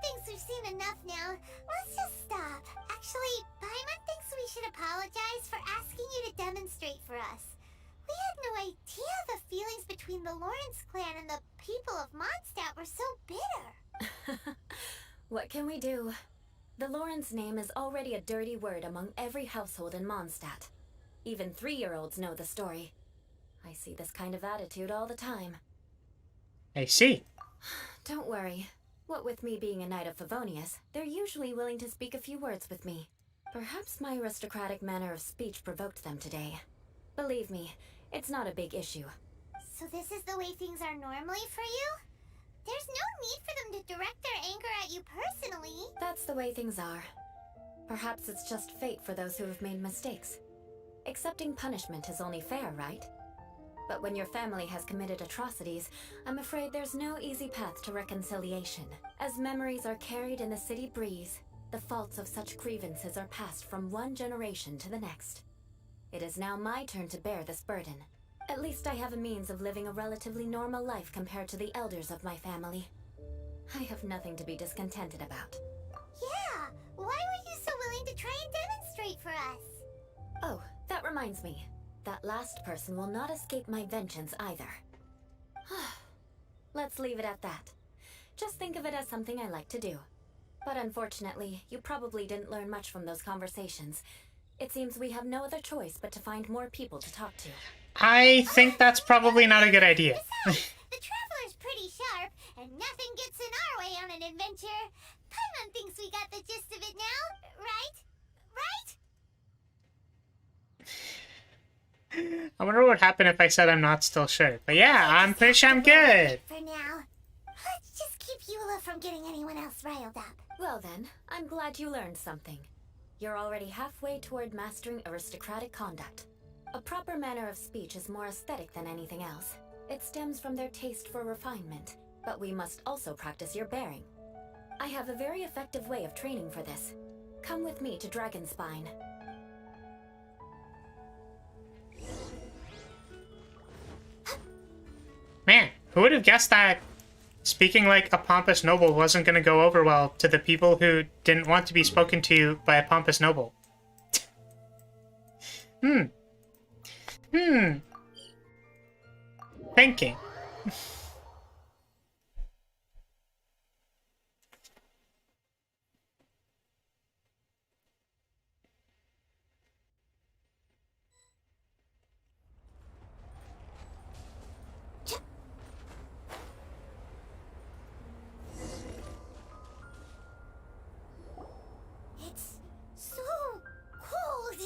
S3: thinks we've seen enough now. Let's just stop. Actually, Paimon thinks we should apologize for asking you to demonstrate for us. We had no idea the feelings between the Lawrence clan and the people of Mondstadt were so bitter.
S17: What can we do? The Lawrence name is already a dirty word among every household in Mondstadt. Even 3-year-olds know the story. I see this kind of attitude all the time.
S1: I see.
S17: Don't worry. What with me being a Knight of Favonius, they're usually willing to speak a few words with me. Perhaps my aristocratic manner of speech provoked them today. Believe me, it's not a big issue.
S3: So this is the way things are normally for you? There's no need for them to direct their anger at you personally.
S17: That's the way things are. Perhaps it's just fate for those who have made mistakes. Accepting punishment is only fair, right? But when your family has committed atrocities, I'm afraid there's no easy path to reconciliation. As memories are carried in the city breeze, the faults of such grievances are passed from one generation to the next. It is now my turn to bear this burden. At least I have a means of living a relatively normal life compared to the elders of my family. I have nothing to be discontented about.
S3: Yeah, why were you so willing to try and demonstrate for us?
S17: Oh, that reminds me. That last person will not escape my vengeance either. Let's leave it at that. Just think of it as something I like to do. But unfortunately, you probably didn't learn much from those conversations. It seems we have no other choice but to find more people to talk to.
S1: I think that's probably not a good idea.
S3: The Traveler's pretty sharp, and nothing gets in our way on an adventure. Paimon thinks we got the gist of it now, right? Right?
S1: I wonder what would happen if I said I'm not still sure. But yeah, I'm pretty sure I'm good.
S3: For now, let's just keep Eula from getting anyone else riled up.
S17: Well then, I'm glad you learned something. You're already halfway toward mastering aristocratic conduct. A proper manner of speech is more aesthetic than anything else. It stems from their taste for refinement, but we must also practice your bearing. I have a very effective way of training for this. Come with me to Dragonspine.
S1: Man, who would have guessed that speaking like a pompous noble wasn't going to go over well to the people who didn't want to be spoken to by a pompous noble? Thinking.
S3: It's so cold.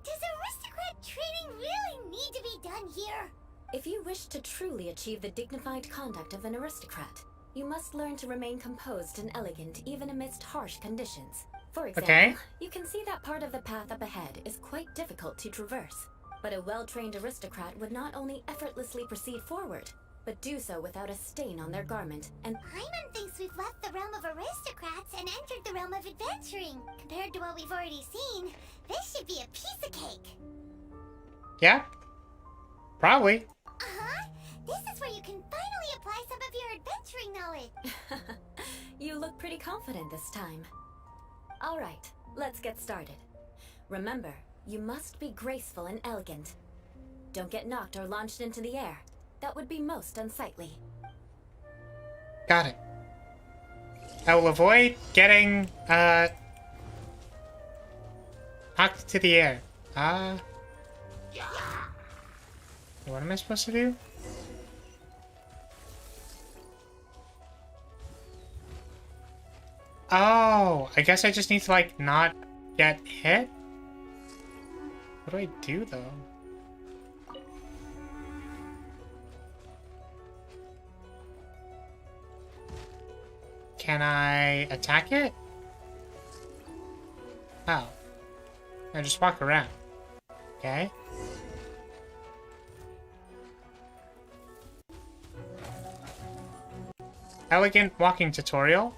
S3: Does aristocrat training really need to be done here?
S17: If you wish to truly achieve the dignified conduct of an aristocrat, you must learn to remain composed and elegant even amidst harsh conditions. For example, you can see that part of the path up ahead is quite difficult to traverse. But a well-trained aristocrat would not only effortlessly proceed forward, but do so without a stain on their garment, and
S3: Paimon thinks we've left the realm of aristocrats and entered the realm of adventuring. Compared to what we've already seen, this should be a piece of cake.
S1: Yeah? Probably.
S3: Uh-huh. This is where you can finally apply some of your adventuring knowledge.
S17: you look pretty confident this time. All right, let's get started. Remember, you must be graceful and elegant. Don't get knocked or launched into the air. That would be most unsightly.
S1: Got it. I will avoid getting knocked to the air. What am I supposed to do? Oh, I guess I just need to, like, not get hit? What do I do, though? Can I attack it? How? I just walk around. Okay. Elegant walking tutorial.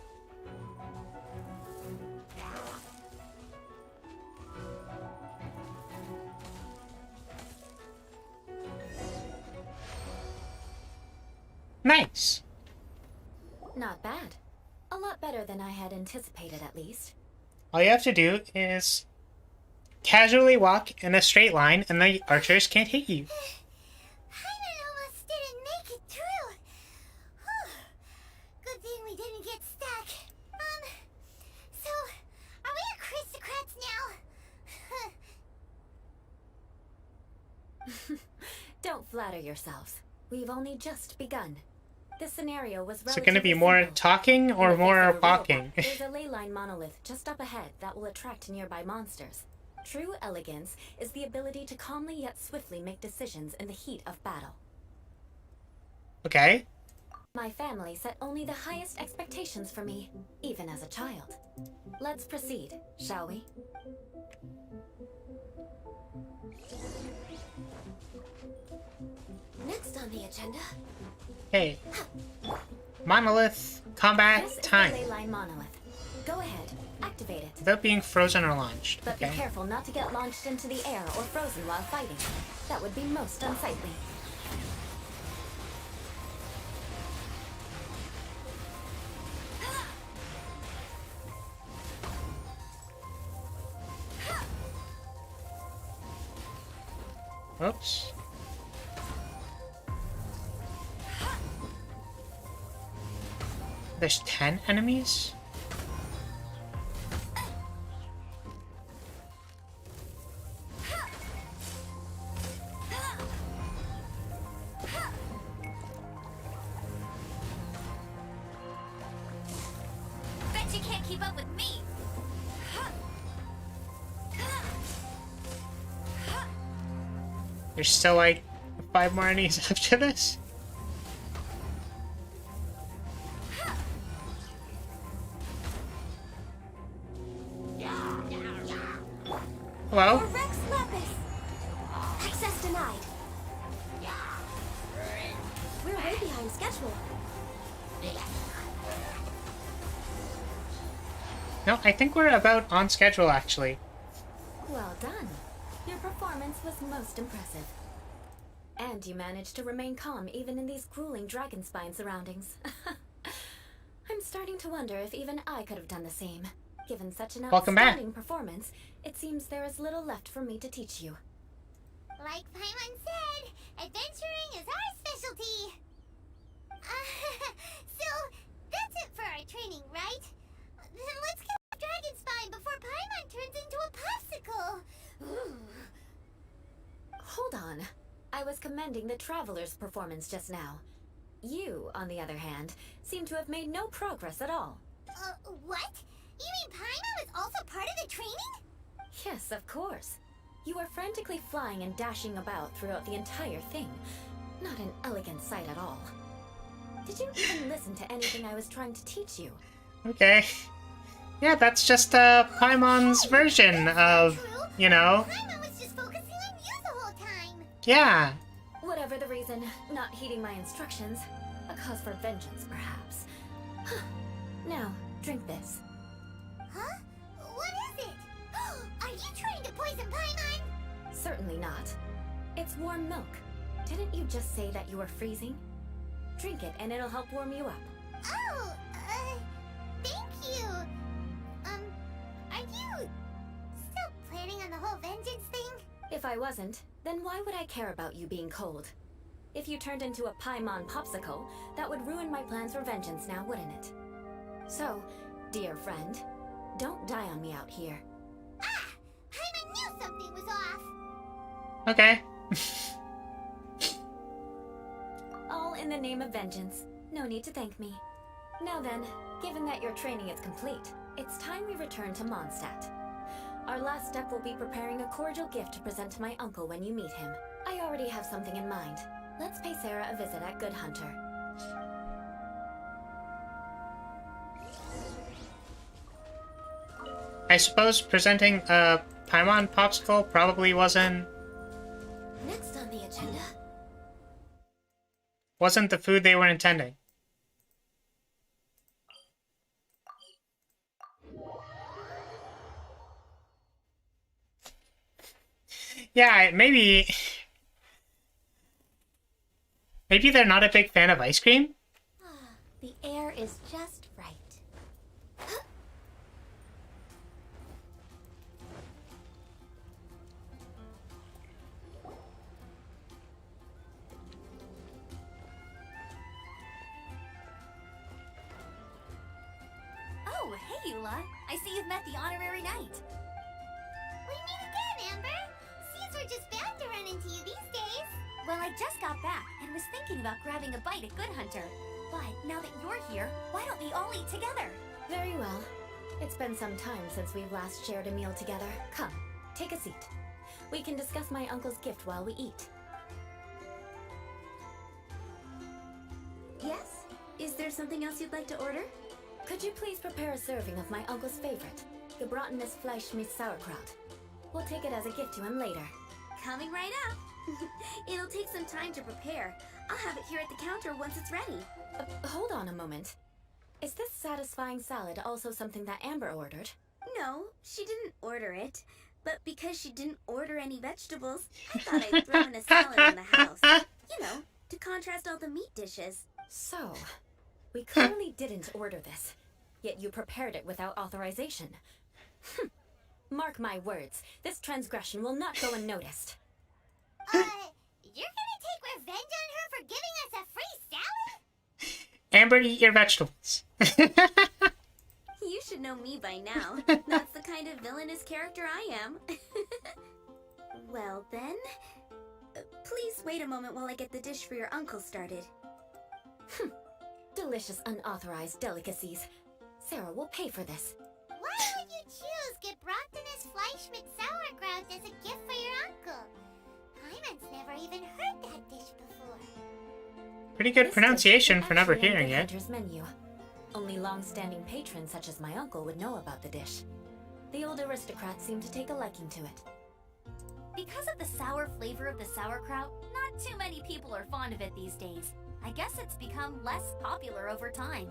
S1: Nice.
S17: Not bad. A lot better than I had anticipated, at least.
S1: All you have to do is casually walk in a straight line and the archers can't hit you.
S3: Paimon almost didn't make it through. Good thing we didn't get stuck. So, are we aristocrats now?
S17: Don't flatter yourselves. We've only just begun. This scenario was
S1: Is it going to be
S17: relatively
S1: more
S17: simple.
S1: talking or
S17: In the face
S1: more
S17: of a
S1: walking?
S17: robot, There's a ley line monolith just up ahead that will attract nearby monsters. True elegance is the ability to calmly yet swiftly make decisions in the heat of battle.
S1: Okay.
S17: My family set only the highest expectations for me, even as a child. Let's proceed, shall we?
S14: Next on the agenda.
S1: Hey. Monolith combat
S17: This is
S1: time.
S17: the ley line monolith. Go ahead, activate it.
S1: Without being frozen or launched.
S17: But
S1: Okay.
S17: be careful not to get launched into the air or frozen while fighting. That would be most unsightly.
S1: Oops. There's 10 enemies?
S14: Bet you can't keep up with me.
S1: There's still like 5 more enemies after this? Hello?
S14: Rex Lapis. Access denied. We're way behind schedule.
S1: No, I think we're about on schedule actually.
S17: Well done. Your performance was most impressive. And you managed to remain calm even in these grueling dragon spine surroundings. I'm starting to wonder if even I could have done the same. Given such an
S1: Welcome back.
S17: outstanding performance, it seems there is little left for me to teach you.
S3: Like Paimon said, adventuring is our specialty. So, that's it for our training, right? Then let's kill the dragon spine before Paimon turns into a popsicle. Ooh.
S17: Hold on. I was commending the Traveler's performance just now. You, on the other hand, seem to have made no progress at all.
S3: What? You mean Paimon was also part of the training?
S17: Yes, of course. You were frantically flying and dashing about throughout the entire thing. Not an elegant sight at all. Did you even listen to anything I was trying to teach you?
S1: Okay. Yeah, that's just Paimon's version of, you know.
S3: Paimon was just focusing on you the whole time.
S1: Yeah.
S17: Whatever the reason, not heeding my instructions. A cause for vengeance, perhaps. Now, drink this.
S3: Huh? What is it? Are you trying to poison Paimon?
S17: Certainly not. It's warm milk. Didn't you just say that you were freezing? Drink it and it'll help warm you up.
S3: Oh, thank you. Are you still planning on the whole vengeance thing?
S17: If I wasn't, then why would I care about you being cold? If you turned into a Paimon popsicle, that would ruin my plans for vengeance now, wouldn't it? So, dear friend, don't die on me out here.
S3: I knew something was off.
S1: Okay.
S17: All in the name of vengeance. No need to thank me. Now then, given that your training is complete, it's time we return to Mondstadt. Our last step will be preparing a cordial gift to present to my uncle when you meet him. I already have something in mind. Let's pay Sarah a visit at Good Hunter.
S1: I suppose presenting a Paimon popsicle probably wasn't
S17: Next on the agenda.
S1: the food they were intending. Yeah, maybe they're not a big fan of ice cream?
S8: The air is just right. Oh, hey, Eula. I see you've met the honorary knight.
S3: We meet again, Amber. Seems we're just bound to run into you these days.
S8: Well, I just got back and was thinking about grabbing a bite at Good Hunter. But now that you're here, why don't we all eat together?
S17: Very well. It's been some time since we've last shared a meal together. Come, take a seat. We can discuss my uncle's gift while we eat.
S8: Yes? Is there something else you'd like to order?
S17: Could you please prepare a serving of my uncle's favorite, the Brotenes Fleisch mit Sauerkraut? We'll take it as a gift to him later.
S8: Coming right up. It'll take some time to prepare. I'll have it here at the counter once it's ready.
S17: Hold on a moment. Is this satisfying salad also something that Amber ordered?
S8: No, she didn't order it. But because she didn't order any vegetables, I thought I'd throw in a salad in the house. You know, to contrast all the meat dishes.
S17: So, we clearly didn't order this, yet you prepared it without authorization. Mark my words, this transgression will not go unnoticed.
S3: You're gonna take revenge on her for giving us a free salad?
S1: Amber, eat your vegetables.
S8: You should know me by now. That's the kind of villainous character I am. Well then, please wait a moment while I get the dish for your uncle started.
S17: Delicious unauthorized delicacies. Sarah will pay for this.
S3: Why would you choose Gebrotenes Fleisch mit Sauerkraut as a gift for your uncle? Paimon's never even heard that dish before.
S1: Pretty good
S17: This
S1: pronunciation
S17: dish
S1: for never
S17: actually on
S1: hearing
S17: Good
S1: it.
S17: Hunter's menu. Only long-standing patrons such as my uncle would know about the dish. The old aristocrats seem to take a liking to it.
S8: Because of the sour flavor of the sauerkraut, not too many people are fond of it these days. I guess it's become less popular over time.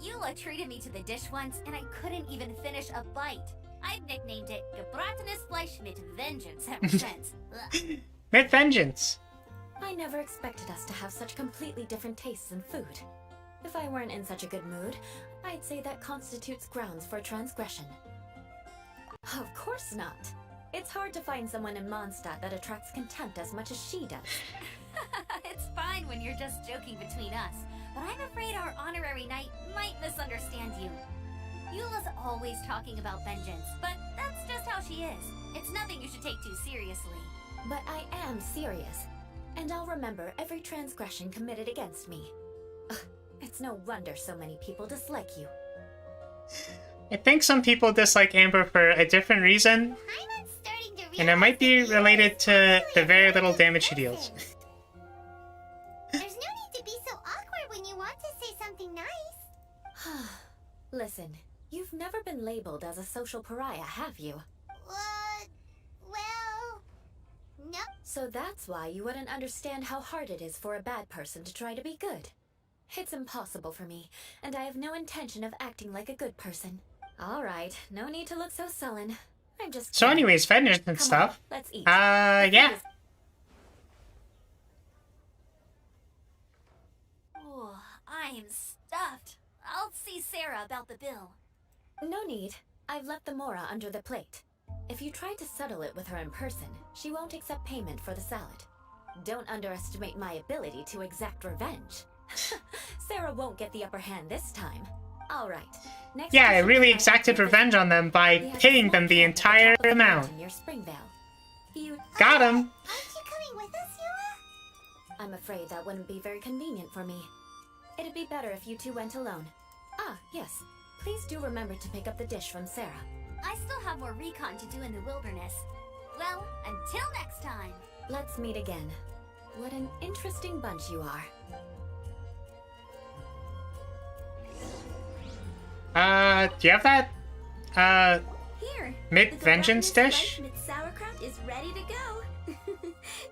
S8: Eula treated me to the dish once, and I couldn't even finish a bite. I've nicknamed it Gebrotenes Fleisch mit Vengeance ever since.
S1: With vengeance.
S17: I never expected us to have such completely different tastes in food. If I weren't in such a good mood, I'd say that constitutes grounds for transgression. Of course not. It's hard to find someone in Mondstadt that attracts contempt as much as she does.
S8: It's fine when you're just joking between us, but I'm afraid our honorary knight might misunderstand you. Eula's always talking about vengeance, but that's just how she is. It's nothing you should take too seriously.
S17: But I am serious, and I'll remember every transgression committed against me. It's no wonder so many people dislike you.
S1: I think some people dislike Amber for a different reason, and it might be related to the very little damage she deals.
S3: There's no need to be so awkward when you want to say something nice.
S17: Listen, you've never been labeled as a social pariah, have you?
S3: Well, no.
S17: So that's why you wouldn't understand how hard it is for a bad person to try to be good. It's impossible for me, and I have no intention of acting like a good person. All right, no need to look so sullen. I'm just
S1: So
S17: kidding.
S1: anyways, vengeance and
S17: Come
S1: stuff.
S17: on, let's eat.
S1: Yeah.
S8: Oh, I'm stuffed. I'll see Sarah about the bill.
S17: No need. I've left the mora under the plate. If you try to settle it with her in person, she won't accept payment for the salad. Don't underestimate my ability to exact revenge. Sarah won't get the upper hand this time. All right. Next
S1: Yeah, I
S17: you should
S1: really
S17: try
S1: exacted
S17: out
S1: revenge on them by
S17: They have a
S1: paying them
S17: small
S1: the
S17: camp at the
S1: entire
S17: top of the
S1: amount.
S17: mountain near Springvale. You...
S1: Got him!
S3: Aren't you coming with us, Yua?
S17: I'm afraid that wouldn't be very convenient for me. It'd be better if you two went alone. Ah, yes. Please do remember to pick up the dish from Sarah.
S8: I still have more recon to do in the wilderness. Well, until next time.
S17: Let's meet again. What an interesting bunch you are.
S1: Do you have that,
S14: Here.
S1: mid-vengeance
S14: the
S1: dish?
S14: Mid sauerkraut is ready to go.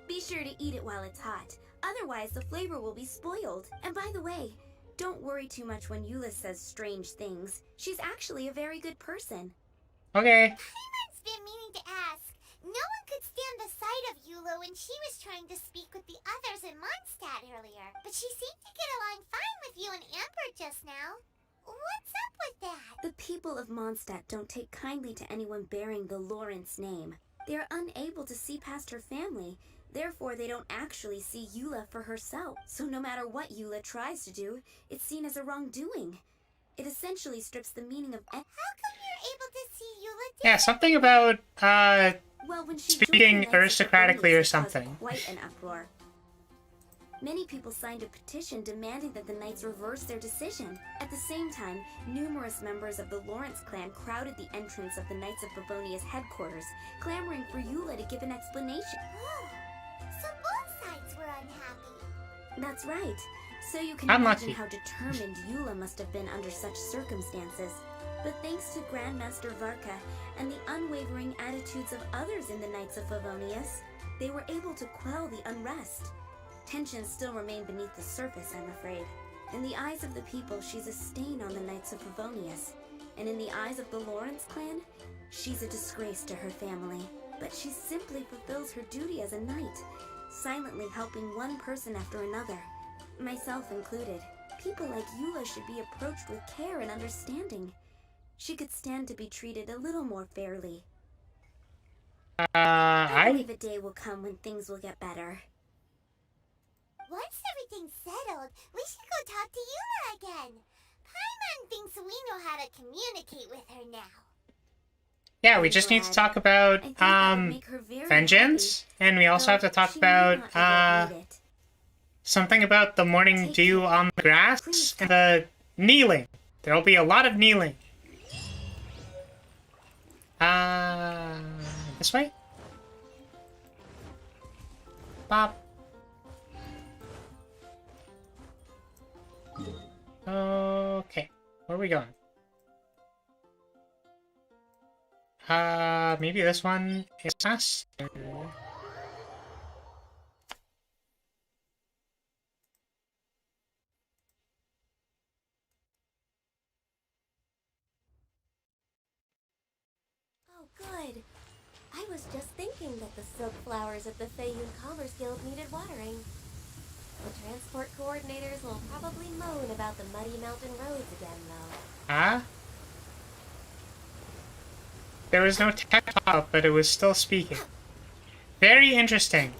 S14: Be sure to eat it while it's hot. Otherwise, the flavor will be spoiled. And by the way, don't worry too much when Eula says strange things. She's actually a very good person.
S1: Okay.
S3: Paimon's been meaning to ask. No one could stand the sight of Eula when she was trying to speak with the others in Mondstadt earlier. But she seemed to get along fine with you and Amber just now. What's up with that?
S14: The people of Mondstadt don't take kindly to anyone bearing the Lawrence name. They are unable to see past her family. Therefore, they don't actually see Eula for herself. So no matter what Eula tries to do, it's seen as a wrongdoing. It essentially strips the meaning of...
S3: How come you're able to see Eula?
S1: Yeah, something about,
S14: Well, when she
S1: speaking
S14: joined the Knights of
S1: aristocratically or
S14: Bavonius, it caused
S1: something.
S14: Quite an uproar. Many people signed a petition demanding that the Knights reverse their decision. At the same time, numerous members of the Lawrence clan crowded the entrance of the Knights of Bavonia's headquarters, clamoring for Eula to give an explanation.
S3: So both sides were unhappy.
S14: That's right. So you can
S1: I'm
S14: imagine
S1: lucky.
S14: how determined Eula must have been under such circumstances. But thanks to Grandmaster Varka and the unwavering attitudes of others in the Knights of Favonius, they were able to quell the unrest. Tensions still remain beneath the surface, I'm afraid. In the eyes of the people, she's a stain on the Knights of Favonius. And in the eyes of the Lawrence clan, she's a disgrace to her family. But she simply fulfills her duty as a knight, silently helping one person after another, myself included. People like Eula should be approached with care and understanding. She could stand to be treated a little more fairly. I believe a day will come when things will get better.
S3: Once everything's settled, we should go talk to Eula again. Paimon thinks we know how to communicate with her now.
S1: Yeah, we just need to talk about, vengeance, and we also have to talk about, something about the morning dew on the grass and the kneeling. There'll be a lot of kneeling. This way? Bop. Okay, where are we going? Maybe this one is faster.
S14: Oh, good. I was just thinking that the silk flowers at the Feiyun Commerce Guild needed watering. The transport coordinators will probably moan about the muddy mountain roads again, though.
S1: Huh? There was no tech pop, but it was still speaking. Very interesting.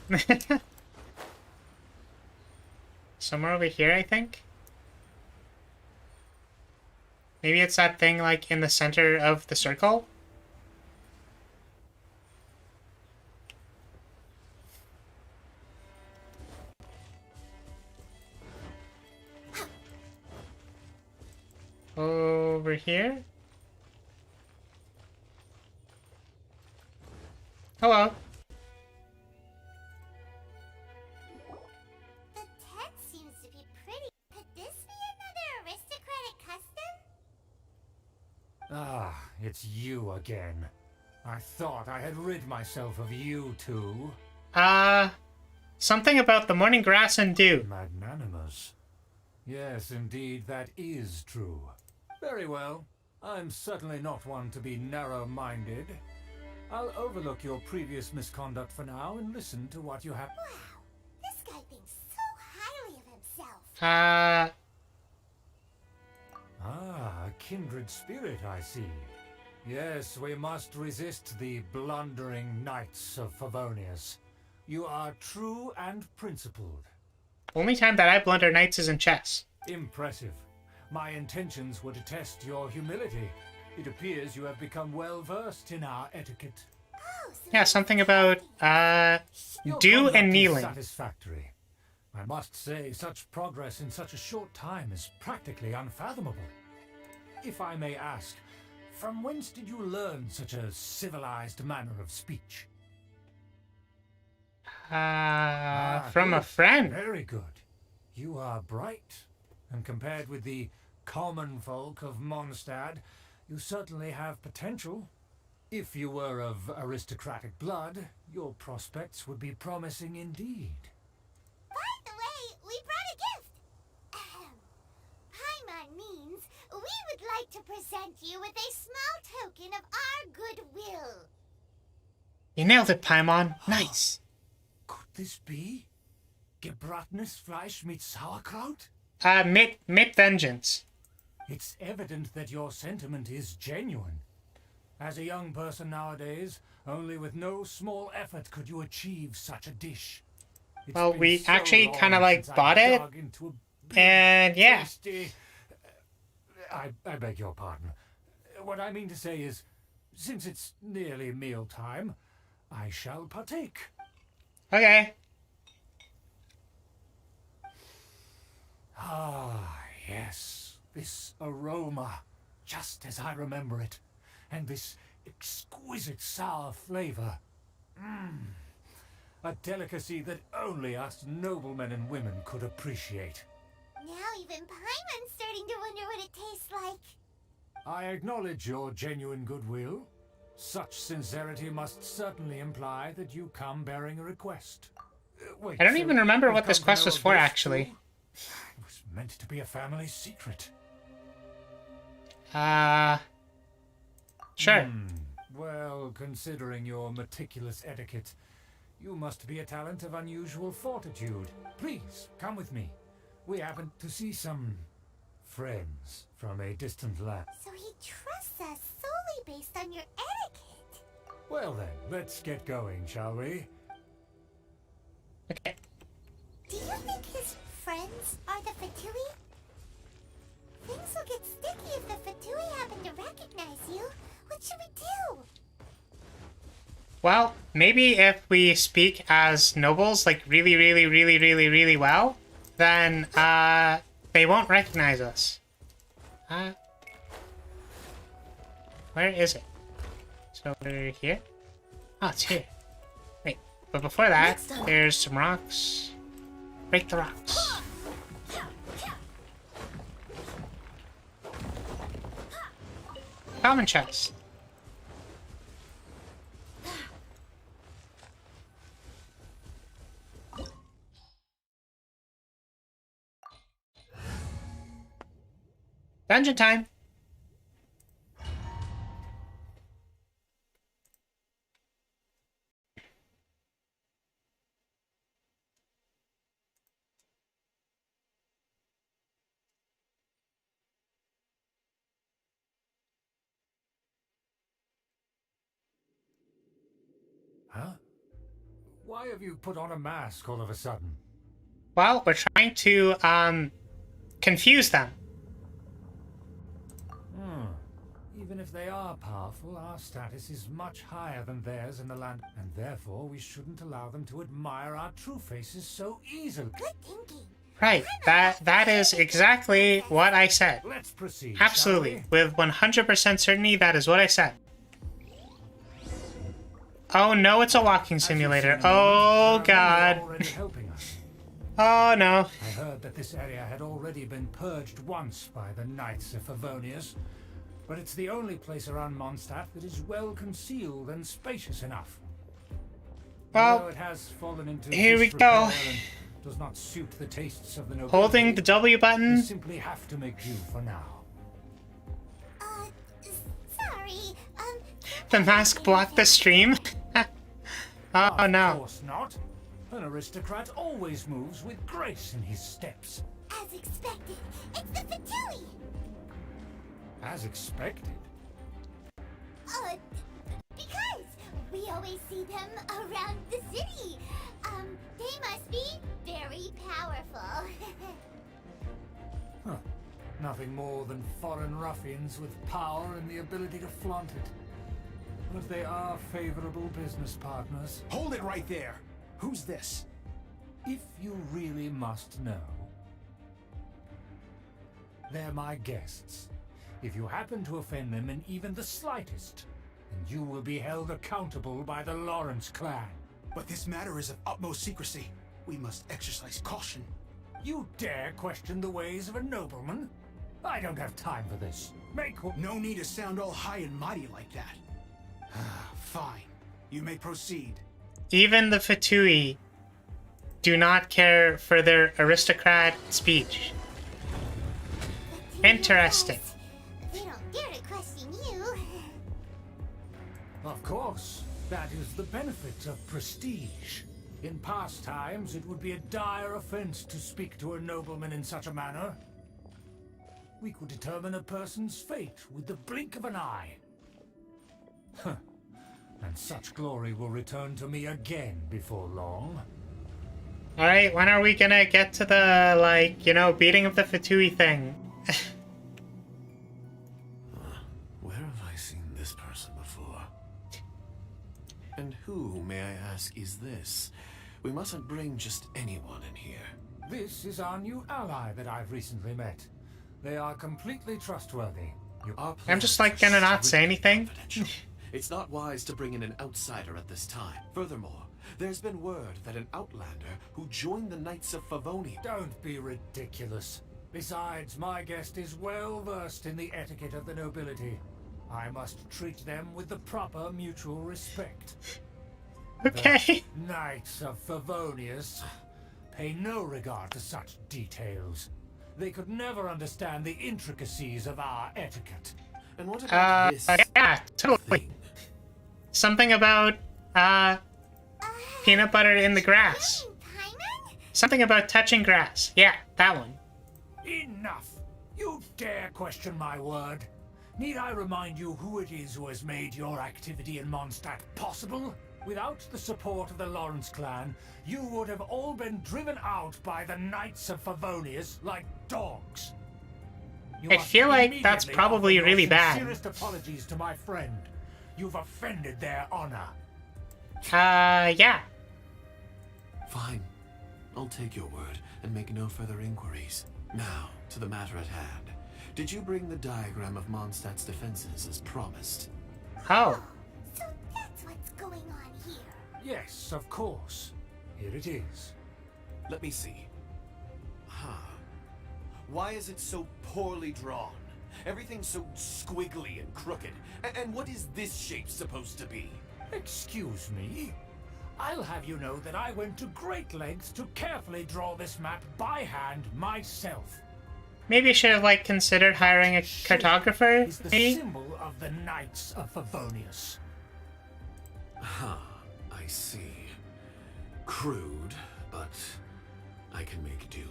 S1: Somewhere over here, I think? Maybe it's that thing, like, in the center of the circle? Over here? Hello.
S3: The tent seems to be pretty. Could this be another aristocratic custom?
S16: Ah, it's you again. I thought I had rid myself of you two.
S1: Something about the morning grass and dew.
S16: Magnanimous. Yes, indeed, that is true. Very well. I'm certainly not one to be narrow-minded. I'll overlook your previous misconduct for now and listen to what you have.
S3: Wow, this guy thinks so highly of himself.
S16: A kindred spirit, I see. Yes, we must resist the blundering knights of Favonius. You are true and principled.
S1: Only time that I blunder knights is in chess.
S16: Impressive. My intentions were to test your humility. It appears you have become well versed in our etiquette.
S1: Yeah, something about do and kneeling.
S16: Satisfactory. I must say, such progress in such a short time is practically unfathomable. If I may ask, from whence did you learn such a civilized manner of speech?
S1: From a friend.
S16: Very good. You are bright, and compared with the common folk of Mondstadt, you certainly have potential. If you were of aristocratic blood, your prospects would be promising indeed.
S3: By the way, we brought a gift. Paimon means we would like to present you with a small token of our goodwill.
S1: You nailed it, Paimon. Nice.
S16: Could this be gebratenes Fleisch mit Sauerkraut?
S1: Mit vengeance.
S16: It's evident that your sentiment is genuine. As a young person nowadays, only with no small effort could you achieve such a dish.
S1: Well, we actually kind of like bought it, and yeah.
S16: I beg your pardon. What I mean to say is, since it's nearly mealtime, I shall partake.
S1: Okay.
S16: Ah, yes. This aroma, just as I remember it. And this exquisite sour flavor. A delicacy that only us noblemen and women could appreciate.
S3: Now even Paimon's starting to wonder what it tastes like.
S16: I acknowledge your genuine goodwill. Such sincerity must certainly imply that you come bearing a request. Wait,
S1: I don't even remember what
S16: you've
S1: this
S16: come to
S1: quest
S16: know
S1: was
S16: of
S1: for,
S16: this
S1: actually.
S16: too? It was meant to be a family secret.
S1: Sure.
S16: Well, considering your meticulous etiquette, you must be a talent of unusual fortitude. Please, come with me. We happen to see some friends from a distant land.
S3: So he trusts us solely based on your etiquette.
S16: Well then, let's get going, shall we?
S1: Okay.
S3: Do you think his friends are the Fatui? Things will get sticky if the Fatui happen to recognize you. What should we do?
S1: Well, maybe if we speak as nobles, like really well, then they won't recognize us. Where is it? So over here? Oh, it's here. Wait, but before that, there's some rocks. Break the rocks. Common chest. Dungeon time.
S16: Huh? Why have you put on a mask all of a sudden?
S1: Well, we're trying to confuse them.
S16: Even if they are powerful, our status is much higher than theirs in the land, and therefore we shouldn't allow them to admire our true faces so easily.
S3: Good thinking.
S1: Right, that is exactly what I said.
S16: Let's proceed.
S1: Absolutely, with 100% certainty, that is what I said. Oh no, it's a walking simulator. Oh god. Oh no.
S16: I heard that this area had already been purged once by the Knights of Favonius, but it's the only place around Mondstadt that is well concealed and spacious enough.
S1: Well,
S16: although it has fallen into
S1: here we
S16: disrepair
S1: go.
S16: and does not suit the tastes of the nobility,
S1: Holding the W button.
S16: we simply have to make do for now.
S3: Sorry,
S1: The mask blocked the stream. Oh no.
S16: Of course not. An aristocrat always moves with grace in his steps.
S3: as expected, it's the Fatui!
S16: As expected.
S3: Because we always see them around the city. They must be very powerful.
S16: Nothing more than foreign ruffians with power and the ability to flaunt it. But they are favorable business partners.
S19: Hold it right there! Who's this?
S16: If you really must know. They're my guests. If you happen to offend them in even the slightest, then you will be held accountable by the Lawrence clan.
S19: But this matter is of utmost secrecy. We must exercise caution.
S16: You dare question the ways of a nobleman? I don't have time for this.
S19: No need to sound all high and mighty like that. Fine. You may proceed.
S1: Even the Fatui do not care for their aristocrat speech. Interesting.
S3: They don't dare to question you.
S16: Of course. That is the benefit of prestige. In past times, it would be a dire offense to speak to a nobleman in such a manner. We could determine a person's fate with the blink of an eye. Huh. And such glory will return to me again before long.
S1: Alright, when are we gonna get to the, like, you know, beating of the Fatui thing?
S11: Where have I seen this person before? And who, may I ask, is this? We mustn't bring just anyone in here.
S16: This is our new ally that I've recently met. They are completely trustworthy.
S1: I'm just like gonna not say anything.
S20: It's not wise to bring in an outsider at this time. Furthermore, there's been word that an outlander who joined the Knights of Favonia...
S16: Don't be ridiculous. Besides, my guest is well versed in the etiquette of the nobility. I must treat them with the proper mutual respect.
S1: Okay.
S16: The Knights of Favonius pay no regard to such details. They could never understand the intricacies of our etiquette.
S20: And what about this?
S1: Yeah, totally. Something about, peanut butter in the grass. Something about touching grass. Yeah, that one.
S16: Enough! You dare question my word? Need I remind you who it is who has made your activity in Mondstadt possible? Without the support of the Lawrence clan, you would have all been driven out by the Knights of Favonius like dogs. You
S1: I feel like that's
S16: immediately
S1: probably
S16: offer
S1: really
S16: your
S1: bad.
S16: sincerest apologies to my friend. You've offended their honor.
S1: Yeah.
S20: Fine. I'll take your word and make no further inquiries. Now, to the matter at hand. Did you bring the diagram of Mondstadt's defenses as promised?
S1: Oh.
S3: So that's what's going on here.
S16: Yes, of course. Here it is.
S20: Let me see. Why is it so poorly drawn? Everything's so squiggly and crooked. And what is this shape supposed to be?
S16: Excuse me? I'll have you know that I went to great lengths to carefully draw this map by hand myself.
S1: Maybe I should have, like, considered hiring a cartographer,
S16: Is the
S1: maybe?
S16: symbol of the Knights of Favonius.
S20: I see. Crude, but I can make do.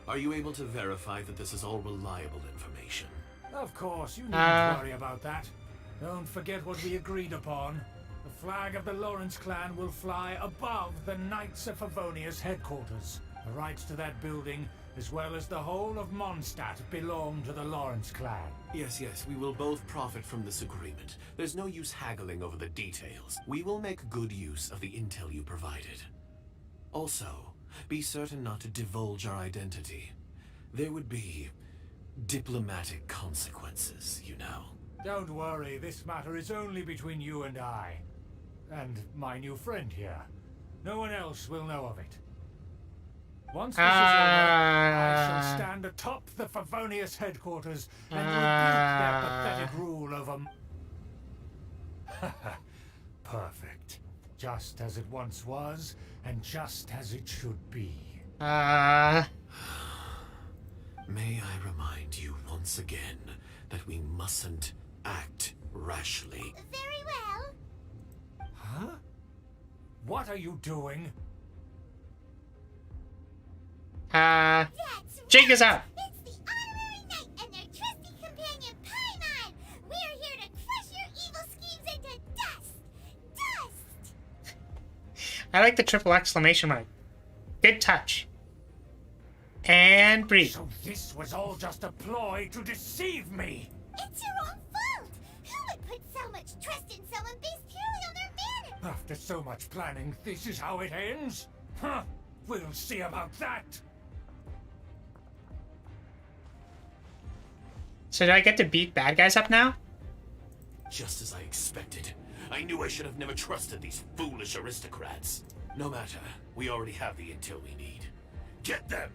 S20: Are you able to verify that this is all reliable information?
S16: Of course, you needn't worry about that. Don't forget what we agreed upon. The flag of the Lawrence clan will fly above the Knights of Favonius headquarters. The rights to that building, as well as the whole of Mondstadt, belong to the Lawrence clan.
S20: Yes, we will both profit from this agreement. There's no use haggling over the details. We will make good use of the intel you provided. Also, be certain not to divulge our identity. There would be diplomatic consequences, you know.
S16: Don't worry, this matter is only between you and I. And my new friend here. No one else will know of it. Once this is over, I shall stand atop the Favonius headquarters and rebuke their pathetic rule over... Perfect. Just as it once was, and just as it should be.
S20: May I remind you once again that we mustn't act rashly.
S3: Very well.
S16: Huh? What are you doing?
S1: Jake is out.
S3: It's the Honorary Knight and their trusty companion Paimon. We're here to crush your evil schemes into dust. Dust!
S1: I like the triple exclamation mark. Good touch. And breathe.
S16: So this was all just a ploy to deceive me.
S3: It's your own fault! Who would put so much trust in someone based purely on their vanity?
S16: After so much planning, this is how it ends? Huh? We'll see about that.
S1: So do I get to beat bad guys up now?
S20: Just as I expected. I knew I should have never trusted these foolish aristocrats. No matter, we already have the intel we need. Get them!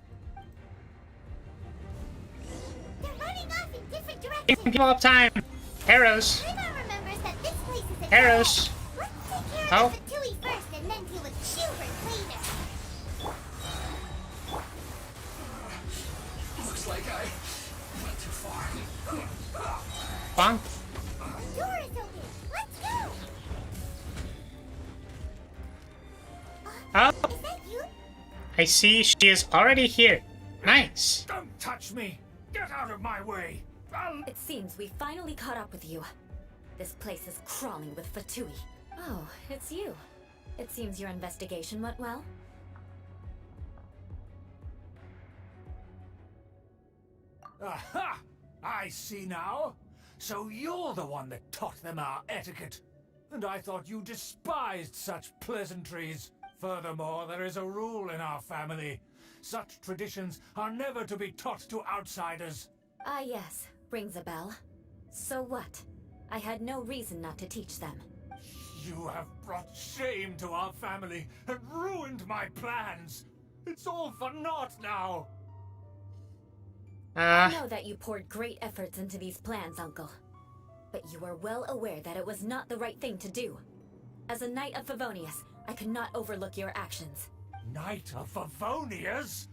S3: They're running off in different
S1: Giving
S3: directions.
S1: people up time. Arrows.
S3: Paimon remembers that this place is a
S1: Arrows.
S3: Let's take care
S1: Oh.
S3: of the Fatui first and then deal with Schubert later.
S7: Looks like I went too far.
S1: Bonk.
S3: The door is open. Let's go.
S1: Oh,
S3: Is that you?
S1: I see she is already here. Nice.
S16: Don't touch me. Get out of my way.
S17: It seems we finally caught up with you. This place is crawling with Fatui. Oh, it's you. It seems your investigation went well.
S16: Aha! I see now. So you're the one that taught them our etiquette. And I thought you despised such pleasantries. Furthermore, there is a rule in our family. Such traditions are never to be taught to outsiders.
S17: Ah, yes. Rings a bell. So what? I had no reason not to teach them.
S16: You have brought shame to our family and ruined my plans. It's all for naught now.
S17: I know that you poured great efforts into these plans, Uncle. But you were well aware that it was not the right thing to do. As a Knight of Favonius, I could not overlook your actions.
S16: Knight of Favonius?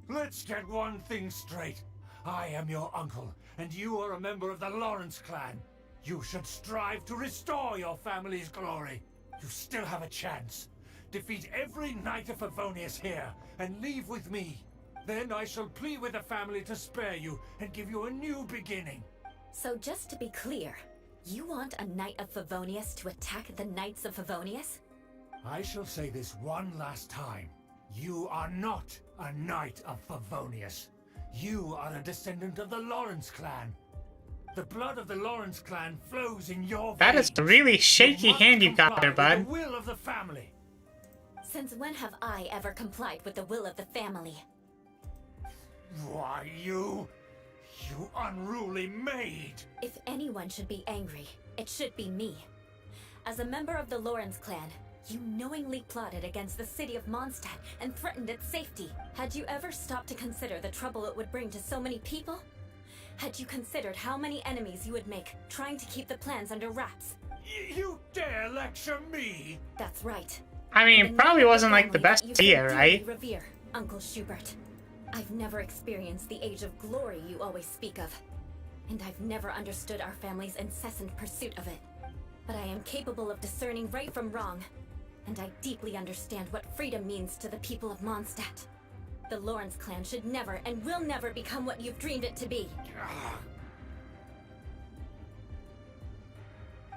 S16: Let's get one thing straight. I am your uncle, and you are a member of the Lawrence clan. You should strive to restore your family's glory. You still have a chance. Defeat every Knight of Favonius here, and leave with me. Then I shall plead with the family to spare you and give you a new beginning.
S17: So just to be clear, you want a Knight of Favonius to attack the Knights of Favonius?
S16: I shall say this one last time. You are not a Knight of Favonius. You are a descendant of the Lawrence clan. The blood of the Lawrence clan flows in your
S1: That is
S16: veins.
S1: a really shaky hand you got there,
S16: Comply with
S1: bud.
S16: the will of the family.
S17: Since when have I ever complied with the will of the family?
S16: Why, you unruly maid!
S17: If anyone should be angry, it should be me. As a member of the Lawrence clan, you knowingly plotted against the city of Mondstadt and threatened its safety. Had you ever stopped to consider the trouble it would bring to so many people? Had you considered how many enemies you would make trying to keep the plans under wraps?
S16: You dare lecture me?
S17: That's right.
S1: I mean, probably wasn't like the best idea, right?
S17: Revere, Uncle Schubert. I've never experienced the age of glory you always speak of. And I've never understood our family's incessant pursuit of it. But I am capable of discerning right from wrong. And I deeply understand what freedom means to the people of Mondstadt. The Lawrence clan should never and will never become what you've dreamed it to be.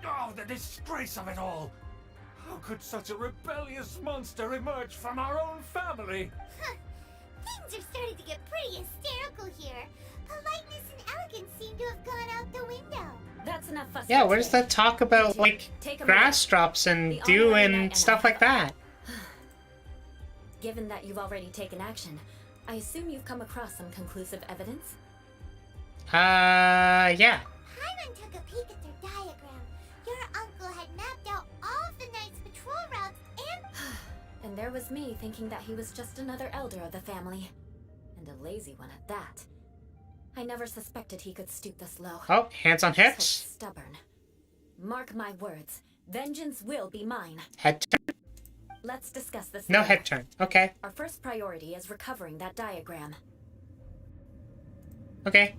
S16: Oh, the disgrace of it all! How could such a rebellious monster emerge from our own family?
S3: Things are starting to get pretty hysterical here. Politeness and elegance seem to have gone out the window.
S17: That's enough fuss.
S1: Yeah, where's that talk about, like,
S17: Take a
S1: grass drops and dew and stuff like that?
S17: Given that you've already taken action, I assume you've come across some conclusive evidence?
S1: Yeah.
S3: Paimon took a peek at their diagram. Your uncle had mapped out all of the Knight's patrol routes and...
S17: And there was me thinking that he was just another elder of the family. And a lazy one at that. I never suspected he could stoop this low.
S1: Oh, hands on hips.
S17: So stubborn. Mark my words. Vengeance will be mine.
S1: Head turn.
S17: Let's discuss this
S1: No
S17: later.
S1: head turn. Okay.
S17: Our first priority is recovering that diagram.
S1: Okay.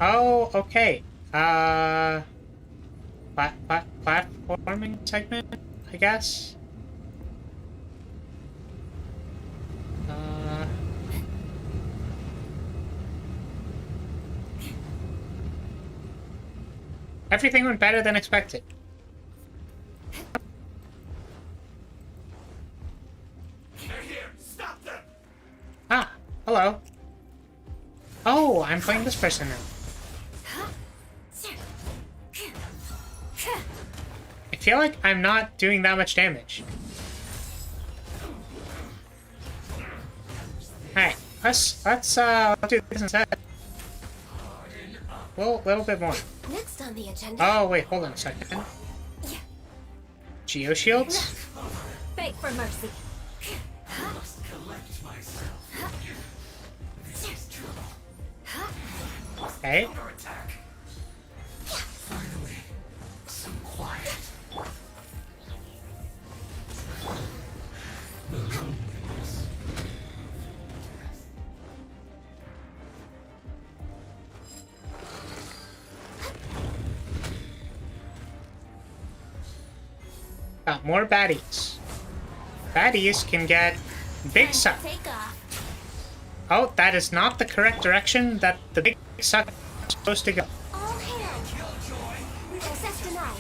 S1: Oh, okay. Platforming segment, I guess. Everything went better than expected.
S6: They're here! Stop them!
S1: Ah, hello. Oh, I'm playing this person now. I feel like I'm not doing that much damage. Alright, let's do this instead. Well, a little bit more.
S17: Next on the agenda.
S1: Oh, wait, hold on a second. Geo shields?
S17: Beg for mercy.
S6: I must collect myself. This is trouble.
S1: Okay.
S6: Counterattack. Finally, some quiet. The loneliness.
S1: Got more baddies. Baddies can get big suck.
S17: Take off.
S1: Oh, that is not the correct direction that the big suck is supposed to go.
S17: All hail. Access denied.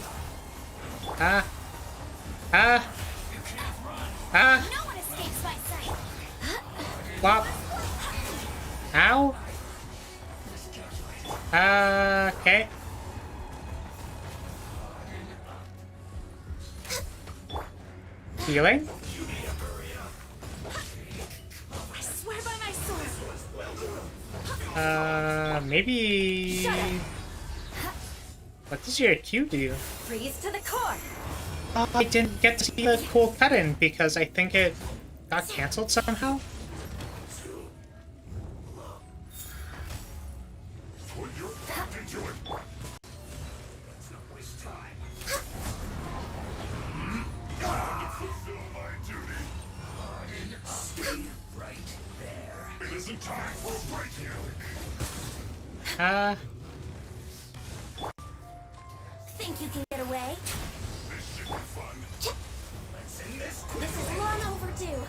S17: No one escapes my sight.
S1: Flop. Ow. Okay. Healing?
S17: I swear by my sword.
S1: Maybe... What does your Q do?
S17: Freeze to the core.
S1: I didn't get to see the cool cut-in because I think it got cancelled somehow.
S6: Put your back into it. Let's not waste time. I fulfill my duty. Stay right there. It isn't time for breaking.
S17: Think you can get away?
S6: This should be fun. Let's end this quickly.
S17: This is long overdue.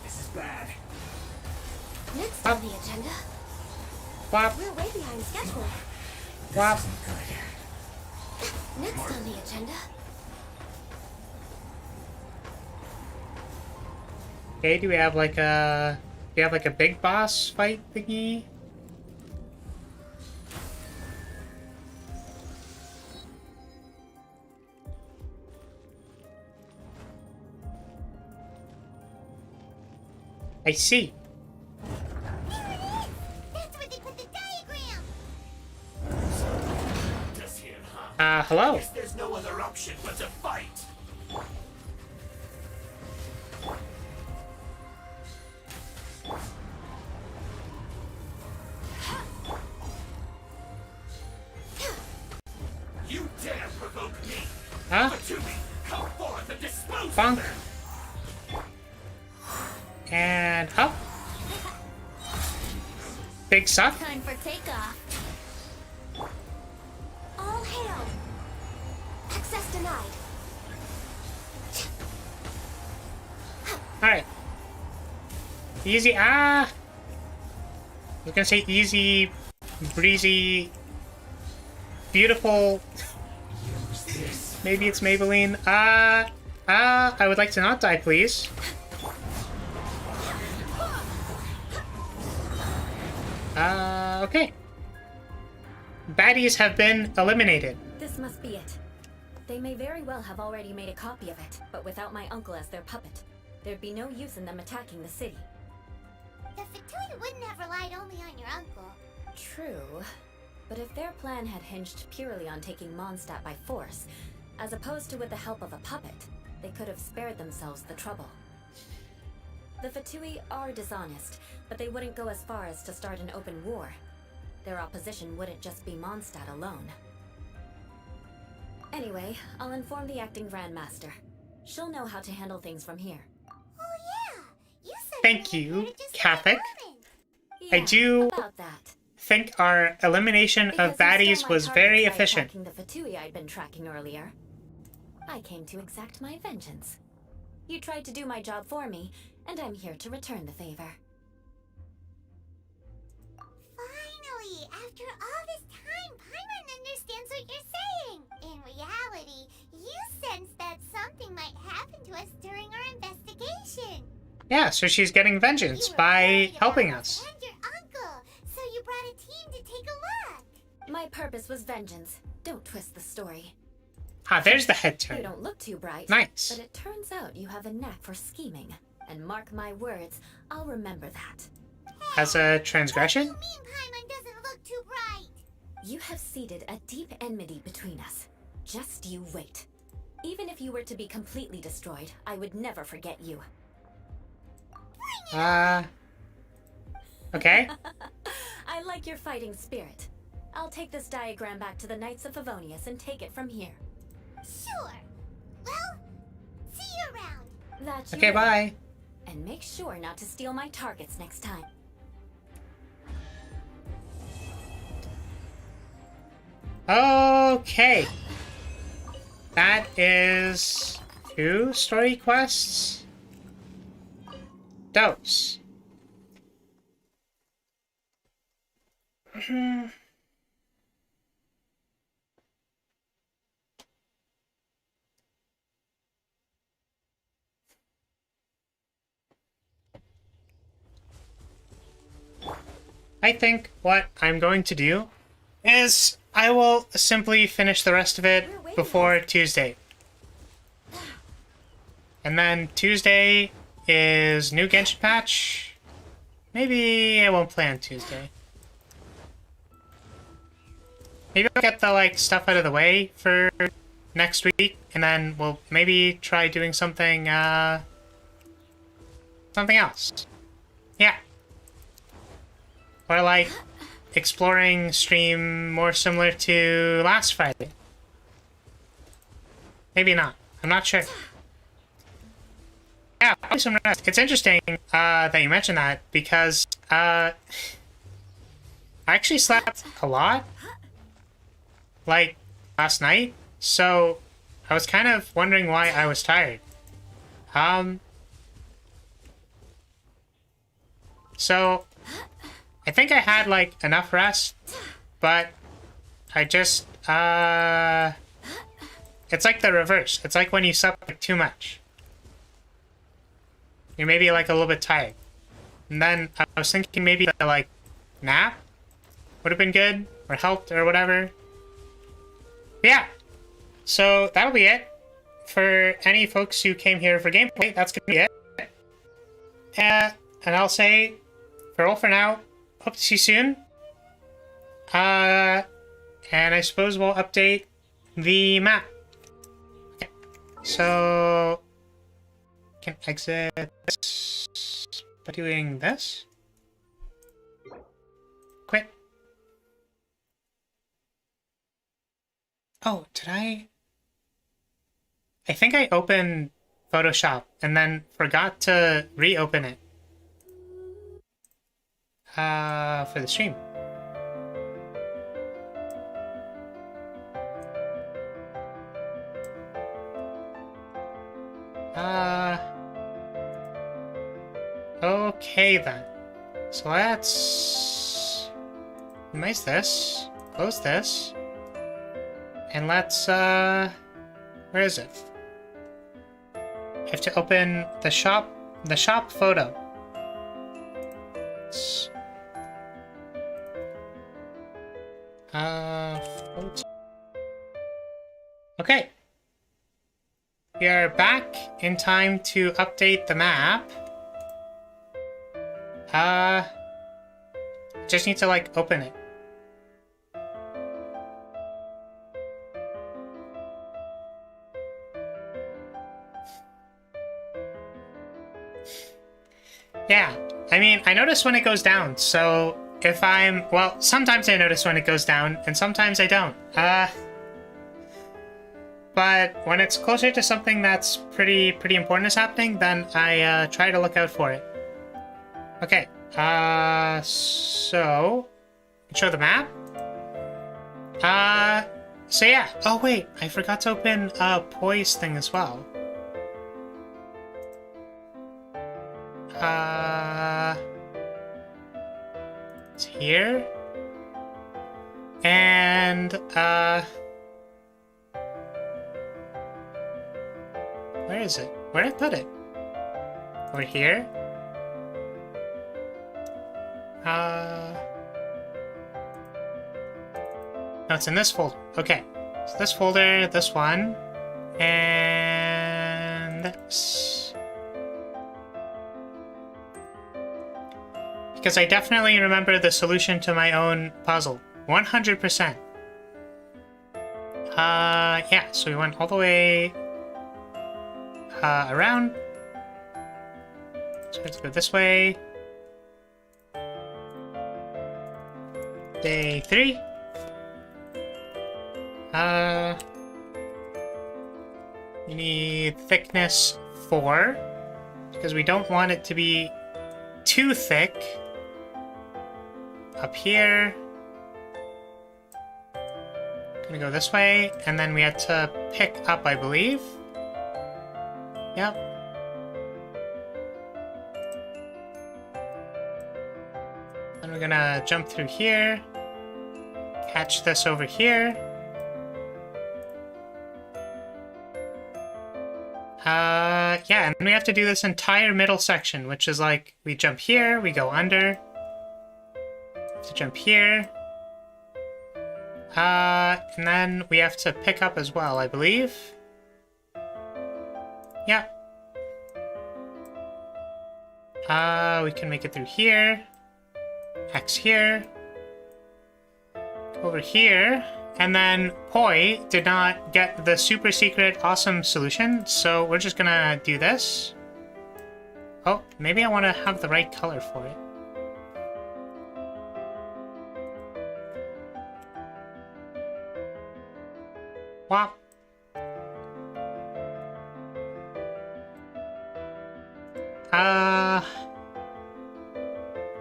S6: This is bad.
S17: Next on the agenda.
S1: Flop.
S17: We're way behind schedule.
S1: Flop.
S17: Next on the agenda.
S1: Okay, do we have like a big boss fight thingy? I see.
S3: That's where they put the diagram.
S6: Does here, huh?
S1: Hello.
S6: Guess there's no other option but to fight. You dare provoke me?
S1: Huh?
S6: Fatui, come forth and dispose
S1: Bonk.
S6: of them.
S1: And up. Big suck.
S17: Time for takeoff. All hail. Access denied.
S1: Alright. Easy. I was gonna say easy, breezy, beautiful. Maybe it's Maybelline. I would like to not die, please. Okay. Baddies have been eliminated.
S12: This must be it. They may very well have already made a copy of it, but without my uncle as their puppet, there'd be no use in them attacking the city.
S3: The Fatui wouldn't have relied only on your uncle.
S12: True, but if their plan had hinged purely on taking Mondstadt by force, as opposed to with the help of a puppet, they could have spared themselves the trouble. The Fatui are dishonest, but they wouldn't go as far as to start an open war. Their opposition wouldn't just be Mondstadt alone. Anyway, I'll inform the acting Grandmaster. She'll know how to handle things from here.
S3: Oh yeah, you said.
S1: Thank you, Catholic. I
S12: Yeah,
S1: do
S12: about that.
S1: think our elimination
S12: Because
S1: of
S12: you stole
S1: baddies
S12: my
S1: was
S12: targets
S1: very
S12: by
S1: efficient.
S12: attacking the Fatui I'd been tracking earlier. I came to exact my vengeance. You tried to do my job for me, and I'm here to return the favor.
S3: Finally, after all this time, Paimon understands obligation.
S1: Yeah, so she's getting vengeance by helping us.
S3: And your uncle, so you brought a team to take a look.
S17: My purpose was vengeance. Don't twist the story.
S1: Ah, there's the head
S17: You
S1: turn.
S17: don't look too bright.
S1: Nice.
S17: But it turns out you have a knack for scheming. And mark my words, I'll remember that.
S1: As a transgression?
S3: What do you mean Paimon doesn't look too bright?
S17: You have seeded a deep enmity between us. Just you wait. Even if you were to be completely destroyed, I would never forget you.
S1: Okay.
S17: I like your fighting spirit. I'll take this diagram back to the Knights of Favonius and take it from here.
S3: Sure. Well, see you around.
S17: That's
S1: Okay, bye.
S17: And make sure not to steal my targets next time.
S1: Okay. That is 2 story quests. Dose. I think what I'm going to do is I will simply finish the rest of it before Tuesday. And then Tuesday is new Genshin patch. Maybe I won't play on Tuesday. Maybe I'll get the stuff out of the way for next week, and then we'll maybe try doing something something else. Yeah. Or exploring stream more similar to last Friday. Maybe not. I'm not sure. Yeah, probably some rest. It's interesting that you mentioned that because I actually slept a lot last night, so I was kind of wondering why I was tired. So I think I had enough rest, but I just it's like the reverse. It's like when you slept too much. You're maybe a little bit tired. And then I was thinking maybe the nap would have been good or helped or whatever. But yeah. So that'll be it. For any folks who came here for gameplay, that's gonna be it. And I'll say farewell for now. Hope to see you soon. And I suppose we'll update the map. Okay. So can exit this by doing this. Quit. Oh, did I think I opened Photoshop and then forgot to reopen it. For the stream. Okay then. So let's minimize this, close this, and let's, where is it? I have to open the shop photo. Okay. We are back in time to update the map. Just need to open it. Yeah, I mean, I notice when it goes down, so if well, sometimes I notice when it goes down, and sometimes I don't. But when it's closer to something that's pretty important is happening, then I try to look out for it. Okay, so show the map. So yeah. Oh wait, I forgot to open Poise thing as well. It's here. And where is it? Where did I put it? over here. No, it's in this folder. Okay. So this folder, this one, and this. Because I definitely remember the solution to my own puzzle. 100%. Yeah, so we went all the way around. So let's go this way. Day 3. We need thickness 4, because we don't want it to be too thick. Up here. Gonna go this way, and then we had to pick up, I believe. Yep. Then we're gonna jump through here. Catch this over here. Yeah, and then we have to do this entire middle section, which is like, we jump here, we go under. To jump here. And then we have to pick up as well, I believe. Yeah. We can make it through here. X here. Over here. And then Poi did not get the super secret awesome solution, so we're just gonna do this. Oh, maybe I want to have the right color for it. Wop.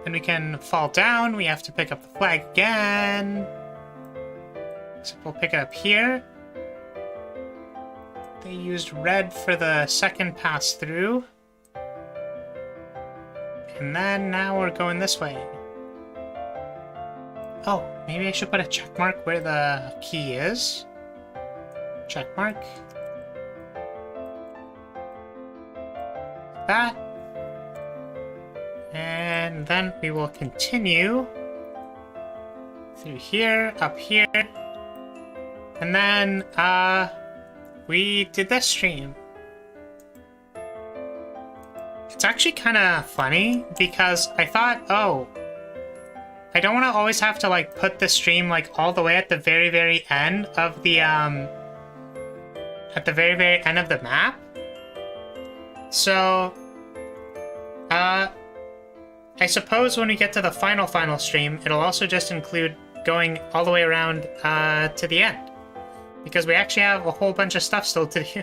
S1: Then we can fall down. We have to pick up the flag again. Except we'll pick it up here. They used red for the second pass through. And then now we're going this way. Oh, maybe I should put a check mark where the key is. Check mark. That. And then we will continue through here, up here. And then, we did this stream. It's actually kind of funny because I thought, oh, I don't want to always have to, like, put the stream, like, all the way at the very, very end of the, at the very, very end of the map. So, I suppose when we get to the final stream, it'll also just include going all the way around, to the end. Because we actually have a whole bunch of stuff still to do.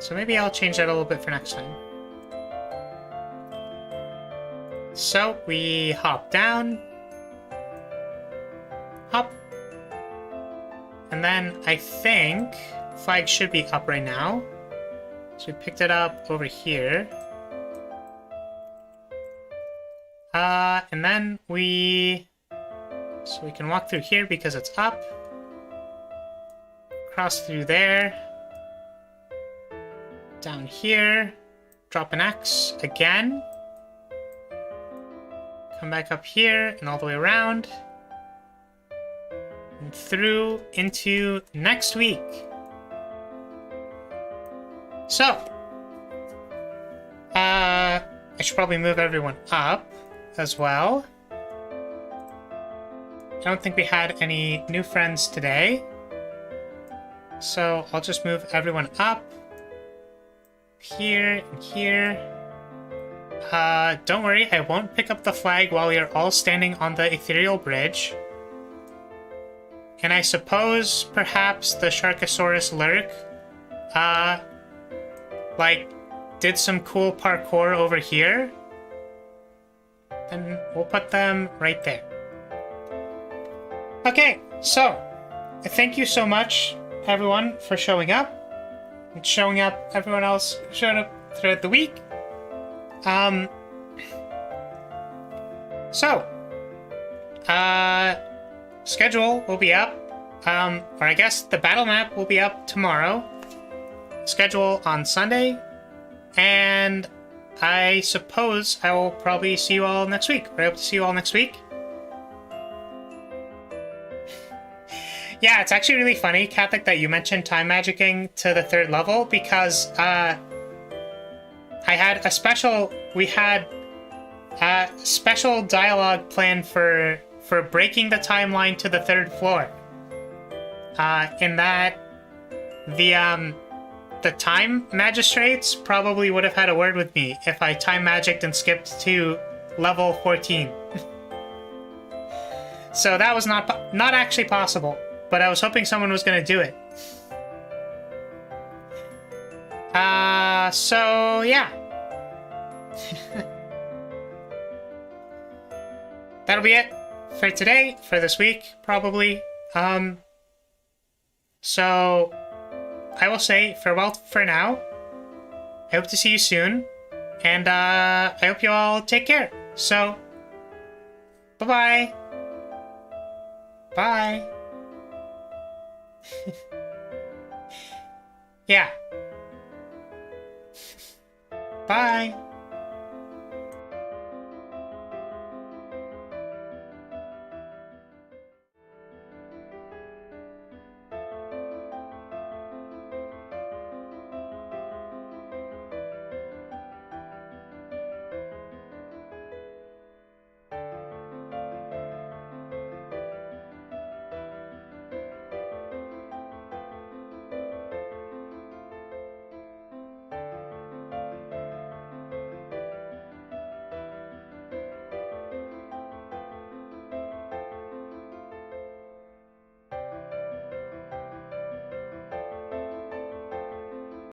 S1: So maybe I'll change that a little bit for next time. So, we hop down. Hop. And then I think flag should be up right now. So we picked it up over here. And then so we can walk through here because it's up. Cross through there. Down here. Drop an X again. Come back up here and all the way around. And through into next week. So, I should probably move everyone up as well. I don't think we had any new friends today. So I'll just move everyone up. Here and here. Don't worry, I won't pick up the flag while you're all standing on the ethereal bridge. And I suppose perhaps the Sharkosaurus Lurk, like, did some cool parkour over here. And we'll put them right there. Okay, so, thank you so much, everyone, for showing up. And showing up, everyone else showed up throughout the week. So, schedule will be up, or I guess the battle map will be up tomorrow. Schedule on Sunday, And I suppose I will probably see you all next week. I hope to see you all next week. Yeah, it's actually really funny, Catholic, that you mentioned time magicking to the 3rd level, because we had a special dialogue planned for breaking the timeline to the 3rd floor. In that the time magistrates probably would have had a word with me if I time magicked and skipped to level 14. So that was not actually possible, but I was hoping someone was going to do it. So yeah. That'll be it for today, for this week, probably. So I will say farewell for now. I hope to see you soon, and I hope you all take care. So, bye-bye. Bye. Yeah. Bye.